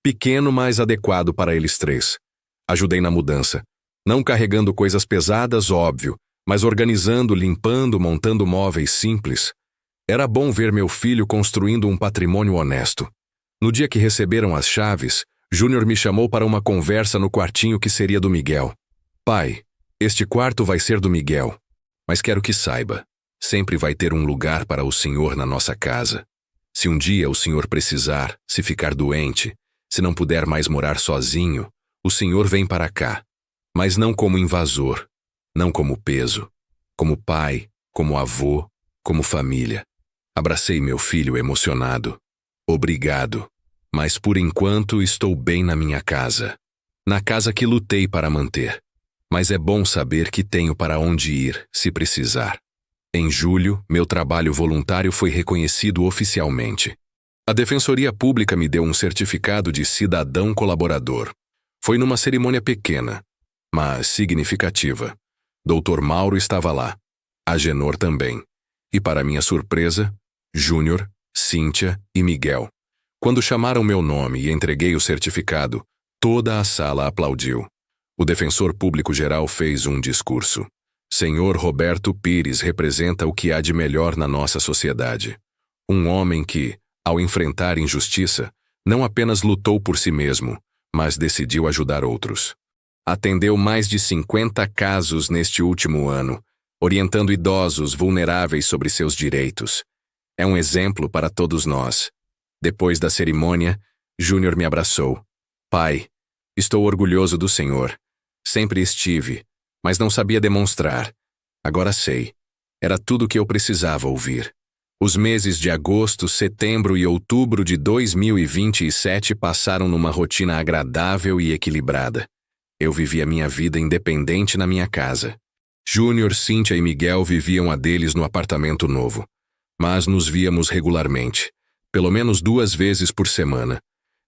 Pequeno, mas adequado para eles 3. Ajudei na mudança. Não carregando coisas pesadas, óbvio, mas organizando, limpando, montando móveis simples. Era bom ver meu filho construindo um patrimônio honesto. No dia que receberam as chaves, Júnior me chamou para uma conversa no quartinho que seria do Miguel. Pai, este quarto vai ser do Miguel, mas quero que saiba, sempre vai ter um lugar para o senhor na nossa casa. Se um dia o senhor precisar, se ficar doente, se não puder mais morar sozinho, o senhor vem para cá, mas não como invasor. Não como peso, como pai, como avô, como família. Abracei meu filho emocionado. Obrigado, mas por enquanto estou bem na minha casa. Na casa que lutei para manter. Mas é bom saber que tenho para onde ir, se precisar. Em julho, meu trabalho voluntário foi reconhecido oficialmente. A Defensoria Pública me deu um certificado de cidadão colaborador. Foi numa cerimônia pequena, mas significativa. Dr. Mauro estava lá. Agenor também. E para minha surpresa, Júnior, Cíntia e Miguel. Quando chamaram meu nome e entreguei o certificado, toda a sala aplaudiu. O defensor público-geral fez um discurso. Senhor Roberto Pires representa o que há de melhor na nossa sociedade. Um homem que, ao enfrentar injustiça, não apenas lutou por si mesmo, mas decidiu ajudar outros. Atendeu mais de 50 casos neste último ano, orientando idosos vulneráveis sobre seus direitos. É um exemplo para todos nós. Depois da cerimônia, Júnior me abraçou. Pai, estou orgulhoso do senhor. Sempre estive, mas não sabia demonstrar. Agora sei. Era tudo o que eu precisava ouvir. Os meses de agosto, setembro e outubro de 2027 passaram numa rotina agradável e equilibrada. Eu vivia minha vida independente na minha casa. Júnior, Cíntia e Miguel viviam a deles no apartamento novo. Mas nos víamos regularmente, pelo menos 2 vezes por semana.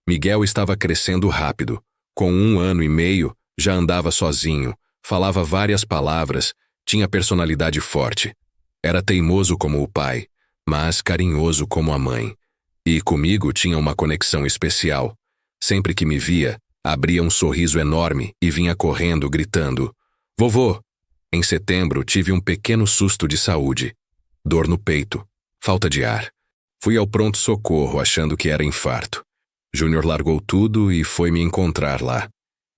Miguel estava crescendo rápido. Com 1 ano e meio, já andava sozinho, falava várias palavras, tinha personalidade forte. Era teimoso como o pai, mas carinhoso como a mãe. E comigo tinha uma conexão especial. Sempre que me via, abria um sorriso enorme e vinha correndo, gritando: Vovô! Em setembro, tive um pequeno susto de saúde. Dor no peito, falta de ar. Fui ao pronto-socorro achando que era infarto. Júnior largou tudo e foi me encontrar lá.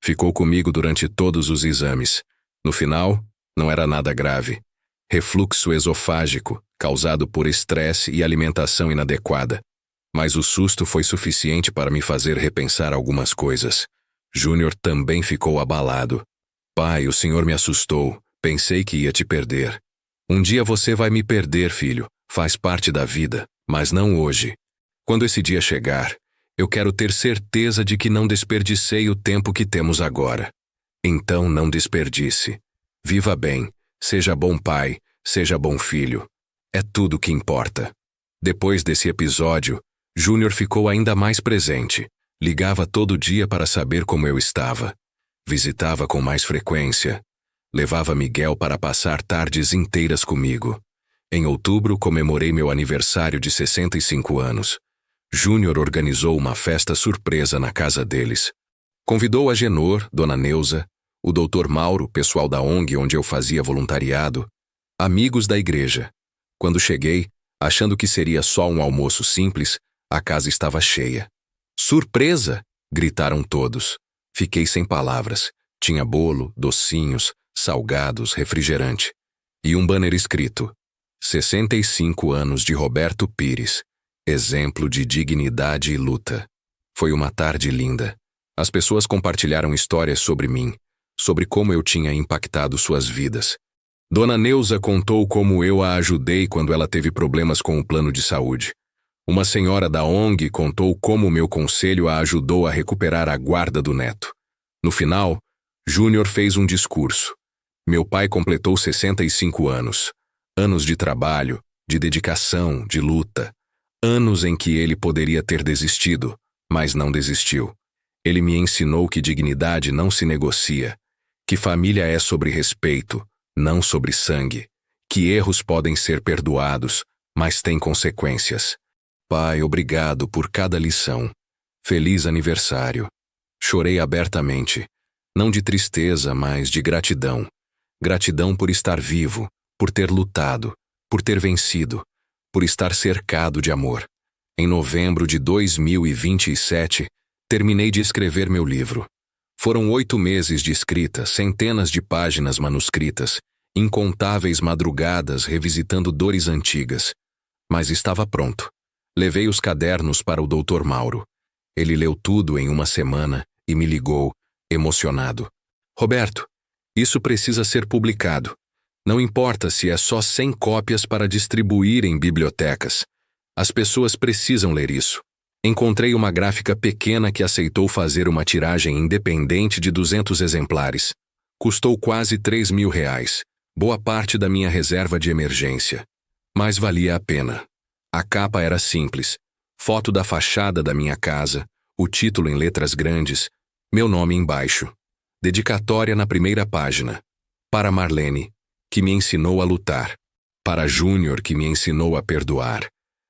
Ficou comigo durante todos os exames. No final, não era nada grave. Refluxo esofágico, causado por estresse e alimentação inadequada. Mas o susto foi suficiente para me fazer repensar algumas coisas. Júnior também ficou abalado. Pai, o senhor me assustou. Pensei que ia te perder. Um dia você vai me perder, filho. Faz parte da vida, mas não hoje. Quando esse dia chegar, eu quero ter certeza de que não desperdicei o tempo que temos agora. Então não desperdice. Viva bem, seja bom pai, seja bom filho. É tudo o que importa. Depois desse episódio, Júnior ficou ainda mais presente. Ligava todo dia para saber como eu estava. Visitava com mais frequência. Levava Miguel para passar tardes inteiras comigo. Em outubro, comemorei meu aniversário de 65 anos. Júnior organizou uma festa surpresa na casa deles. Convidou Agenor, Dona Neuza, o Dr. Mauro, pessoal da ONG onde eu fazia voluntariado, amigos da igreja. Quando cheguei, achando que seria só um almoço simples, a casa estava cheia. Surpresa! Gritaram todos. Fiquei sem palavras. Tinha bolo, docinhos, salgados, refrigerante. E um banner escrito: 65 anos de Roberto Pires. Exemplo de dignidade e luta. Foi uma tarde linda. As pessoas compartilharam histórias sobre mim, sobre como eu tinha impactado suas vidas. Dona Neuza contou como eu a ajudei quando ela teve problemas com o plano de saúde. Uma senhora da ONG contou como meu conselho a ajudou a recuperar a guarda do neto. No final, Júnior fez um discurso. Meu pai completou 65 anos. Anos de trabalho, de dedicação, de luta. Anos em que ele poderia ter desistido, mas não desistiu. Ele me ensinou que dignidade não se negocia, que família é sobre respeito, não sobre sangue, que erros podem ser perdoados, mas têm consequências. Pai, obrigado por cada lição. Feliz aniversário. Chorei abertamente, não de tristeza, mas de gratidão. Gratidão por estar vivo, por ter lutado, por ter vencido, por estar cercado de amor. Em novembro de 2027, terminei de escrever meu livro. Foram 8 meses de escrita, centenas de páginas manuscritas, incontáveis madrugadas revisitando dores antigas. Mas estava pronto. Levei os cadernos para o Dr. Mauro. Ele leu tudo em uma semana e me ligou, emocionado. Roberto, Isso precisa ser publicado. Não importa se é só 100 cópias para distribuir em bibliotecas. As pessoas precisam ler isso. Encontrei uma gráfica pequena que aceitou fazer uma tiragem independente de 200 exemplares. Custou quase R$ 3.000, boa parte da minha reserva de emergência. Mas valia a pena. A capa era simples. Foto da fachada da minha casa, o título em letras grandes, meu nome embaixo. Dedicatória na primeira página. Para Marlene, que me ensinou a lutar. Para Júnior, que me ensinou a perdoar.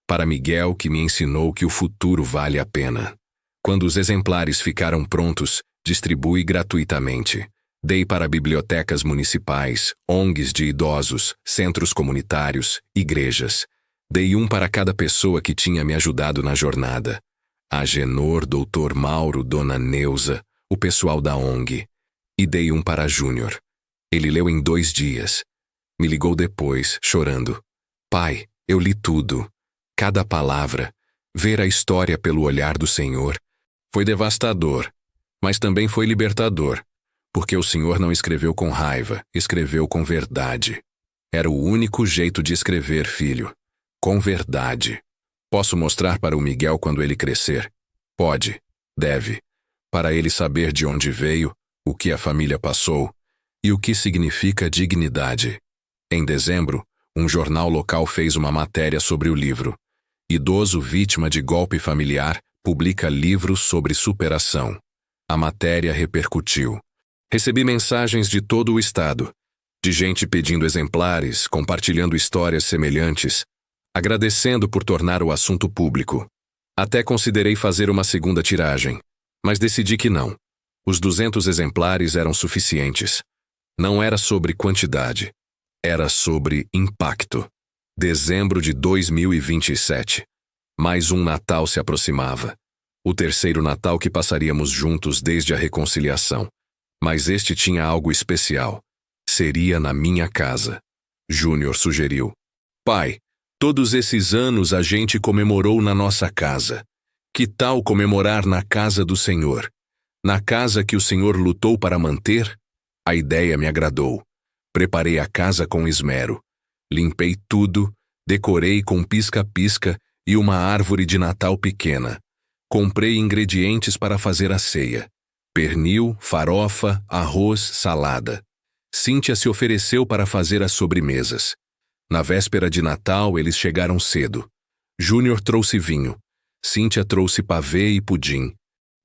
Para Miguel, que me ensinou que o futuro vale a pena. Quando os exemplares ficaram prontos, distribui gratuitamente. Dei para bibliotecas municipais, ONGs de idosos, centros comunitários, igrejas. Dei um para cada pessoa que tinha me ajudado na jornada. Agenor, Dr. Mauro, Dona Neuza, o pessoal da ONG. E dei um para Júnior. Ele leu em 2 dias. Me ligou depois, chorando. Pai, eu li tudo. Cada palavra. Ver a história pelo olhar do Senhor. Foi devastador, mas também foi libertador. Porque o Senhor não escreveu com raiva, escreveu com verdade. Era o único jeito de escrever, filho. Com verdade. Posso mostrar para o Miguel quando ele crescer? Pode, deve. Para ele saber de onde veio, o que a família passou e o que significa dignidade. Em dezembro, um jornal local fez uma matéria sobre o livro. Idoso vítima de golpe familiar publica livro sobre superação. A matéria repercutiu. Recebi mensagens de todo o estado, de gente pedindo exemplares, compartilhando histórias semelhantes, agradecendo por tornar o assunto público. Até considerei fazer uma segunda tiragem, mas decidi que não. Os 200 exemplares eram suficientes. Não era sobre quantidade, era sobre impacto. Dezembro de 2027. Mais um Natal se aproximava. O terceiro Natal que passaríamos juntos desde a reconciliação. Mas este tinha algo especial. Seria na minha casa. Júnior sugeriu. Pai, todos esses anos a gente comemorou na nossa casa. Que tal comemorar na casa do Senhor? Na casa que o Senhor lutou para manter? A ideia me agradou. Preparei a casa com esmero. Limpei tudo, decorei com pisca-pisca e uma árvore de Natal pequena. Comprei ingredientes para fazer a ceia. Pernil, farofa, arroz, salada. Cíntia se ofereceu para fazer as sobremesas. Na véspera de Natal, eles chegaram cedo. Júnior trouxe vinho. Cíntia trouxe pavê e pudim.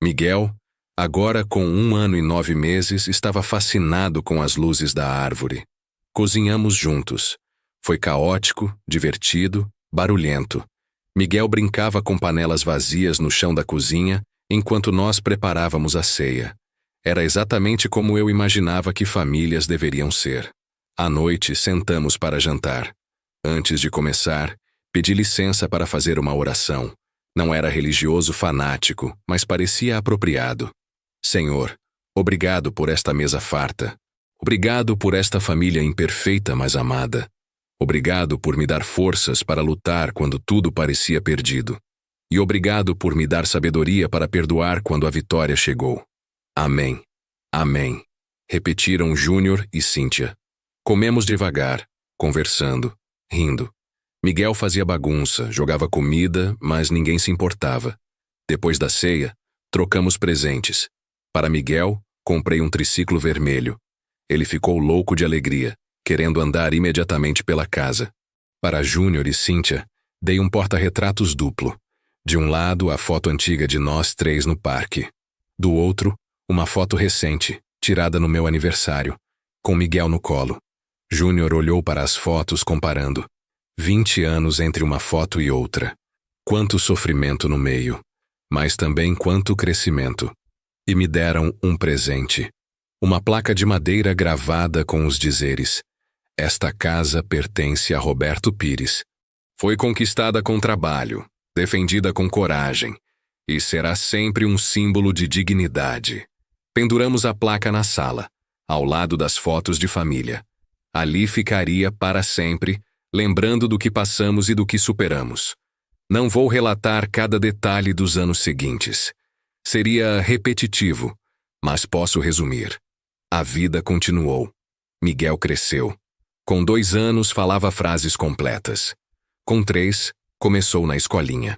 Miguel, agora com 1 ano e 9 meses, estava fascinado com as luzes da árvore. Cozinhamos juntos. Foi caótico, divertido, barulhento. Miguel brincava com panelas vazias no chão da cozinha, enquanto nós preparávamos a ceia. Era exatamente como eu imaginava que famílias deveriam ser. À noite, sentamos para jantar. Antes de começar, pedi licença para fazer uma oração. Não era religioso fanático, mas parecia apropriado. Senhor, obrigado por esta mesa farta. Obrigado por esta família imperfeita, mas amada. Obrigado por me dar forças para lutar quando tudo parecia perdido. E obrigado por me dar sabedoria para perdoar quando a vitória chegou. Amém. Amém. Repetiram Júnior e Cíntia. Comemos devagar, conversando, rindo. Miguel fazia bagunça, jogava comida, mas ninguém se importava. Depois da ceia, trocamos presentes. Para Miguel, comprei um triciclo vermelho. Ele ficou louco de alegria, querendo andar imediatamente pela casa. Para Júnior e Cíntia, dei um porta-retratos duplo. De um lado, a foto antiga de nós 3 no parque. Do outro, uma foto recente, tirada no meu aniversário, com Miguel no colo. Júnior olhou para as fotos comparando. 20 anos entre uma foto e outra. Quanto sofrimento no meio, mas também quanto crescimento. E me deram um presente. Uma placa de madeira gravada com os dizeres: esta casa pertence a Roberto Pires. Foi conquistada com trabalho, defendida com coragem, e será sempre um símbolo de dignidade. Penduramos a placa na sala, ao lado das fotos de família. Ali ficaria para sempre, lembrando do que passamos e do que superamos. Não vou relatar cada detalhe dos anos seguintes. Seria repetitivo, mas posso resumir. A vida continuou. Miguel cresceu. Com 2 anos, falava frases completas. Com 3, começou na escolinha.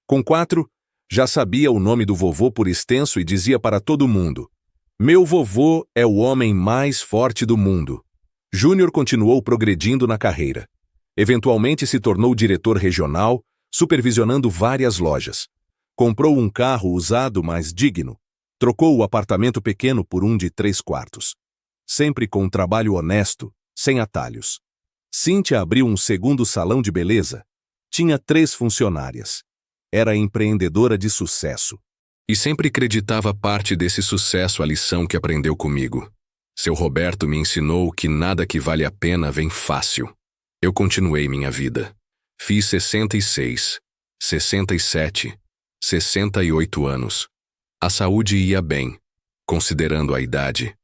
Com 4, já sabia o nome do vovô por extenso e dizia para todo mundo: "Meu vovô é o homem mais forte do mundo." Júnior continuou progredindo na carreira. Eventualmente se tornou diretor regional, supervisionando várias lojas. Comprou um carro usado, mas digno. Trocou o apartamento pequeno por um de 3 quartos. Sempre com um trabalho honesto, sem atalhos. Cíntia abriu um segundo salão de beleza. Tinha 3 funcionárias. Era empreendedora de sucesso. E sempre acreditava parte desse sucesso a lição que aprendeu comigo. Seu Roberto me ensinou que nada que vale a pena vem fácil. Eu continuei minha vida. Fiz 66, 67, 68 anos. A saúde ia bem, considerando a idade.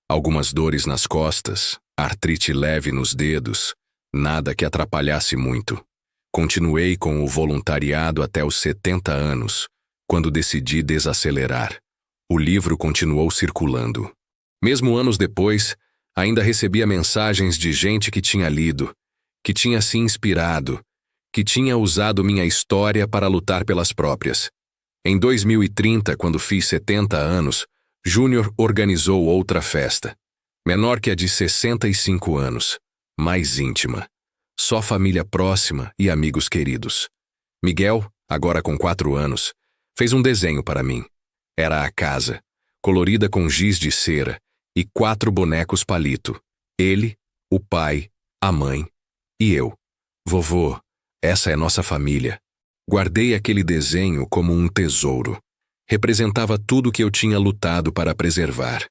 Algumas dores nas costas, artrite leve nos dedos, nada que atrapalhasse muito. Continuei com o voluntariado até os 70 anos, quando decidi desacelerar. O livro continuou circulando. Mesmo anos depois, ainda recebia mensagens de gente que tinha lido, que tinha se inspirado, que tinha usado minha história para lutar pelas próprias. Em 2030, quando fiz 70 anos, Júnior organizou outra festa. Menor que a de 65 anos, mais íntima. Só família próxima e amigos queridos. Miguel, agora com 4 anos, fez um desenho para mim. Era a casa, colorida com giz de cera, e 4 bonecos palito. Ele, o pai, a mãe e eu. Vovô, essa é nossa família. Guardei aquele desenho como um tesouro. Representava tudo que eu tinha lutado para preservar.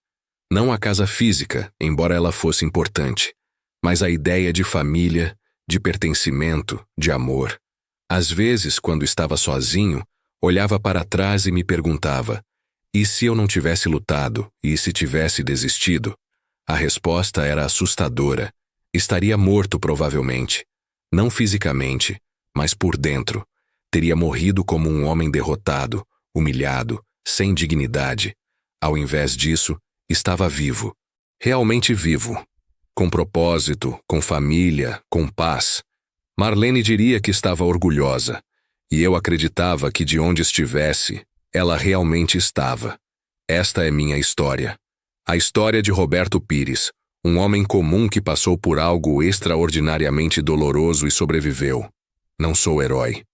Não a casa física, embora ela fosse importante, mas a ideia de família, de pertencimento, de amor. Às vezes, quando estava sozinho, olhava para trás e me perguntava: e se eu não tivesse lutado, e se tivesse desistido? A resposta era assustadora. Estaria morto provavelmente. Não fisicamente, mas por dentro. Teria morrido como um homem derrotado, humilhado, sem dignidade. Ao invés disso, estava vivo. Realmente vivo. Com propósito, com família, com paz. Marlene diria que estava orgulhosa. E eu acreditava que de onde estivesse, ela realmente estava. Esta é minha história. A história de Roberto Pires, um homem comum que passou por algo extraordinariamente doloroso e sobreviveu. Não sou herói.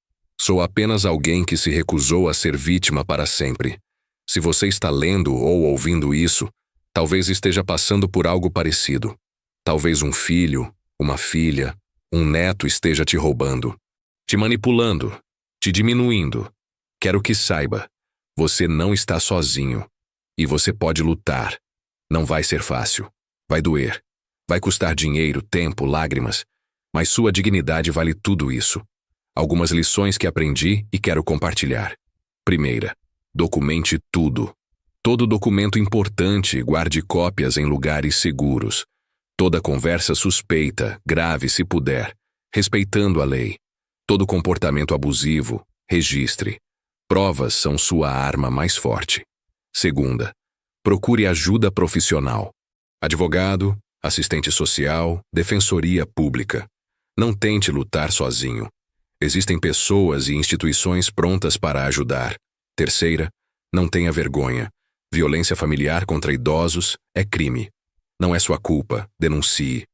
Sou apenas alguém que se recusou a ser vítima para sempre. Se você está lendo ou ouvindo isso, talvez esteja passando por algo parecido. Talvez um filho, uma filha, um neto esteja te roubando, te manipulando, te diminuindo. Quero que saiba, você não está sozinho. E você pode lutar. Não vai ser fácil. Vai doer. Vai custar dinheiro, tempo, lágrimas. Mas sua dignidade vale tudo isso. Algumas lições que aprendi e quero compartilhar. Primeira, documente tudo. Todo documento importante, guarde cópias em lugares seguros. Toda conversa suspeita, grave se puder, respeitando a lei. Todo comportamento abusivo, registre. Provas são sua arma mais forte. Segunda, procure ajuda profissional. Advogado, assistente social, defensoria pública. Não tente lutar sozinho. Existem pessoas e instituições prontas para ajudar. Terceira, não tenha vergonha. Violência familiar contra idosos é crime. Não é sua culpa, denuncie.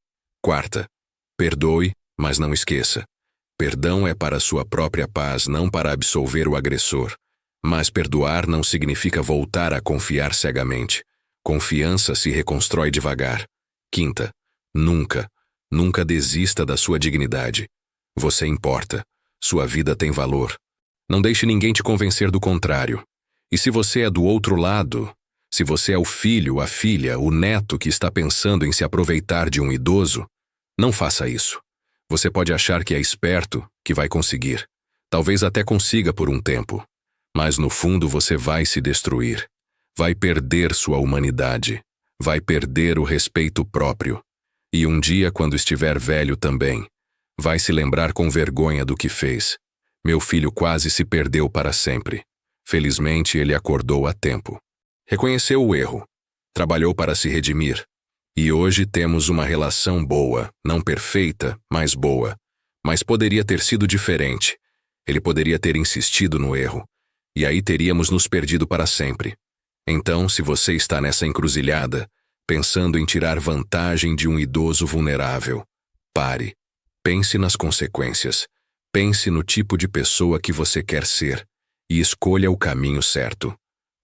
Quarta, perdoe, mas não esqueça. Perdão é para sua própria paz, não para absolver o agressor. Mas perdoar não significa voltar a confiar cegamente. Confiança se reconstrói devagar. Quinta, nunca desista da sua dignidade. Você importa. Sua vida tem valor. Não deixe ninguém te convencer do contrário. E se você é do outro lado, se você é o filho, a filha, o neto que está pensando em se aproveitar de um idoso, não faça isso. Você pode achar que é esperto, que vai conseguir. Talvez até consiga por um tempo. Mas no fundo você vai se destruir. Vai perder sua humanidade. Vai perder o respeito próprio. E um dia, quando estiver velho também, vai se lembrar com vergonha do que fez. Meu filho quase se perdeu para sempre. Felizmente, ele acordou a tempo. Reconheceu o erro. trabalhou para se redimir. E hoje temos uma relação boa, não perfeita, mas boa. Mas poderia ter sido diferente. Ele poderia ter insistido no erro. E aí teríamos nos perdido para sempre. Então, se você está nessa encruzilhada, pensando em tirar vantagem de um idoso vulnerável, pare. Pense nas consequências. Pense no tipo de pessoa que você quer ser e escolha o caminho certo.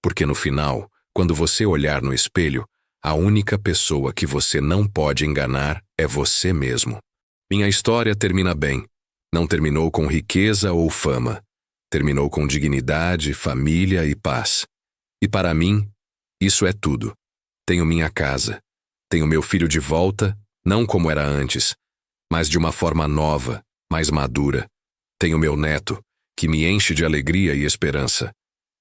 Porque no final, quando você olhar no espelho, a única pessoa que você não pode enganar é você mesmo. Minha história termina bem. Não terminou com riqueza ou fama. Terminou com dignidade, família e paz. E para mim, isso é tudo. Tenho minha casa. Tenho meu filho de volta, não como era antes, mas de uma forma nova, mais madura. Tenho meu neto, que me enche de alegria e esperança.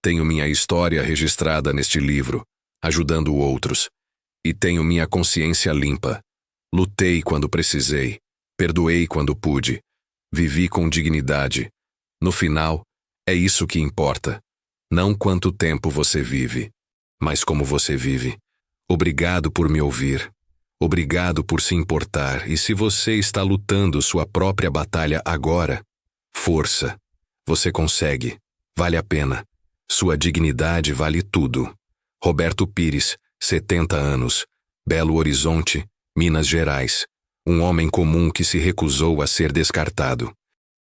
Tenho minha história registrada neste livro, ajudando outros. E tenho minha consciência limpa. Lutei quando precisei, perdoei quando pude, vivi com dignidade. No final, é isso que importa. Não quanto tempo você vive, mas como você vive. Obrigado por me ouvir. Obrigado por se importar. E se você está lutando sua própria batalha agora, força. Você consegue. Vale a pena. Sua dignidade vale tudo. Roberto Pires, 70 anos. Belo Horizonte, Minas Gerais. Um homem comum que se recusou a ser descartado.